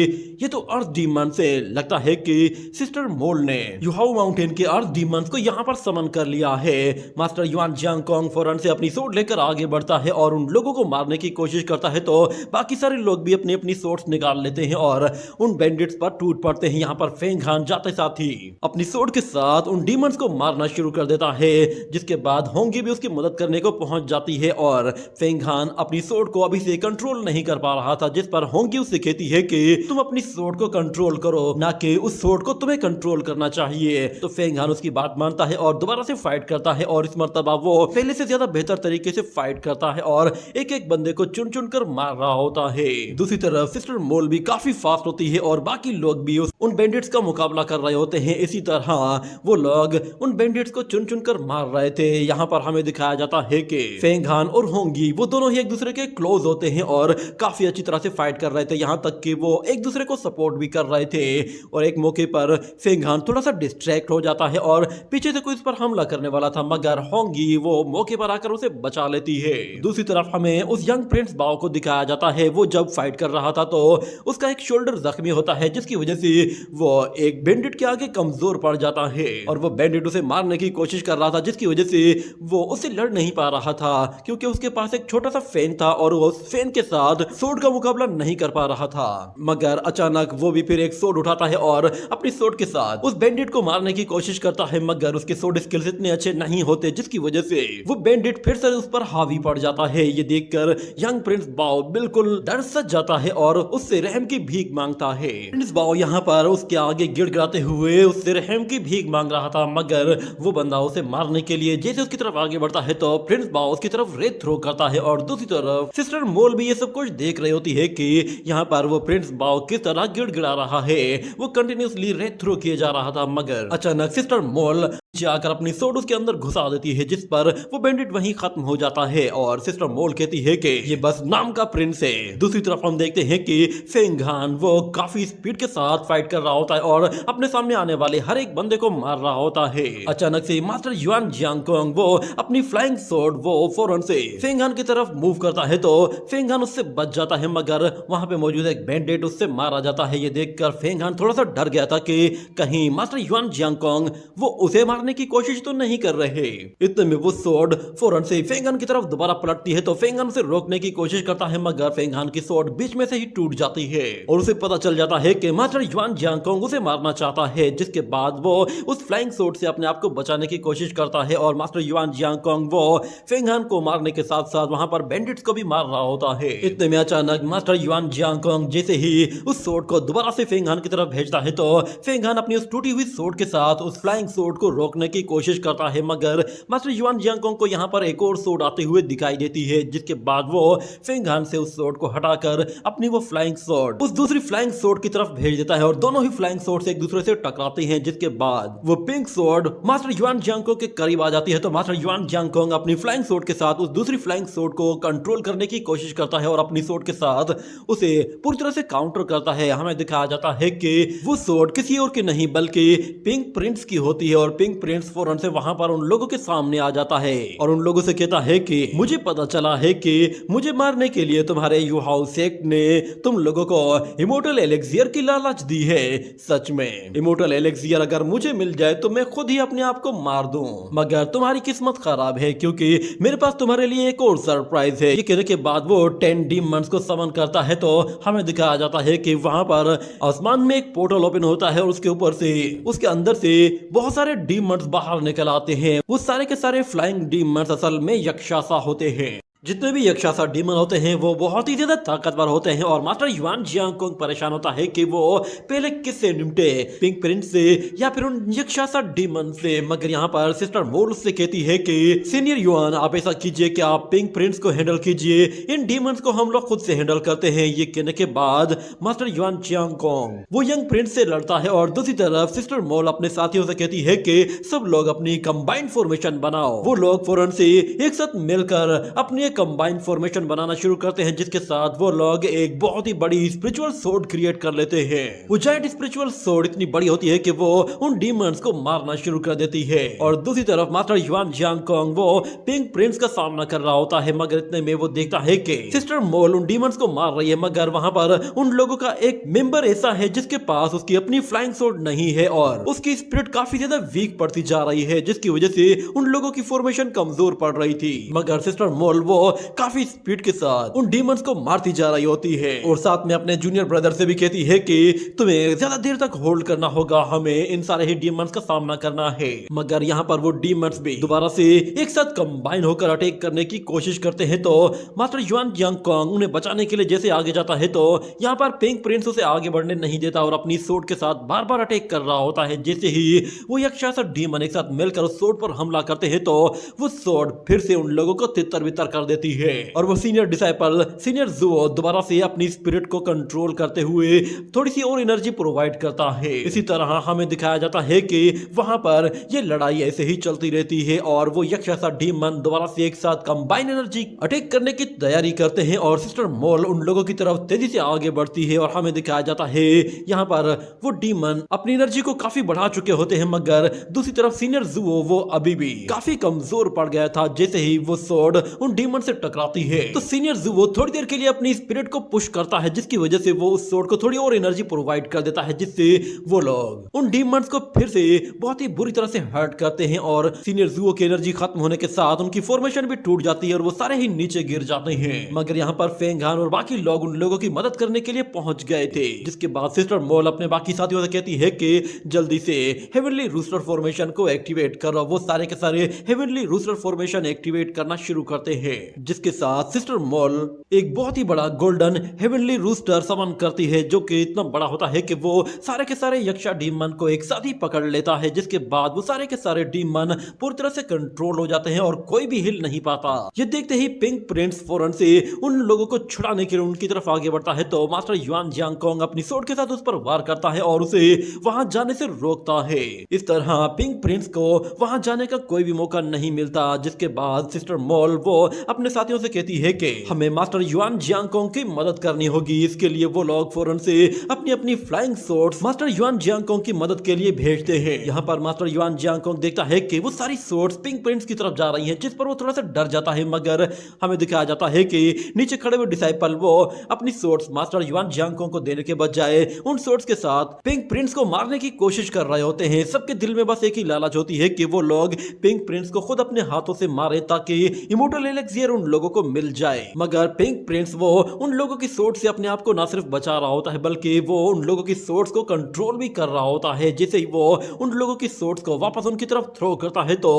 ये तो अर्थ डीमन से लगता है कि सिस्टर मोल ने युहाओ माउंटेन के अर्थ डीमंस को यहाँ पर समन कर लिया है। मास्टर युआन जियांगकोंग फौरन से अपनी सोर्ड लेकर आगे बढ़ता है और उन लोगों को मारने की कोशिश करता है तो बाकी सारे लोग भी अपनी अपनी सोर्ड्स निकाल लेते हैं और उन बैंडिट्स पर टूट पड़ते हैं। यहाँ पर फेंग हान जाते साथ ही अपनी सोर्ड के साथ उन डीमंस को मारना शुरू कर देता है, जिसके बाद होंगी भी उसकी मदद करने को पहुंच जाती है और फेंग हान अपनी सोर्ड को अभी से कंट्रोल नहीं कर पा रहा था, जिस पर होंगी उससे कहती है कि तुम अपनी सोर्ड को कंट्रोल करो, ना कि उस सोर्ड को तुम्हें कंट्रोल करना चाहिए। तो फेंग हान उसकी बात मानता है और दोबारा से फाइट करता है और इस मर्तबा वो पहले से ज्यादा बेहतर तरीके से फाइट करता है और एक एक बंदे को चुन चुन कर मार रहा होता है। दूसरी तरफ सिस्टर मोल भी काफी फास्ट होती है और बाकी लोग भी उन बैंडिट्स का मुकाबला कर रहे होते हैं। इसी तरह वो लोग उन बैंडिट्स को चुन चुन कर मार रहे थे। यहाँ पर हमें दिखाया जाता है कि फेंग हान और होंगी वो दोनों ही एक दूसरे के क्लोज होते हैं और काफी अच्छी तरह से फाइट कर रहे थे, यहाँ तक कि वो एक दूसरे को सपोर्ट भी कर रहे थे। और एक मौके पर फेंग हान थोड़ा सा डिस्ट्रैक्ट हो जाता है और पीछे से कोई इस पर हमला करने वाला था, मगर होंगी वो मौके पर आकर उसे बचा लेती है। दूसरी तरफ हमें उस यंग प्रिंस बाओ को दिखाया जाता है। वो जब फाइट कर रहा था तो उसका एक शोल्डर जख्मी होता है, जिसकी वजह से वो एक बैंडिट के आगे कमजोर पड़ जाता है और वो बैंडिट उसे मारने की कोशिश कर रहा था, जिसकी वजह से वो उससे लड़ नहीं पा रहा था क्योंकि उसके पास एक छोटा सा फैन था और वो उस फैन के साथ सोर्ड का मुकाबला नहीं कर पा रहा था। मगर अचानक वो भी फिर एक सोर्ड उठाता है और अपनी सोर्ड के साथ उस बैंडिट को मारने की कोशिश करता है, मगर उसके सोर्ड स्किल्स इतने अच्छे नहीं होते, जिसकी वजह से वो बैंडिट फिर से उस पर हावी पड़ जाता है। ये देखकर यंग प्रिंस बाओ बिल्कुल डर सच जाता है और उससे रहम की भीख मांगता है। प्रिंस बाओ यहाँ पर उसके आगे गिड़गिड़ाते हुए उससे रहम की भीख मांग रहा था, मगर वो बंदा उसे मारने के लिए जैसे उसकी तरफ आगे बढ़ता है तो प्रिंस बाओ उसकी तरफ रेत थ्रो करता है और दूसरी तरफ सिस्टर मोल भी ये सब कुछ देख रही होती है कि यहाँ पर वो प्रिंस बाओ किस तरह गिड़गिड़ा रहा है। वो कंटिन्यूसली रेत थ्रो किए जा रहा था, मगर अचानक सिस्टर मोल आकर अपनी सोड उसके अंदर घुसा देती है, जिस पर वो बैंडिट वहीं खत्म हो जाता है और सिस्टर मोल कहती है कि ये बस नाम का प्रिंस है। दूसरी तरफ हम देखते हैं कि फेंग हान वो काफी स्पीड के साथ फाइट कर रहा होता है और अपने सामने आने वाले हर एक बंदे को मार रहा होता है। अचानक से मास्टर युआन जियांगकोंग वो अपनी फ्लाइंग सोर्ड वो फौरन से फेंग हान की तरफ मूव करता है तो फेंग हान उससे बच जाता है, मगर वहां पे मौजूद एक बैंडिट उससे मारा जाता है। ये देखकर फेंग हान थोड़ा सा डर गया था कि कहीं मास्टर युआन जियांगकोंग वो उसे मारने की कोशिश तो नहीं कर रहे। इतने में वो सोर्ड फौरन से फेंग हान की तरफ दोबारा पलटती है तो फेंग हान उसे रोकने की कोशिश करता है, मगर फेंग हान की सोर्ड बीच में से ही टूट जाती है और उसे पता चल जाता है कि मास्टर युआन जियांगकोंग उसे मारना चाहता है। जिसके बाद वो उस फ्लाइंग सोर्ड से अपने आप को बचाने की कोशिश करता है और मास्टर युआन जियांगकोंग वो फेंग हान को मारने के साथ साथ वहां पर बैंडिट्स को भी मार रहा होता है। इतने में अचानक मास्टर युआन जियांगकोंग जैसे ही उस सोर्ड को दोबारा से फेंग हान की तरफ भेजता है तो फेंग हान अपनी उस टूटी हुई सोर्ड के साथ उस फ्लाइंग सोर्ड को रोकने की कोशिश करता है, मगर मास्टर युआन जियांगकोंग को यहाँ पर एक और सोर्ड आते हुए दिखाई देती है, जिसके बाद वो फेंग हान से उस सोर्ड को हटाकर अपनी वो फ्लाइंग सोर्ड उस दूसरी फ्लाइंग सोर्ड की तरफ भेज देता है और दोनों ही फ्लाइंग सोर्ड एक दूसरे से टकराते हैं। जिसके बाद वो पिंक सोर्ड मास्टर युआन जियांगकोंग के करीब आ जाती है तो मास्टर युआन जियांगकोंग अपनी फ्लाइंग सोर्ड के साथ उस दूसरी फ्लाइंग सोर्ड को कंट्रोल करने की कोशिश करता है और अपनी सोर्ड के साथ उसे पूरी तरह से काउंटर करता है। हमें दिखाया जाता है कि वो सोर्ड किसी और की नहीं बल्कि पिंक प्रिंस की होती है और पिंक प्रिंस फौरन से वहां पर उन लोगों के सामने आ जाता है और उन लोगों से कहता है कि मुझे पता चला है कि मुझे मारने के लिए तुम्हारे यू हाउस सेक्ट ने तुम लोगों को इमोर्टल एलेक्सियर की लालच दी है। सच में इमोर्टल एलेक्सियर अगर मुझे मिल जाए तो मैं खुद ही अपने आप को मार दूं, मगर तुम्हारी किस्मत खराब है क्योंकि मेरे पास तुम्हारे लिए एक और सरप्राइज है। ये कहने के बाद वो 10 डीमंस को समन करता है तो हमें दिखाया जाता है कि वहां पर आसमान में एक पोर्टल ओपन होता है और उसके ऊपर से उसके अंदर से बहुत सारे डीमंस बाहर निकल आते हैं। वो सारे के सारे फ्लाइंग डीमंस असल में यक्षासा होते हैं। जितने भी यक्षासा डीमन होते हैं वो बहुत ही ज्यादा ताकतवर होते हैं और मास्टर युआन जियांगकोंग परेशान होता है कि वो पहले किससे निपटे, पिंक प्रिंस से या फिर उन यक्षासा डीमन से। मगर यहाँ पर सिस्टर मोल उससे कहती है कि सीनियर युआन आप ऐसा कीजिए कि आप पिंक प्रिंस को हैंडल कीजिए, इन डीमंस को हम लोग खुद से हैंडल करते हैं। ये कहने के बाद मास्टर युआन जियांगकोंग वो यंग प्रिंस से लड़ता है और दूसरी तरफ सिस्टर मोल अपने साथियों से कहती है कि सब लोग अपनी कंबाइंड फॉर्मेशन बनाओ। वो लोग फौरन से एक साथ मिलकर अपनी कंबाइंड फॉर्मेशन बनाना शुरू करते हैं, जिसके साथ वो लोग एक बहुत ही बड़ी स्पिरिचुअल सोर्ड क्रिएट कर लेते हैं। वो जायंट स्पिरिचुअल सोर्ड इतनी बड़ी होती है कि वो उन डीमंस को मारना शुरू कर देती है। और दूसरी तरफ मास्टर युआन जियांगकोंग वो पिंक प्रिंस का सामना कर रहा होता है, मगर इतने में वो देखता है कि सिस्टर मोल उन डीमंस को मार रही है, मगर वहां पर उन लोगों का एक मेंबर ऐसा है जिसके पास उसकी अपनी फ्लाइंग सोर्ड नहीं है और उसकी स्पिरिट काफी ज्यादा वीक पड़ती जा रही है, जिसकी वजह से उन लोगों की फॉर्मेशन कमजोर पड़ रही थी। मगर सिस्टर मोल वो काफी स्पीड के साथ उन डीमंस को मारती जा रही होती है और साथ में अपने जूनियर ब्रदर से भी कहती है कि तुम्हें ज्यादा देर तक होल्ड करना होगा, हमें इन सारे ही डीमंस का सामना करना है। मगर यहाँ पर वो डीमंस भी दोबारा से एक साथ कंबाइन होकर अटैक करने की कोशिश करते हैं तो मास्टर युआन जियांगकोंग उन्हें बचाने के लिए जैसे आगे जाता है तो यहाँ पर पिंक प्रिंस उसे आगे बढ़ने नहीं देता और अपनी सोर्ड के साथ बार बार अटैक कर रहा होता है। जैसे ही वो यक्षासा डीमन एक साथ मिलकर उस सोर्ड पर हमला करते हैं तो वो सोर्ड फिर से उन लोगों को तितर बितर कर देती है और वो सीनियर डिसाइपल सीनियर जुओ दोबारा से अपनी स्पिरिट को कंट्रोल करते हुए थोड़ी सी और एनर्जी प्रोवाइड करता है। इसी तरह हमें दिखाया जाता है कि वहां पर ये लड़ाई ऐसे ही चलती रहती है और वो यक्षासा डीमन दोबारा से एक साथ कंबाइन एनर्जी अटैक करने की तैयारी करते हैं और सिस्टर मोल उन लोगों की तरफ तेजी से आगे बढ़ती है और हमें दिखाया जाता है यहाँ पर वो डीमन अपनी एनर्जी को काफी बढ़ा चुके होते हैं, मगर दूसरी तरफ सीनियर जुओ वो अभी भी काफी कमजोर पड़ गया था। जैसे ही वो सोर्ड उन डीमन से टकराती है तो सीनियर जुओ थोड़ी देर के लिए अपनी स्पिरिट को पुश करता है, जिसकी वजह से वो उस सोर्ड को थोड़ी और एनर्जी प्रोवाइड कर देता है, जिससे वो लोग उन डीमंस को फिर से बहुत ही बुरी तरह से हर्ट करते हैं और सीनियर जुओ की एनर्जी खत्म होने के साथ उनकी फॉर्मेशन भी टूट जाती है और वो सारे ही नीचे गिर जाते हैं। मगर यहाँ पर फेंग हान और बाकी लोग उन लोगों की मदद करने के लिए पहुंच गए थे, जिसके बाद सिस्टर मोल अपने बाकी साथियों से कहती है कि जल्दी से हेवनली रूस्टर फॉर्मेशन को एक्टिवेट करो। वो सारे के सारे हेवनली रूस्टर फॉर्मेशन एक्टिवेट करना शुरू करते हैं, जिसके साथ सिस्टर मोल एक बहुत ही बड़ा गोल्डन हेवनली रूस्टर समन करती है, जो कि इतना बड़ा होता है कि वो सारे के सारे यक्षा डीमन को एक साथ ही पकड़ लेता है। जिसके बाद वो सारे के सारे डीमन पूरी तरह से कंट्रोल हो जाते हैं और कोई भी हिल नहीं पाता। ये देखते ही पिंक प्रिंस फौरन से उन लोगों को छुड़ाने के लिए उनकी तरफ आगे बढ़ता है तो मास्टर युआन जियांगकोंग अपनी सोर्ड के साथ उस पर वार करता है और उसे वहां जाने से रोकता है। इस तरह पिंक प्रिंस को वहां जाने का कोई भी मौका नहीं मिलता। जिसके बाद सिस्टर मोल वो अपने साथियों से कहती है कि हमें मास्टर युआन जियांगकोंग की मदद करनी होगी। इसके लिए वो लोग फौरन से अपनी अपनी फ्लाइंग सोर्ड्स मास्टर युआन जियांगकोंग की मदद के लिए भेजते हैं। यहाँ पर मास्टर युआन जियांगकोंग देखता है कि वो सारी सोर्ड्स पिंक प्रिंस की तरफ जा रही हैं, जिस पर वो थोड़ा सा डर जाता है। मगर हमें दिखाया जाता है कि नीचे खड़े हुए डिसाइपल वो अपनी सोर्ड्स मास्टर युआन जियांगकोंग को देने के बजाय उन सोर्ड्स के साथ पिंक प्रिंस को मारने की कोशिश कर रहे होते हैं। सबके दिल में बस एक ही लालच होती है कि वो लोग पिंक प्रिंस को खुद अपने हाथों से मारे ताकि इमोर्टल एलेक्सियर उन लोगों को मिल जाए। मगर पिंक प्रिंस वो उन लोगों की सोर्ड से अपने आप को ना सिर्फ बचा रहा होता है बल्कि वो उन लोगों की सोर्ड्स को कंट्रोल भी कर रहा होता है। जैसे ही वो उन लोगों की सोर्ड्स को वापस उनकी तरफ थ्रो करता है तो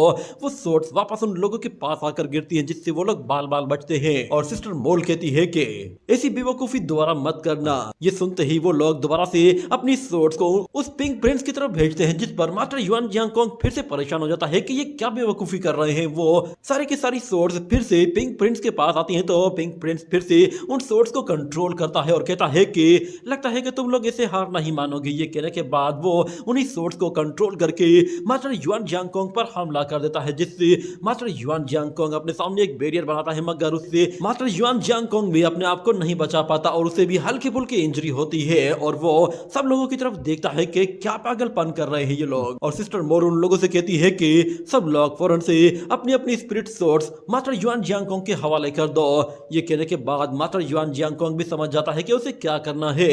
वो सोर्ड्स वापस उन लोगों के पास आकर गिरती हैं, जिससे वो लोग बाल बाल बचते हैं। और सिस्टर मोल कहती है कि ऐसी बेवकूफी दोबारा मत करना। ये सुनते ही वो लोग दोबारा से अपनी सोर्ड्स को उस पिंक प्रिंस की तरफ भेजते हैं, जिस पर मास्टर युआन जियांगकोंग फिर से परेशान हो जाता है कि ये क्या बेवकूफी कर रहे हैं। वो सारी की सारी सोर्ड्स फिर से पिंक प्रिंस के पास आती हैं तो पिंक प्रिंस प्रिंस फिर से उन सोर्स को कंट्रोल करता है और कहता है कि लगता है कि तुम लोग इसे हार नहीं मानोगे। ये कहने के बाद वो उन्हीं सोर्स को कंट्रोल करके मास्टर युआन जियांगकोंग पर हमला कर देता है, जिससे मास्टर युआन जियांगकोंग अपने सामने एक बैरियर बनाता है, मगर उससे मास्टर युआन जियांगकोंग भी अपने आप को नहीं बचा पाता और उसे भी हल्की फुल्की इंजरी होती है और वो सब लोगों की तरफ देखता है कि क्या पागलपन कर रहे हैं ये लोग। और सिस्टर मोर उन लोगों से कहती है कि सब लोग फौरन से अपनी अपनी स्पिरिट सोर्स मास्टर युआन जियांगकोंग के हवाले कर दो। ये कहने के बाद मास्टर युआन जियांगकोंग भी समझ जाता है कि उसे क्या करना है।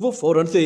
वो फौरन से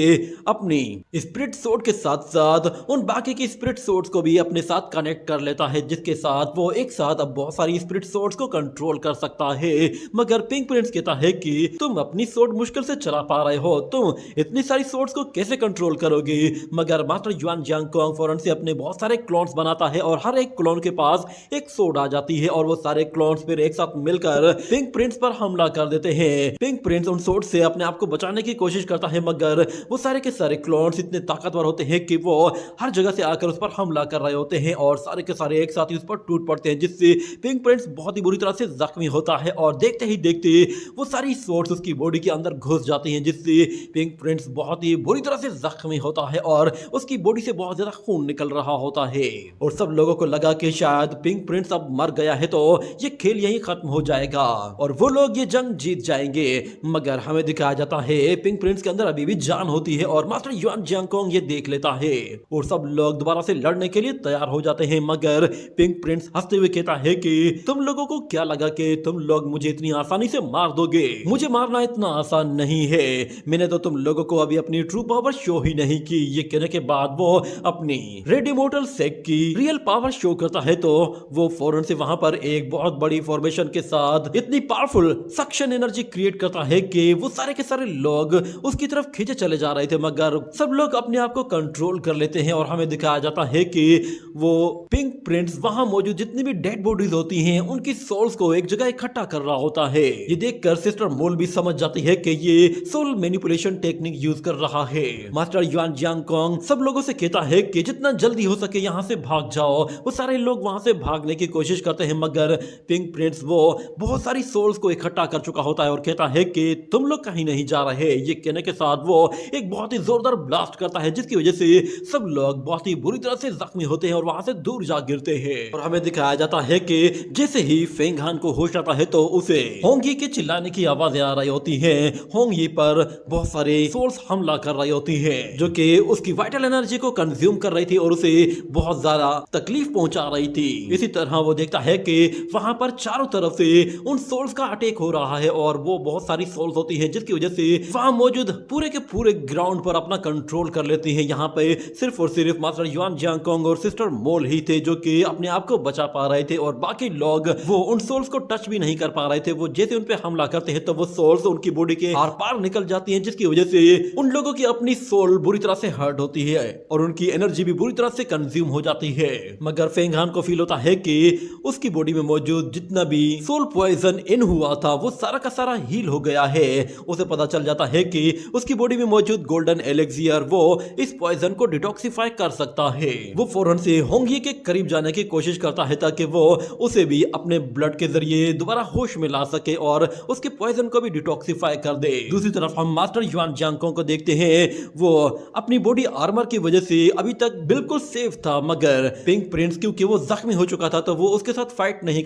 अपनी स्पिरिट सोर्ड के साथ साथ उन बाकी की स्पिरिट सोर्ड्स को भी अपने साथ कनेक्ट कर लेता है, जिसके साथ वो एक साथ अब बहुत सारी स्पिरिट सोर्ड्स को कंट्रोल कर सकता है। मगर पिंक प्रिंस कहता है कि तुम अपनी सोर्ड मुश्किल से चला पा रहे हो, तुम इतनी सारी सोर्ड्स को कैसे कंट्रोल करोगे। मगर मास्टर युआन जियांगकोंग फौरन से अपने बहुत सारे क्लोन्स बनाता है और हर एक क्लोन के पास एक सोर्ड आ जाती है और वो सारे क्लोन्स फिर एक साथ मिलकर पिंक प्रिंस पर हमला कर देते हैं। पिंक प्रिंस उन सोर्ड से अपने आप को बचाने की कोशिश करता है, मगर वो सारे के सारे क्लोन्स इतने ताकतवर होते हैं कि वो हर जगह से आकर उस पर हमला कर रहे होते हैं और सारे के सारे एक साथ ही उस पर टूट पड़ते हैं, जिससे पिंक प्रिंस बहुत ही बुरी तरह से जख्मी होता है और देखते ही देखते वो सारी सोर्स उसकी बॉडी के अंदर घुस जाती हैं, जिससे पिंक प्रिंस बहुत ही बुरी तरह से जख्मी होता है और उसकी बॉडी से बहुत ज्यादा खून निकल रहा होता है। और सब लोगों को लगा कि शायद पिंक प्रिंस अब मर गया है तो ये खेल यहीं खत्म हो जाएगा और वो लोग ये जंग जीत जाएंगे। मगर हमें दिखाया जाता है पिंक प्रिंस के अंदर अभी भी जान होती है और मास्टर युआन जियांगकोंग ये देख लेता है और सब लोग दोबारा से लड़ने के लिए तैयार हो जाते हैं। मगर पिंक प्रिंस हंसते हुए कहता है कि तुम लोगों को क्या लगा कि तुम लोग मुझे इतनी आसानी से मार दोगे? मुझे मारना इतना आसान नहीं है, मैंने तो तुम लोगों को अभी अपनी ट्रू पावर शो ही नहीं की। ये कहने के बाद वो अपनी रेड इमोर्टल सेक की रियल पावर शो करता है तो वो फौरन से वहां पर एक बहुत बड़ी फॉर्मेशन के साथ इतनी पावरफुल सक्शन एनर्जी क्रिएट करता है कि वो सारे के सारे लोग उसकी तरफ खींचे चले जा रहे थे, मगर सब लोग अपने आप को कंट्रोल कर लेते हैं और हमें दिखाया जाता है कि वो पिंक प्रिंस वहां मौजूद जितनी भी डेड बॉडीज होती हैं उनकी सोल्स को एक जगह इकट्ठा कर रहा होता है। ये देखकर सिस्टर मोल भी समझ जाती है कि ये सोल मैनिपुलेशन टेक्निक यूज कर रहा है। मास्टर युआन जियांगकोंग सब लोगों से कहता है कि जितना जल्दी हो सके यहाँ से भाग जाओ। वो सारे लोग वहां से भागने की कोशिश करते हैं, मगर पिंक प्रिंस वो बहुत सारी सोल्स को इकट्ठा कर चुका होता है और कहता है कि तुम लोग कहीं नहीं जा रहे। ये कहने के साथ वो एक बहुत ही जोरदार ब्लास्ट करता है, जिसकी वजह से सब लोग बहुत ही बुरी तरह से जख्मी होते हैं और वहां से दूर जा गिरते हैं। और हमें दिखाया जाता है कि जैसे ही फेंग हान को होश आता है तो उसे होंगी के चिल्लाने की आवाजें आ रही होती हैं। होंगी पर बहुत सारे सोल्स हमला कर रही होती हैं, जो कि उसकी वाइटल एनर्जी को कंज्यूम कर रही थी और उसे बहुत ज्यादा तकलीफ पहुंचा रही थी। इसी तरह वो देखता है कि वहां पर चारों तरफ से उन सोल्स का अटैक हो रहा है और वो बहुत सारी सोल्स होती है, जिसकी वजह से वहां मौजूद पूरे के पूरे ग्राउंड पर अपना कंट्रोल कर लेती है। यहाँ पे सिर्फ और सिर्फ मास्टर युआन जियांगकोंग और सिस्टर मोल ही थे जो कि अपने आप को बचा पा रहे थे और बाकी लोग वो उन सोल्स को टच भी नहीं कर पा रहे थे। वो जैसे उन पे हमला करते हैं तो वो सोल्स उनकी बॉडी के आर पार निकल जाती हैं, जिसकी वजह से उन लोगों की अपनी सोल बुरी तरह से हर्ट होती है और उनकी एनर्जी भी बुरी तरह से कंज्यूम हो जाती है। मगर फेंग हान को फील होता है कि उसकी बॉडी में मौजूद जितना भी सोल पॉइजन इन हुआ था वो सारा का सारा हील हो गया है। उसे पता चल जाता है कि उसकी बॉडी में मौजूद गोल्डन एलेक्सियर वो इस पॉइजन को डिटॉक्सिफाई कर सकता है। वो फौरन से होंगी के करीब जाने की कोशिश करता है ताकि वो उसे भी अपने ब्लड के जरिए दोबारा होश में ला सके और उसके पॉइजन को भी डिटॉक्सिफाई कर दे। दूसरी तरफ हम मास्टर युआन जियांगकोंग को देखते हैं, वो अपनी बॉडी आर्मर की वजह से अभी तक बिल्कुल सेफ था, मगर पिंक प्रिंस क्योंकि वो जख्मी हो चुका था तो वो उसके साथ फाइट नहीं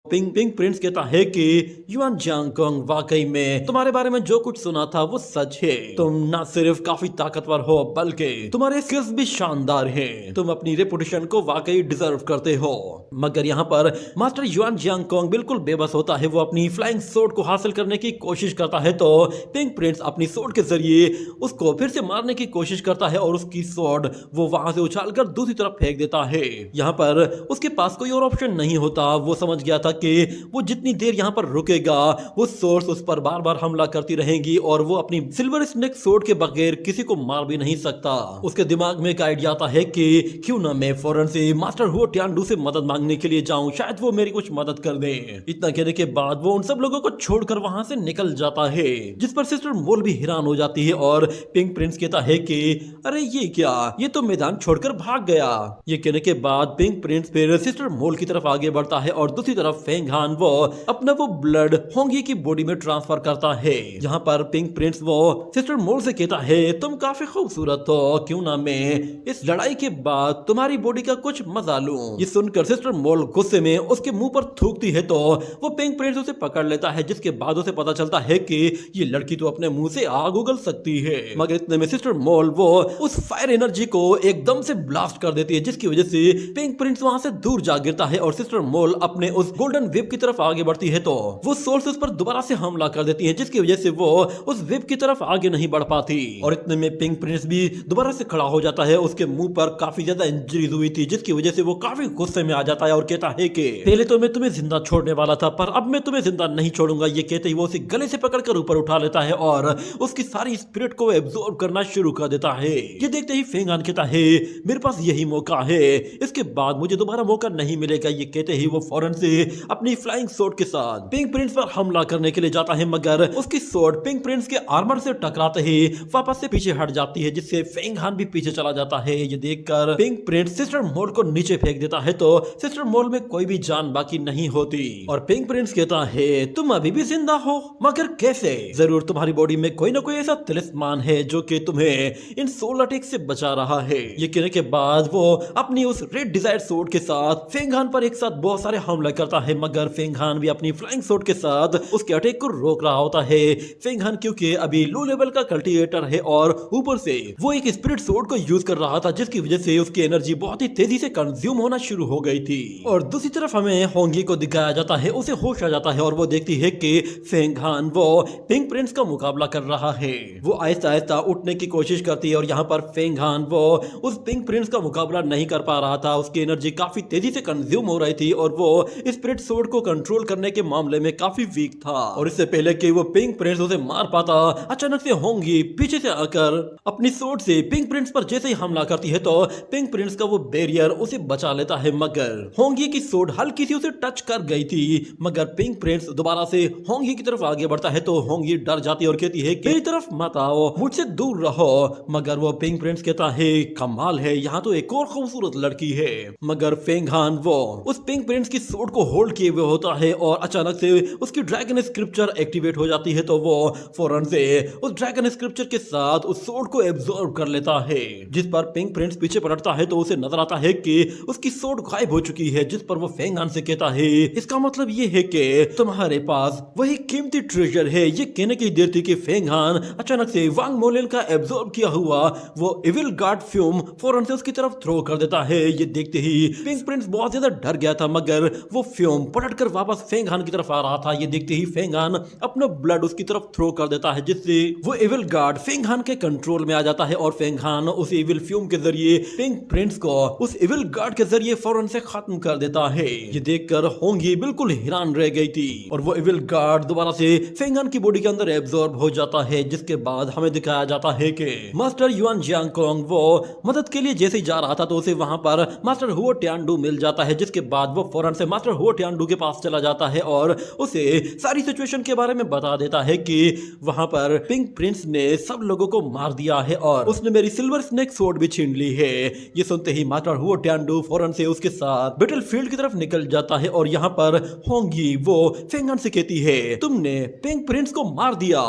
पिंक प्रिंस कहता है कि युआन जियांगकोंग वाकई में तुम्हारे बारे में जो कुछ सुना था वो सच है। तुम ना सिर्फ काफी ताकतवर हो बल्कि तुम्हारे स्किल्स भी शानदार हैं। तुम अपनी रेपुटेशन को वाकई डिजर्व करते हो। मगर यहाँ पर मास्टर युआन जियांगकोंग बिल्कुल बेबस होता है। वो अपनी फ्लाइंग सोर्ड को हासिल करने की कोशिश करता है तो पिंक प्रिंस अपनी सोर्ड के जरिए उसको फिर से मारने की कोशिश करता है और उसकी सोर्ड वो वहां से उछालकर दूसरी तरफ फेंक देता है। यहाँ पर उसके पास कोई और ऑप्शन नहीं होता। वो समझ गया था कि वो जितनी देर यहाँ पर रुकेगा वो सोर्स उस पर बार बार हमला करती रहेंगी और वो अपनी सिल्वर स्नेक सोर्ड के बगैर किसी को मार भी नहीं सकता। उसके दिमाग में एक आइडिया आता है कि क्यों ना मैं फौरन से मास्टर हुओ टियानडू से मदद मांगने के लिए जाऊं, शायद वो मेरी कुछ मदद कर दे। इतना कहने के बाद वो उन सब लोगों को छोड़कर वहां से निकल जाता है, जिस पर सिस्टर मोल भी हैरान हो जाती है और पिंक प्रिंस कहता है कि अरे ये क्या, ये तो मैदान छोड़कर भाग गया। ये कहने के बाद पिंक प्रिंस फिर सिस्टर मोल की तरफ आगे बढ़ता है और दूसरी तरफ फेंग हान वो अपना वो ब्लड होंगी की बॉडी में ट्रांसफर करता है। यहाँ पर पिंक प्रिंस वो सिस्टर मोल से कहता है तुम काफी खूबसूरत हो, क्यों ना मैं इस लड़ाई के बाद तुम्हारी बॉडी का कुछ मजा लूं। ये सुनकर सिस्टर मोल गुस्से में उसके मुंह पर थूकती है तो वो पिंक प्रिंस उसे पकड़ लेता है, जिसके बाद उसे पता चलता है कि ये लड़की तो अपने मुंह से आग उगल सकती है। मगर इतने में सिस्टर मोल वो उस फायर एनर्जी को एकदम से ब्लास्ट कर देती है, जिसकी वजह से पिंक प्रिंस वहां से दूर जा गिरता है और सिस्टर मोल अपने उस गोल्डन वेब की तरफ आगे बढ़ती है तो वो सोल्स उस पर दोबारा से हमला कर देती है, जिसकी वजह से वो उस वेब की तरफ आगे नहीं बढ़ पाती। और इतने में पिंक प्रिंस भी दोबारा से खड़ा हो जाता है, उसके मुंह पर काफी ज्यादा इंजरीज हुई थी, जिसकी वजह से वो काफी गुस्से में आ जाता है और कहता है कि पहले तो मैं तुम्हें जिंदा छोड़ने वाला था पर अब मैं तुम्हें जिंदा नहीं छोड़ूंगा। ये कहते ही वो उसे गले से पकड़कर ऊपर उठा लेता है और उसकी सारी स्पिरिट को एब्जॉर्ब करना शुरू कर देता है। ये देखते ही फेंग हान कहता है मेरे पास यही मौका है, इसके बाद मुझे दोबारा मौका नहीं मिलेगा। ये कहते ही वो फौरन से अपनी फ्लाइंग सोर्ड के साथ पिंक प्रिंस पर हमला करने के लिए जाता है, मगर उसकी सोर्ड पिंक प्रिंस के आर्मर से टकराते ही वापस से पीछे हट जाती है, जिससे फेंग हान भी पीछे चला जाता है। ये देखकर पिंक प्रिंस सिस्टर मोल को नीचे फेंक देता है तो सिस्टर मोल में कोई भी जान बाकी नहीं होती और पिंक प्रिंस कहता है तुम अभी भी जिंदा हो, मगर कैसे? जरूर तुम्हारी बॉडी में कोई ना कोई ऐसा तिलिस्मान है जो कि तुम्हें इन सोल अटैक से बचा रहा है। ये कहने के बाद वो अपनी उस रेड डिजायर सोर्ड के साथ फेंग हान पर एक साथ बहुत सारे हमले करता है, मगर फेंग हान भी अपनी फ्लाइंग सोर्ड के साथ उसके अटैक को रोक रहा होता है। फेंग हान क्योंकि अभी लो लेवल का कल्टीवेटर है और ऊपर से वो एक स्पिरिट सोर्ड को यूज कर रहा था, जिसकी वजह से उसकी एनर्जी बहुत ही तेजी से कंज्यूम होना शुरू हो गई थी। और दूसरी तरफ हमें होंगी को दिखाया जाता है, उसे होश आ जाता है और वो देखती है कि फेंग हान वो पिंक प्रिंस का मुकाबला कर रहा है। वो आहिस्ता आहिस्ता उठने की कोशिश करती है और यहाँ पर फेंग हान वो उस पिंक प्रिंस का मुकाबला नहीं कर पा रहा था, उसकी एनर्जी काफी तेजी से कंज्यूम हो रही थी और वो स्पिरिट सोर्ड को कंट्रोल करने के मामले में काफी वीक था। और इससे पहले कि वो पिंक प्रिंस उसे मार पाता, अचानक से होंगी पीछे से आकर अपनी सोर्ड से पिंक प्रिंस पर जैसे ही हमला करती है तो पिंक प्रिंस का वो बैरियर उसे बचा लेता है, मगर होंगी की सोर्ड हल्की सी उसे टच कर गई थी। मगर पिंक प्रिंस दोबारा से होंगी की तरफ आगे बढ़ता है तो होंगी डर जाती है और कहती है कि मेरी तरफ मत आओ, मुझसे दूर रहो। मगर वो पिंक प्रिंस कहता है कमाल है, यहाँ तो एक और खूबसूरत लड़की है। मगर फेंग हान वो उस पिंक प्रिंस की सोर्ड को होल्ड किए हुए होता है और अचानक से उसकी ड्रैगन स्क्रिप्चर एक्टिवेट हो जाती है तो वो फौरन से उस ड्रैगन स्क्रिप्चर के साथ उस सोर्ड को एब्जॉर्ब कर लेता है, जिस पर पिंक प्रिंस पीछे पलटता है तो उसे नजर आता है कि उसकी सोर्ड गायब हो चुकी है, जिस पर वो फेंग हान से कहता है इसका मतलब ये है कि तुम्हारे पास वही कीमती ट्रेजर है। ये कहने की देर थी कि फेंग हान अचानक से वांग मोलेन का एब्जॉर्ब किया हुआ वो इविल गार्ड फ्यूम फौरन से उसकी तरफ थ्रो कर देता है। ये देखते ही पिंक प्रिंस बहुत ज्यादा डर गया था, मगर वो फ्यूम पलटकर वापस फेंग हान की तरफ आ रहा था। ये देखते ही फेंग हान अपना ब्लड उसकी तरफ थ्रो कर देता है, जिससे वो इविल गार्ड फेंग हान के कंट्रोल में आ जाता है और फेंग हान उस इविल फ्यूम के जरिए पिंक प्रिंस को उस इविल गार्ड के जरिए फौरन से खत्म कर देता है। ये देखकर होंगी बिल्कुल हैरान रह गई थी और वो इविल गार्ड दोबारा से फेंग हान की बॉडी के अंदर एब्जॉर्ब हो जाता है, जिसके बाद हमें दिखाया जाता है कि मास्टर युआन जियांगकोंग वो मदद के लिए जैसे ही जा रहा था तो उसे वहां पर मास्टर हुओ टियानडू मिल जाता है, जिसके बाद वो फौरन से मास्टर हुओ टियानडू के पास चला जाता है और उसे सारी सिचुएशन के बारे में बता देता है कि वहां पर पिंक प्रिंस ने सब लोगों को मार दिया है और उसने मेरी सिल्वर स्नेक सोर्ड भी छीन ली है। ये सुनते ही मास्टर हुओ टियानडू फौरन से उसके साथ बैटल फील्ड की तरफ निकल जाता है और यहाँ पर होंगी वो फेंग हान से कहती है तुमने पिंक प्रिंस को मार दिया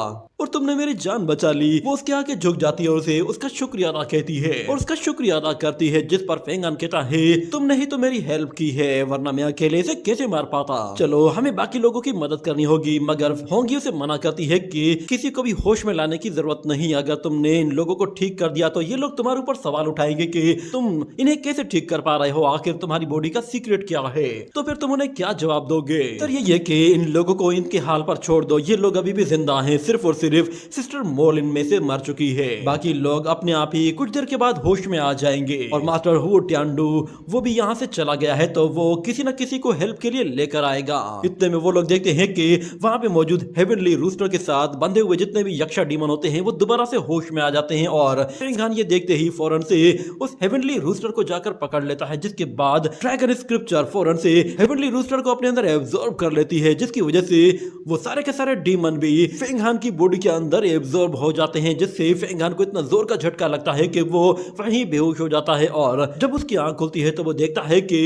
और तुमने मेरी जान बचा ली। वो उसके आगे झुक जाती है और उसे उसका शुक्रिया अदा कहती है और उसका शुक्रिया अदा करती है, जिस पर फेंग हान कहता है तुमने ही तो मेरी हेल्प की है, वरना मैं अकेले इसे कैसे मार पाता। चलो हमें बाकी लोगों की मदद करनी होगी। मगर होंगी उसे मना करती है कि किसी को भी होश में लाने की जरूरत नहीं, अगर तुमने इन लोगों को ठीक कर दिया तो ये लोग तुम्हारे ऊपर सवाल उठाएंगे कि तुम इन्हें कैसे ठीक कर पा रहे हो, आखिर तुम्हारी बॉडी का सीक्रेट क्या है। तो फिर तुम उन्हें क्या जवाब दोगे? तो ये कि इन लोगों को इनके हाल पर छोड़ दो, ये लोग अभी भी जिंदा हैं, सिर्फ और सिर्फ सिर्फ सिस्टर मोलिन में से मर चुकी है। बाकी लोग अपने आप ही कुछ देर के बाद होश में आ जाएंगे और मास्टर हु टियांडू वो भी यहाँ से चला गया है, तो वो किसी न किसी को हेल्प के लिए लेकर आएगा। इतने में वो लोग देखते हैं कि वहाँ पे मौजूद हेवनली रूस्टर के साथ बंधे हुए जितने भी यक्षा डीमन होते हैं वो दोबारा से होश में आ जाते हैं और फेंग हान ये देखते ही फौरन से उस हेवनली रूस्टर को जाकर पकड़ लेता है, जिसके बाद ड्रैगन स्क्रिप्चर फौरन से हेवनली रूस्टर को अपने अंदर एब्जॉर्ब कर लेती है, जिसकी वजह से वो सारे के सारे डीमन भी फेंग हान की बॉडी के अंदर एब्जॉर्ब हो जाते हैं, जिससे फेंग हान को इतना जोर का झटका लगता है कि वो वहीं बेहोश हो जाता है। और जब उसकी आंख खुलती है तो वो देखता है कि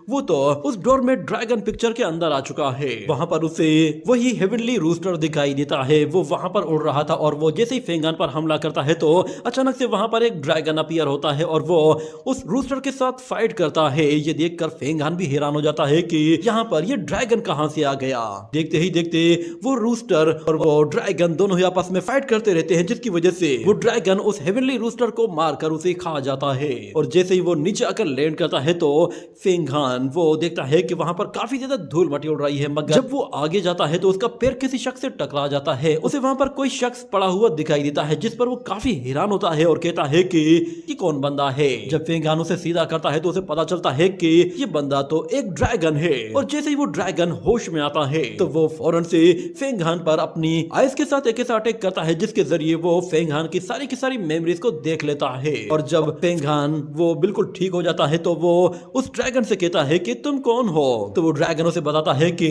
वो तो उस डोरमेट ड्रैगन पिक्चर के अंदर आ चुका है। वहां पर उसे वही हेवनली रूस्टर दिखाई देता है, वो वहां पर उड़ रहा था और वो जैसे ही फेंग हान पर हमला करता है तो अचानक से वहां पर एक ड्रैगन अपीयर होता है और वो उस रूस्टर के साथ फाइट करता है। ये देखकर फेंग हान भी हैरान हो जाता है कि यहाँ पर ये ड्रैगन कहां से आ गया। देखते ही देखते वो रूस्टर और वो ड्रैगन दोनों ही आपस में फाइट करते रहते हैं, जिसकी वजह से वो ड्रैगन उस हेवनली रूस्टर को मारकर उसे खा जाता है। और जैसे ही वो नीचे आकर लैंड करता है तो फेंग हान वो देखता है कि वहां पर काफी ज्यादा धूल मटी उड़ रही है, मगर जब वो आगे जाता है तो उसका पैर किसी शख्स से टकरा जाता है। उसे वहां पर कोई शख्स पड़ा हुआ दिखाई देता है, जिस पर वो काफी हैरान होता है और कहता है कि कौन बंदा है। जब फेंग हान उसे सीधा करता है तो उसे पता चलता है कि ये बंदा तो एक ड्रैगन है। और जैसे ही वो ड्रैगन होश में आता है तो वो फौरन से फेंग हान पर अपनी आइस के साथ एक ऐसा अटैक करता है, जिसके जरिए वो फेंग हान की सारी मेमोरीज को देख लेता है। और जब फेंग हान वो बिल्कुल ठीक हो जाता है तो वो उस ड्रैगन से कहता है कि तुम कौन हो। तो वो ड्रैगन उसे बताता है कि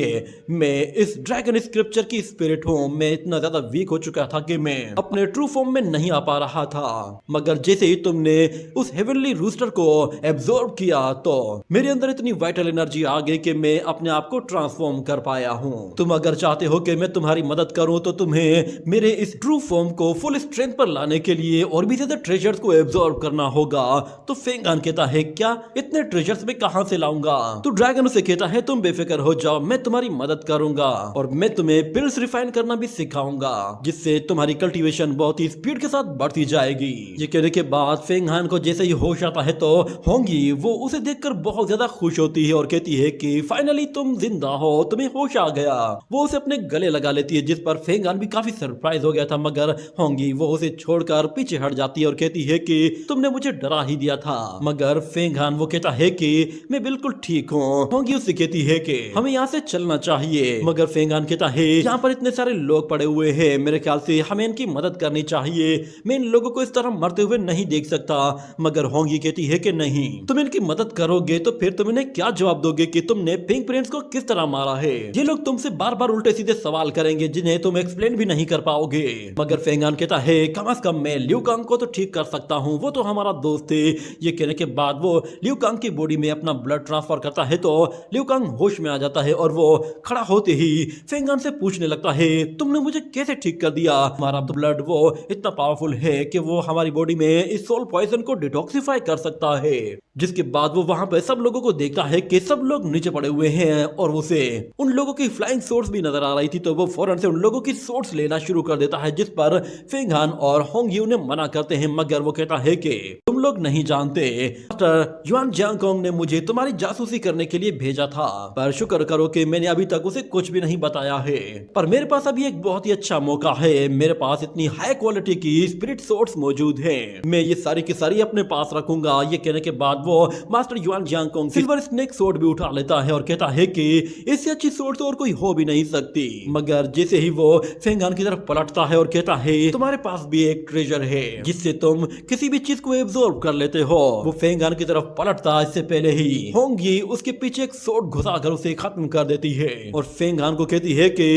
मैं इस ड्रैगन स्क्रिप्चर की स्पिरिट हूँ, मैं इतना ज्यादा वीक हो चुका था कि मैं अपने ट्रू फॉर्म में नहीं आ पा रहा था, मगर जैसे ही तुमने उस हेवनली रूस्टर को एब्जॉर्ब किया तो मेरे अंदर इतनी वाइटल एनर्जी आ गई कि मैं अपने आप को ट्रांसफॉर्म कर पाया हूँ। तुम अगर चाहते हो कि मैं तुम्हारी मदद करूँ तो तुम्हें मेरे इस ट्रू फॉर्म को फुल स्ट्रेंथ पर लाने के लिए और भी ज्यादा ट्रेजर्स को एब्जॉर्ब करना होगा। तो फेंग हान कहता है क्या इतने ट्रेजर्स मैं कहां से लाऊंगा। तो ड्रैगन उसे कहता है तुम बेफिक्र हो जाओ, मैं तुम्हारी मदद करूंगा और मैं तुम्हें पिल्स रिफाइन करना भी सिखाऊंगा, जिससे तुम्हारी कल्टीवेशन बहुत ही स्पीड के साथ बढ़ती जाएगी। ये कहने के बाद फेंग हान को जैसे ही होश आता है तो होंगी वो उसे देखकर बहुत ज्यादा खुश होती है और कहती है कि फाइनली तुम जिंदा हो, तुम्हें होश आ गया। वो उसे अपने गले लगा लेती है, जिस पर फेंग हान भी काफी सरप्राइज हो गया था, मगर होंगी वो उसे छोड़कर पीछे हट जाती है और कहती है कि तुमने मुझे डरा ही दिया था। मगर फेंग हान वो कहता है कि मैं बिल्कुल ठीक हूँ। होंगी उससे कहती है कि हमें यहाँ से चलना चाहिए, मगर फेंग हान कहता है यहाँ पर इतने सारे लोग पड़े हुए हैं, मेरे ख्याल से हमें इनकी मदद करनी चाहिए, मैं इन लोगों को इस तरह मरते हुए नहीं देख सकता। मगर होंगी कहती है कि नहीं, तुम इनकी मदद करोगे तो फिर तुम इन्हें क्या जवाब दोगे कि तुमने पिंक प्रिंस को किस तरह मारा है। ये लोग तुमसे बार बार उल्टे सीधे सवाल करेंगे जिन्हें तुम एक्सप्लेन भी नहीं कर पाओगे। मगर फेंग हान कहता है कम से कम मैं लियू कांग को तो ठीक कर सकता हूँ, वो तो हमारा दोस्त है। ये कहने के बाद वो लियू कांग की बॉडी में अपना ब्लड ट्रांसफर करता है तो लियू कांग होश में आ जाता है और वो खड़ा होते ही फेंग हान से पूछने लगता है तुमने मुझे कैसे ठीक कर दिया। हमारा ब्लड वो इतना पावरफुल है कि वो हमारी बॉडी में इस सोल पॉइजन को डिटॉक्सिफाई कर सकता है। जिसके बाद वो वहां पे सब लोगों को देखता है कि सब लोग नीचे पड़े हुए हैं और उसे उन लोगों की फ्लाइंग सोर्स भी नजर आ रही थी, तो वो फौरन से उन लोगों की सोर्स लेना शुरू कर देता है, जिस पर फेंग हान और होंगी उन्हें मना करते हैं। मगर वो कहता है कि तुम लोग नहीं जानते, मास्टर युआन जियांगकोंग ने मुझे तुम्हारी जासूसी करने के लिए भेजा था, पर शुक्र करो कि मैंने अभी तक उसे कुछ भी नहीं बताया है। पर मेरे पास अभी एक बहुत ही अच्छा मौका है, मेरे पास इतनी हाई क्वालिटी की स्पिरिट सोर्स मौजूद है, मैं ये सारी की सारी अपने पास रखूंगा। ये कहने के बाद वो master Yuan Jiangkong silver snake sword भी उठा लेता है और कहता है कि इससे अच्छी सोर्ड तो और कोई हो भी नहीं सकती। मगर जैसे ही वो फेंग हान की तरफ पलटता है और कहता है तुम्हारे पास भी एक ट्रेजर है जिससे तुम किसी भी चीज को एब्जॉर्ब कर लेते हो। वो फेंग हान की तरफ पलटता इससे पहले ही होंगी उसके पीछे एक सोर्ड घुसाकर उसे खत्म कर देती है और फेंग हान को कहती है कि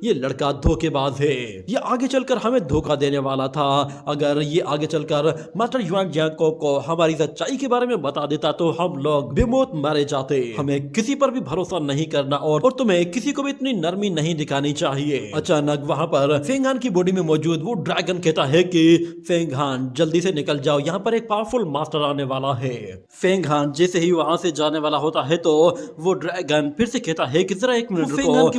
ये लड़का धोखेबाज है, ये आगे चलकर हमें धोखा देने वाला था। अगर ये आगे चलकर मास्टर युआन जियांगकोंग को हमारी सच्चाई के बारे में बता देता तो हम लोग बेमौत मारे जाते। हमें किसी पर भी भरोसा नहीं करना और तुम्हें किसी को भी इतनी नरमी नहीं दिखानी चाहिए। अचानक वहां पर फेंग हान की बॉडी में मौजूद वो ड्रैगन कहता है कि फेंग हान जल्दी से निकल जाओ, यहाँ पर एक पावरफुल मास्टर आने वाला है। फेंग हान जैसे ही वहां से जाने वाला होता है तो वो ड्रैगन फिर से कहता है कि जरा एक मिनट रुको। फेंग हान की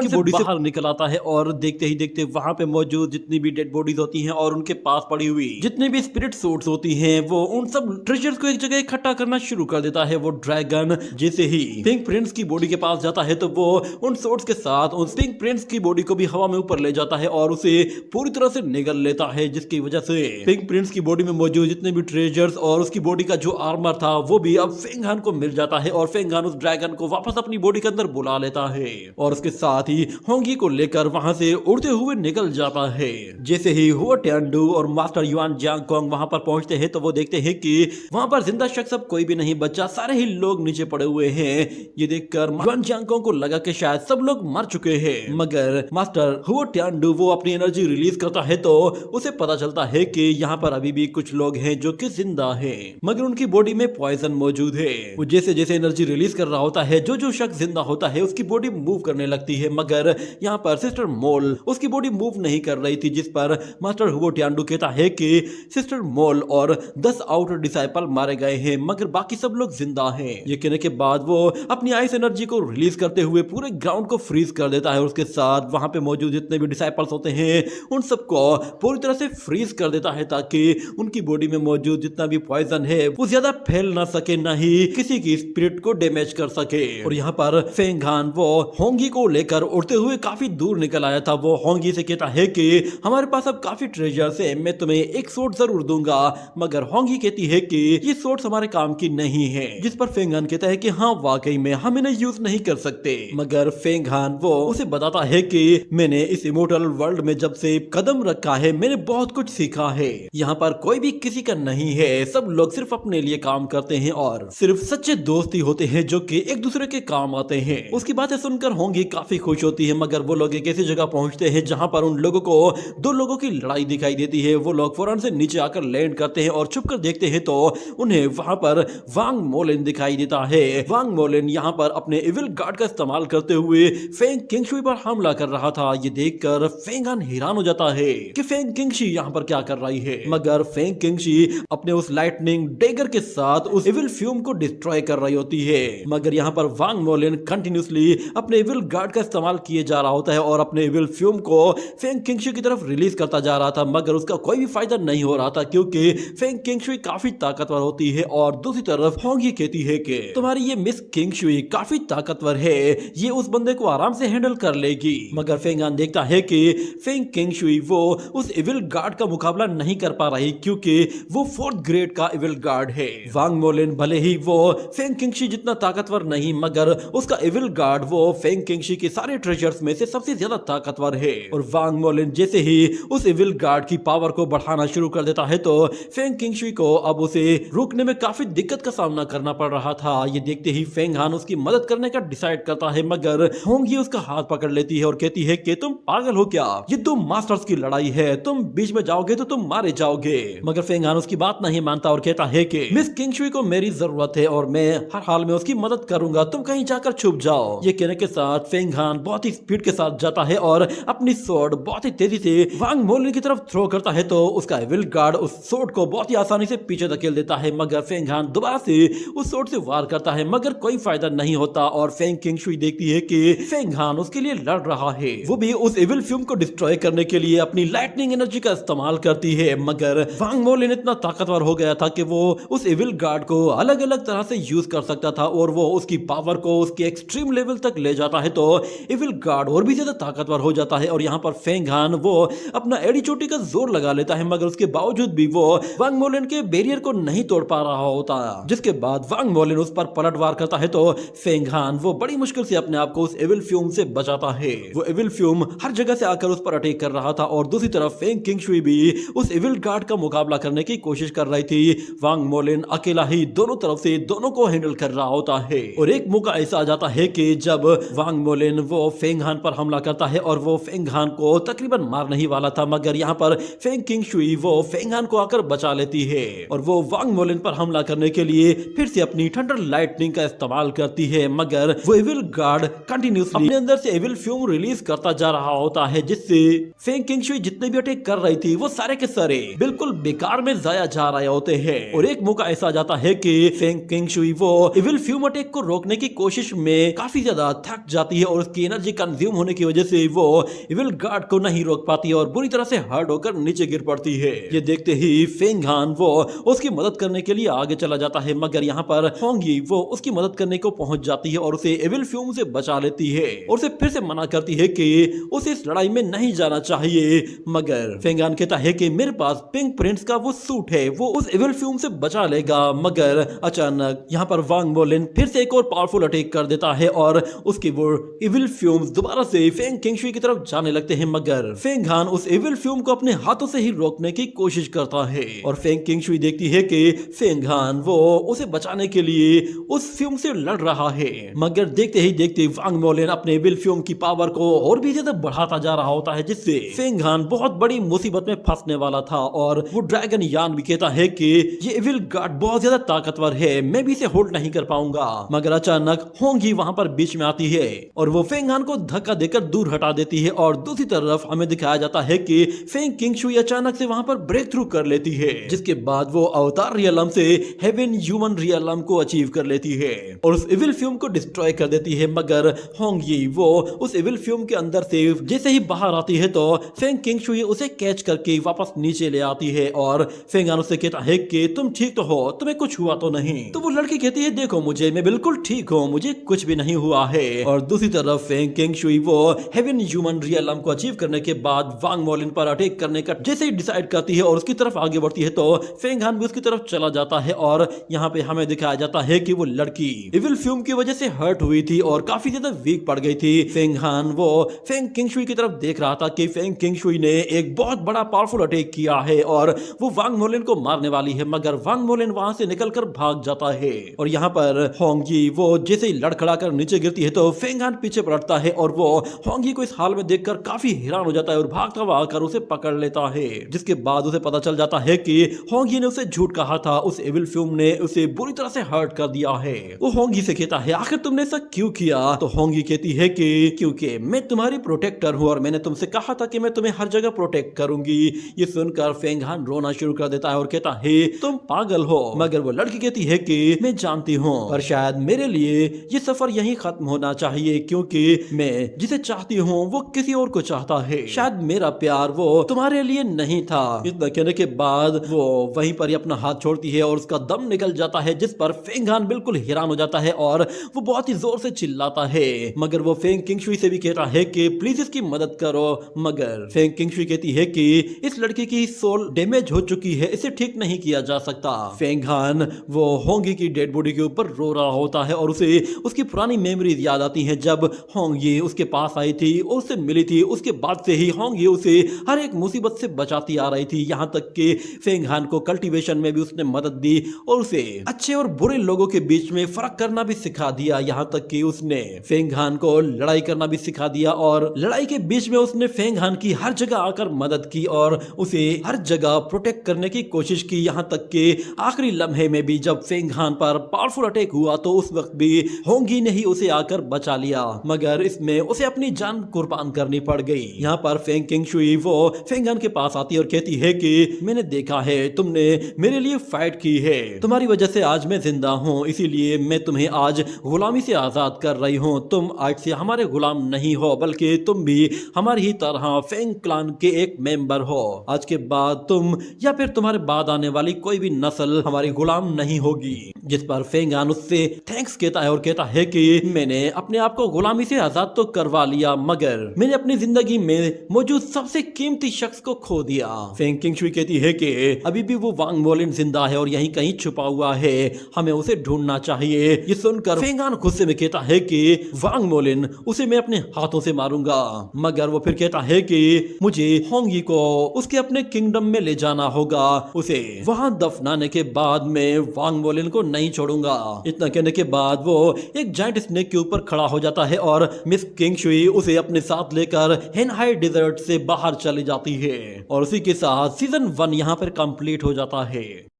बॉडी से बाहर निकल आता है और देखते ही देखते वहां पे मौजूद जितनी भी डेड बॉडीज होती हैं और उनके पास पड़ी हुई जितनी भी स्पिरिट सूट्स होती हैं वो उन सब ट्रेजर्स को एक जगह इकट्ठा करना शुरू कर देता है। वो ड्रैगन जैसे ही पिंक प्रिंस की बॉडी के पास जाता है तो वो उन सोर्ट्स के साथ उस पिंक प्रिंस की बॉडी को भी हवा में ऊपर ले जाता है और उसे पूरी तरह से निगल लेता है, जिसकी वजह से पिंक प्रिंस की बॉडी में मौजूद जितने भी ट्रेजर्स और उसकी बॉडी का जो आर्मर था वो भी अब फेंग हान को मिल जाता है और फेंग हान उस ड्रैगन को वापस अपनी बॉडी के अंदर बुला लेता है और उसके साथ ही होंगी को लेकर वहां से उड़ते हुए निकल जाता है। जैसे ही हुआ टियानडू और मास्टर युआन जियांगकोंग वहां पर पहुंचते हैं तो वो देखते हैं कि वहां पर जिंदा शख्स अब कोई भी नहीं बचा, सारे ही लोग नीचे पड़े हुए हैं। ये देखकर युआन जियांगकोंग को लगा कि शायद सब लोग मर चुके हैं, मगर मास्टर हुआ टियानडू वो अपनी एनर्जी रिलीज करता है तो उसे पता चलता है कि यहाँ पर अभी भी कुछ लोग हैं जो कि जिंदा हैं, मगर उनकी बॉडी में पॉइजन मौजूद है। वो जैसे जैसे एनर्जी रिलीज कर रहा होता है जो जो शख्स जिंदा होता है उसकी बॉडी मूव करने लगती है, मगर यहाँ पर सिस्टर मोल उसकी बॉडी मूव नहीं कर रही थी, जिस पर मास्टर हुओ टियानडू कहता है कि सिस्टर मोल और 10 आउटर डिसाइपल मारे गए हैं मगर बाकी सब लोग जिंदा हैं। ये कहने के बाद वो अपनी आइस एनर्जी को रिलीज करते हुए पूरे ग्राउंड को फ्रीज कर देता है और उसके साथ वहां पे मौजूद जितने भी डिसाइपल्स होते हैं उन सबको पूरी तरह से फ्रीज कर देता है ताकि उनकी बॉडी में मौजूद जितना भी पॉइजन है वो ज्यादा फैल ना सके, ना ही किसी की स्पिरिट को डैमेज कर सके। और यहाँ पर फेंग हान वो होंगी को लेकर उड़ते हुए काफी दूर निकल आया था। वो होंगी से कहता है कि हमारे पास अब काफी ट्रेजर्स है, मैं तुम्हें एक सोर्ट जरूर दूंगा, मगर होंगी कहती है कि ये सोर्ट्स हमारे काम की नहीं है, जिस पर फेंग हान कहता है कि हाँ वाकई में हम इन्हें यूज नहीं कर सकते। मगर फेंग हान वो उसे बताता है कि मैंने इस इमोर्टल वर्ल्ड में जब से कदम रखा है मैंने बहुत कुछ सीखा है, यहाँ पर कोई भी किसी का नहीं है, सब लोग सिर्फ अपने लिए काम करते हैं और सिर्फ सच्चे दोस्त ही होते हैं जो कि एक दूसरे के काम आते हैं। उसकी बातें सुनकर होंगी काफी खुश होती है, मगर वो लोग एक ऐसी जगह पहुंचते हैं जहां पर उन लोगों को 2 लोगों की लड़ाई दिखाई देती है। वो लोग फौरन से नीचे आकर लैंड करते हैं और छुपकर देखते हैं तो उन्हें वहां पर वांग मोलिन दिखाई देता है। वांग मोलिन यहाँ पर अपने इविल गार्ड का इस्तेमाल करते हुए फेंग किंगशुई पर हमला कर रहा था। ये देखकर फेंग हान हैरान हो जाता है कि फेंग किंगशी यहाँ पर क्या कर रही है, मगर फेंग किंगशी अपने उस लाइटनिंग डेगर के साथ उस इविल फ्यूम को डिस्ट्रॉय कर रही होती है। मगर यहाँ पर वांग मोलिन कंटिन्यूसली अपने इविल गार्ड का इस्तेमाल किए जा रहा होता है और अपने इविल फ्यूम को फेंग किंगशी की तरफ रिलीज करता जा रहा था, मगर उसका कोई भी फायदा नहीं हो रहा था क्योंकि फेंग किंगशुई काफी ताकतवर होती है और दूसरी तरफ होंगी कहती है कि तुम्हारी ये मिस किंगशुई काफी ताकतवर है, ये उस बंदे को आराम से हैंडल कर लेगी। मगर फेंग हान देखता है कि फेंग किंगशुई वो उस इविल गार्ड का मुकाबला नहीं कर पा रही क्योंकि वो 4th ग्रेड का इविल गार्ड है। वांग मोलिन भले ही वो फेंग किंगशी जितना ताकतवर नहीं, मगर उसका इविल गार्ड वो फेंग किंगशी के सारे ट्रेजर्स में से सबसे ज्यादा ताकतवर है। और वांग मोलिन जैसे ही उस इविल गार्ड की पावर को बढ़ाना शुरू कर देता है तो फेंग किंगशी को अब उसे रोकने में काफी दिक्कत का सामना करना पड़ रहा था। ये देखते ही फेंग हान उसकी मदद करने का डिसाइड करता है, मगर होंगी उसका हाथ पकड़ लेती है और कहती है कि तुम पागल हो क्या, ये 2 मास्टर्स की लड़ाई है, तुम बीच में जाओगे तो तुम मारे जाओगे। मगर फेंग हान उसकी बात नहीं मानता और कहता है कि मिस किंगशुई को मेरी जरूरत है और मैं हर हाल में उसकी मदद करूंगा, तुम कहीं जाकर छुप जाओ। ये कहने के साथ फेंग हान बहुत ही स्पीड के साथ जाता है और अपनी स्वॉर्ड बहुत ही तेजी से वांग मोलिन की तरफ थ्रो करता है तो उसका इविल गार्ड उस स्वॉर्ड को बहुत ही आसानी से पीछे धकेल देता है। मगर फेंग हान दोबारा से उस स्वॉर्ड से वार करता है, मगर कोई फायदा नहीं होता और फेंग किंगशुई देखती है कि फेंग हान उसके लिए लड़ रहा है। वो भी उस इविल फ्यूम को डिस्ट्रॉय करने के लिए अपनी लाइटनिंग एनर्जी का इस्तेमाल करती है, मगर वांग मोलिन इतना ताकतवर हो गया था कि वो उस इविल गार्ड को अलग अलग तरह से यूज कर सकता था और वो उसकी पावर को उसके एक्सट्रीम लेवल तक ले जाता है तो इविल गार्ड और भी ज्यादा ताकतवर हो जाता है। और यहाँ पर फेंग हान वो अपना एड़ी चोटी का जोर लगा लेता है, मगर उसके बावजूद भी वो वांग मोलिन के बैरियर को नहीं तोड़ पा रहा होता, जिसके बाद वांग मोलिन उस पर पलटवार करता है तो फेंग हान वो बड़ी मुश्किल से अपने आप को उस इविल फ्यूम से बचाता है। वो इविल फ्यूम हर जगह से आकर उस पर अटैक कर रहा था और दूसरी तरफ फेंग किंगशुई भी उस इविल गार्ड का मुकाबला करने की कोशिश कर रही थी। वांग मोलिन अकेला ही दोनों तरफ से दोनों को हैंडल कर रहा होता है और एक मौका ऐसा आ जाता है कि जब वांग मोलिन वो फेंग हान पर हमला करता है और वो फेंग हान को तकरीबन मारने ही वाला था, मगर यहाँ पर फेंग किंगशुई वो फेंग हान को आकर बचा लेती है और वो वांग मोलिन पर हमला करने के लिए फिर से अपनी थंडर लाइटनिंग का इस्तेमाल करती है, मगर वो इविल गार्ड कंटिन्यूसली अपने अंदर से इविल फ्यूम रिलीज करता जा रहा होता है, जिससे फेंग किंगशुई जितने भी अटैक कर रही थी वो सारे के सारे बिल्कुल बेकार में जाया जा रहे होते हैं और एक मौका ऐसा आ जाता है कि फेंग किंगशुई वो इविल फ्यूम अटैक को रोकने की कोशिश में काफी ज्यादा थक जाती है और उसकी एनर्जी कंज्यूम होने की वजह से वो इविल गार्ड को नहीं रोक पाती और बुरी तरह से हर्ट होकर नीचे गिर पड़ती है। ये देखते ही फेंग हान वो उसकी मदद करने के लिए आगे चला जाता है, मगर यहाँ पर होंगी वो उसकी मदद करने को पहुंच जाती है और उसे इविल फ्यूम से बचा लेती है और उसे फिर से मना करती है कि उसे इस लड़ाई में नहीं जाना चाहिए। मगर फेंग हान कहता है कि मेरे पास पिंक प्रिंस का वो सूट है, वो उस इविल फ्यूम से बचा लेगा। मगर अचानक यहाँ पर वांग मोलिन फिर से एक और पावरफुल अटैक कर देता है और उसके वो इविल फ्यूम्स दोबारा से फेंग किंगशुई की तरफ जाने लगते हैं, मगर फेंग हान उस इविल फ्यूम को अपने हाथों से ही रोकने की कोशिश करता है और फेंग किंगशुई देखती है कि फेंग हान वो उसे बचाने के लिए उस फ्यूम से लड़ रहा है। मगर देखते ही देखते वांग मोलिन अपने इविल फ्यूम की पावर को और भी ज्यादा बढ़ाता जा रहा होता है, जिससे फेंग हान बहुत बड़ी मुसीबत में फंसने वाला था और वो ड्रैगन यान भी कहता है कि ये इविल गार्ड बहुत ज्यादा ताकतवर है, मैं भी इसे होल्ड नहीं कर पाऊंगा। मगर अचानक होंगी वहां पर बीच में आती है और वो फेंग हान को धक्का देकर दूर हटा देती है और दूसरी तरफ हमें दिखाया जाता है कि फेंग किंगशुई अचानक से वहां पर ब्रेक थ्रू कर लेती है, जिसके बाद वो अवतार रियलम से हेवन ह्यूमन रियलम को अचीव कर लेती है और उस इविल फ्यूम को डिस्ट्रॉय कर देती है। मगर होंगी वो उस इविल फ्यूम के अंदर से जैसे ही बाहर आती है तो फेंग किंगशुई उसे कैच करके वापस नीचे ले आती है और फेंग हान उससे कहता है कि तुम ठीक तो हो, तुम्हें कुछ हुआ तो नहीं। तो वो लड़की कहती है देखो मुझे, मैं बिल्कुल ठीक हूँ, मुझे कुछ भी नहीं हुआ है। और दूसरी तरफ फेंग किंगशुई वो हेवन ह्यूमन रियलम को अचीव करने के बाद वांग मोलिन पर अटैक करने का जैसे ही डिसाइड करती है और उसकी तरफ आगे बढ़ती है तो फेंग हान भी उसकी तरफ चला जाता है और यहाँ पे हमें दिखाया जाता है कि वो लड़की इविल फ्यूम की वजह से हर्ट हुई थी और काफी ज्यादा वीक पड़ गई थी। फेंग हान वो फेंग किंगशुई की तरफ देख रहा था कि फेंग किंगशुई ने एक बहुत बड़ा पावरफुल अटैक किया है और वो वांग मोलिन को मारने वाली है, मगर वांग मोलिन वहां से निकलकर भाग जाता है और यहाँ पर होंगी वो जैसे ही लड़खड़ा कर नीचे गिरती है तो फेंग हान पीछे पलटता है और वो होंगी को इस हाल में देखकर काफी हैरान हो जाता है और भागता हुआ आकर उसे पकड़ लेता है, जिसके बाद उसे पता चल जाता है कि होंगी ने उसे झूठ कहा था, उस इविल फ्यूम ने उसे बुरी तरह से हर्ट कर दिया है। वो होंगी से कहता है आखिर तुमने ऐसा क्यों किया? तो होंगी कहती है कि क्योंकि मैं तुम्हारी प्रोटेक्टर हूँ और मैंने तुमसे कहा था कि मैं तुम्हें हर जगह प्रोटेक्ट करूंगी। ये सुनकर फेंग हान रोना शुरू कर देता है और कहता है तुम पागल हो। मगर वो लड़की कहती है कि मैं जानती हूँ पर शायद मेरे लिए ये सफर यहीं खत्म होना चाहिए, क्योंकि मैं जिसे चाहती हूँ वो किसी और को चाहता है, शायद मेरा प्यार वो तुम्हारे लिए नहीं था। इतना कहने के बाद वो वहीं पर ही अपना हाथ छोड़ती है और उसका दम निकल जाता है, जिस पर फेंग हान बिल्कुल हैरान हो जाता है और वो बहुत ही जोर से चिल्लाता है। मगर वो फेंग किंगशुई से भी कहता है कि प्लीज इसकी मदद करो, मगर फेंग किंगशुई कहती है कि इस लड़की की सोल डैमेज हो चुकी है, इसे ठीक नहीं किया जा सकता। फेंग हान वो होंगी की डेड बॉडी के ऊपर रो रहा होता है और उसे उसकी पुरानी मेमोरीज याद आती हैं, जब होंगी उसके पास आई थी और उससे मिली थी। उसके बाद से ही होंगी उसे हर एक मुसीबत से बचाती आ रही थी, यहाँ तक कि फेंग हान को कल्टीवेशन में भी उसने मदद दी और उसे अच्छे और बुरे लोगों के बीच में फर्क करना भी सिखा दिया, यहाँ तक कि उसने फेंग हान को लड़ाई करना भी सिखा दिया और लड़ाई के बीच में उसने फेंग हान की हर जगह आकर मदद की और उसे हर जगह प्रोटेक्ट करने की कोशिश की, यहाँ तक कि आखिरी लम्हे में भी जब फेंग हान पर पावरफुल अटैक हुआ तो उस वक्त भी होंगी ने ही उसे आकर बचा लिया, मगर इसमें उसे अपनी जान कुर्बान करनी पड़ गई। यहाँ पर फेंग किंगशुई वो फेंग हान के पास आती है और कहती है कि मैंने देखा है तुमने मेरे लिए फाइट की है, तुम्हारी वजह से आज मैं जिंदा हूँ, इसीलिए मैं तुम्हें आज गुलामी से आजाद कर रही हूँ। तुम आज से हमारे गुलाम नहीं हो, बल्कि तुम भी हमारी ही तरह फेंग क्लान के एक मेंबर हो। आज के बाद तुम या फिर तुम्हारे बाद आने वाली कोई भी नस्ल हमारी गुलाम नहीं होगी। जिस पर फेंग हान उससे थैंक्स कहता है और कहता है कि मैंने अपने आप को गुलामी से आजाद तो करवा लिया, मगर मैंने अपनी जिंदगी में मौजूद सबसे कीमती शख्स को खो दिया। फेंग किंगशुई कहती है कि अभी भी वो वांग मोलिन जिंदा है और यहीं कहीं छुपा हुआ है, हमें उसे ढूंढना चाहिए। ये सुनकर फेंग हान गुस्से में कहता है कि वांग मोलिन उसे मैं अपने हाथों से मारूंगा, मगर वो फिर कहता है कि मुझे होंगी को उसके अपने किंगडम में ले जाना होगा, उसे वहां दफनाने के बाद मैं वांग मोलिन को नहीं छोड़ूंगा। इतना कहने के बाद वो एक जायंट स्नेक के ऊपर खड़ा हो जाता है और मिस किंगशुई उसे अपने साथ लेकर हेनहाई डेजर्ट से बाहर चली जाती है और उसी के साथ सीजन 1 यहाँ पर कंप्लीट हो जाता है।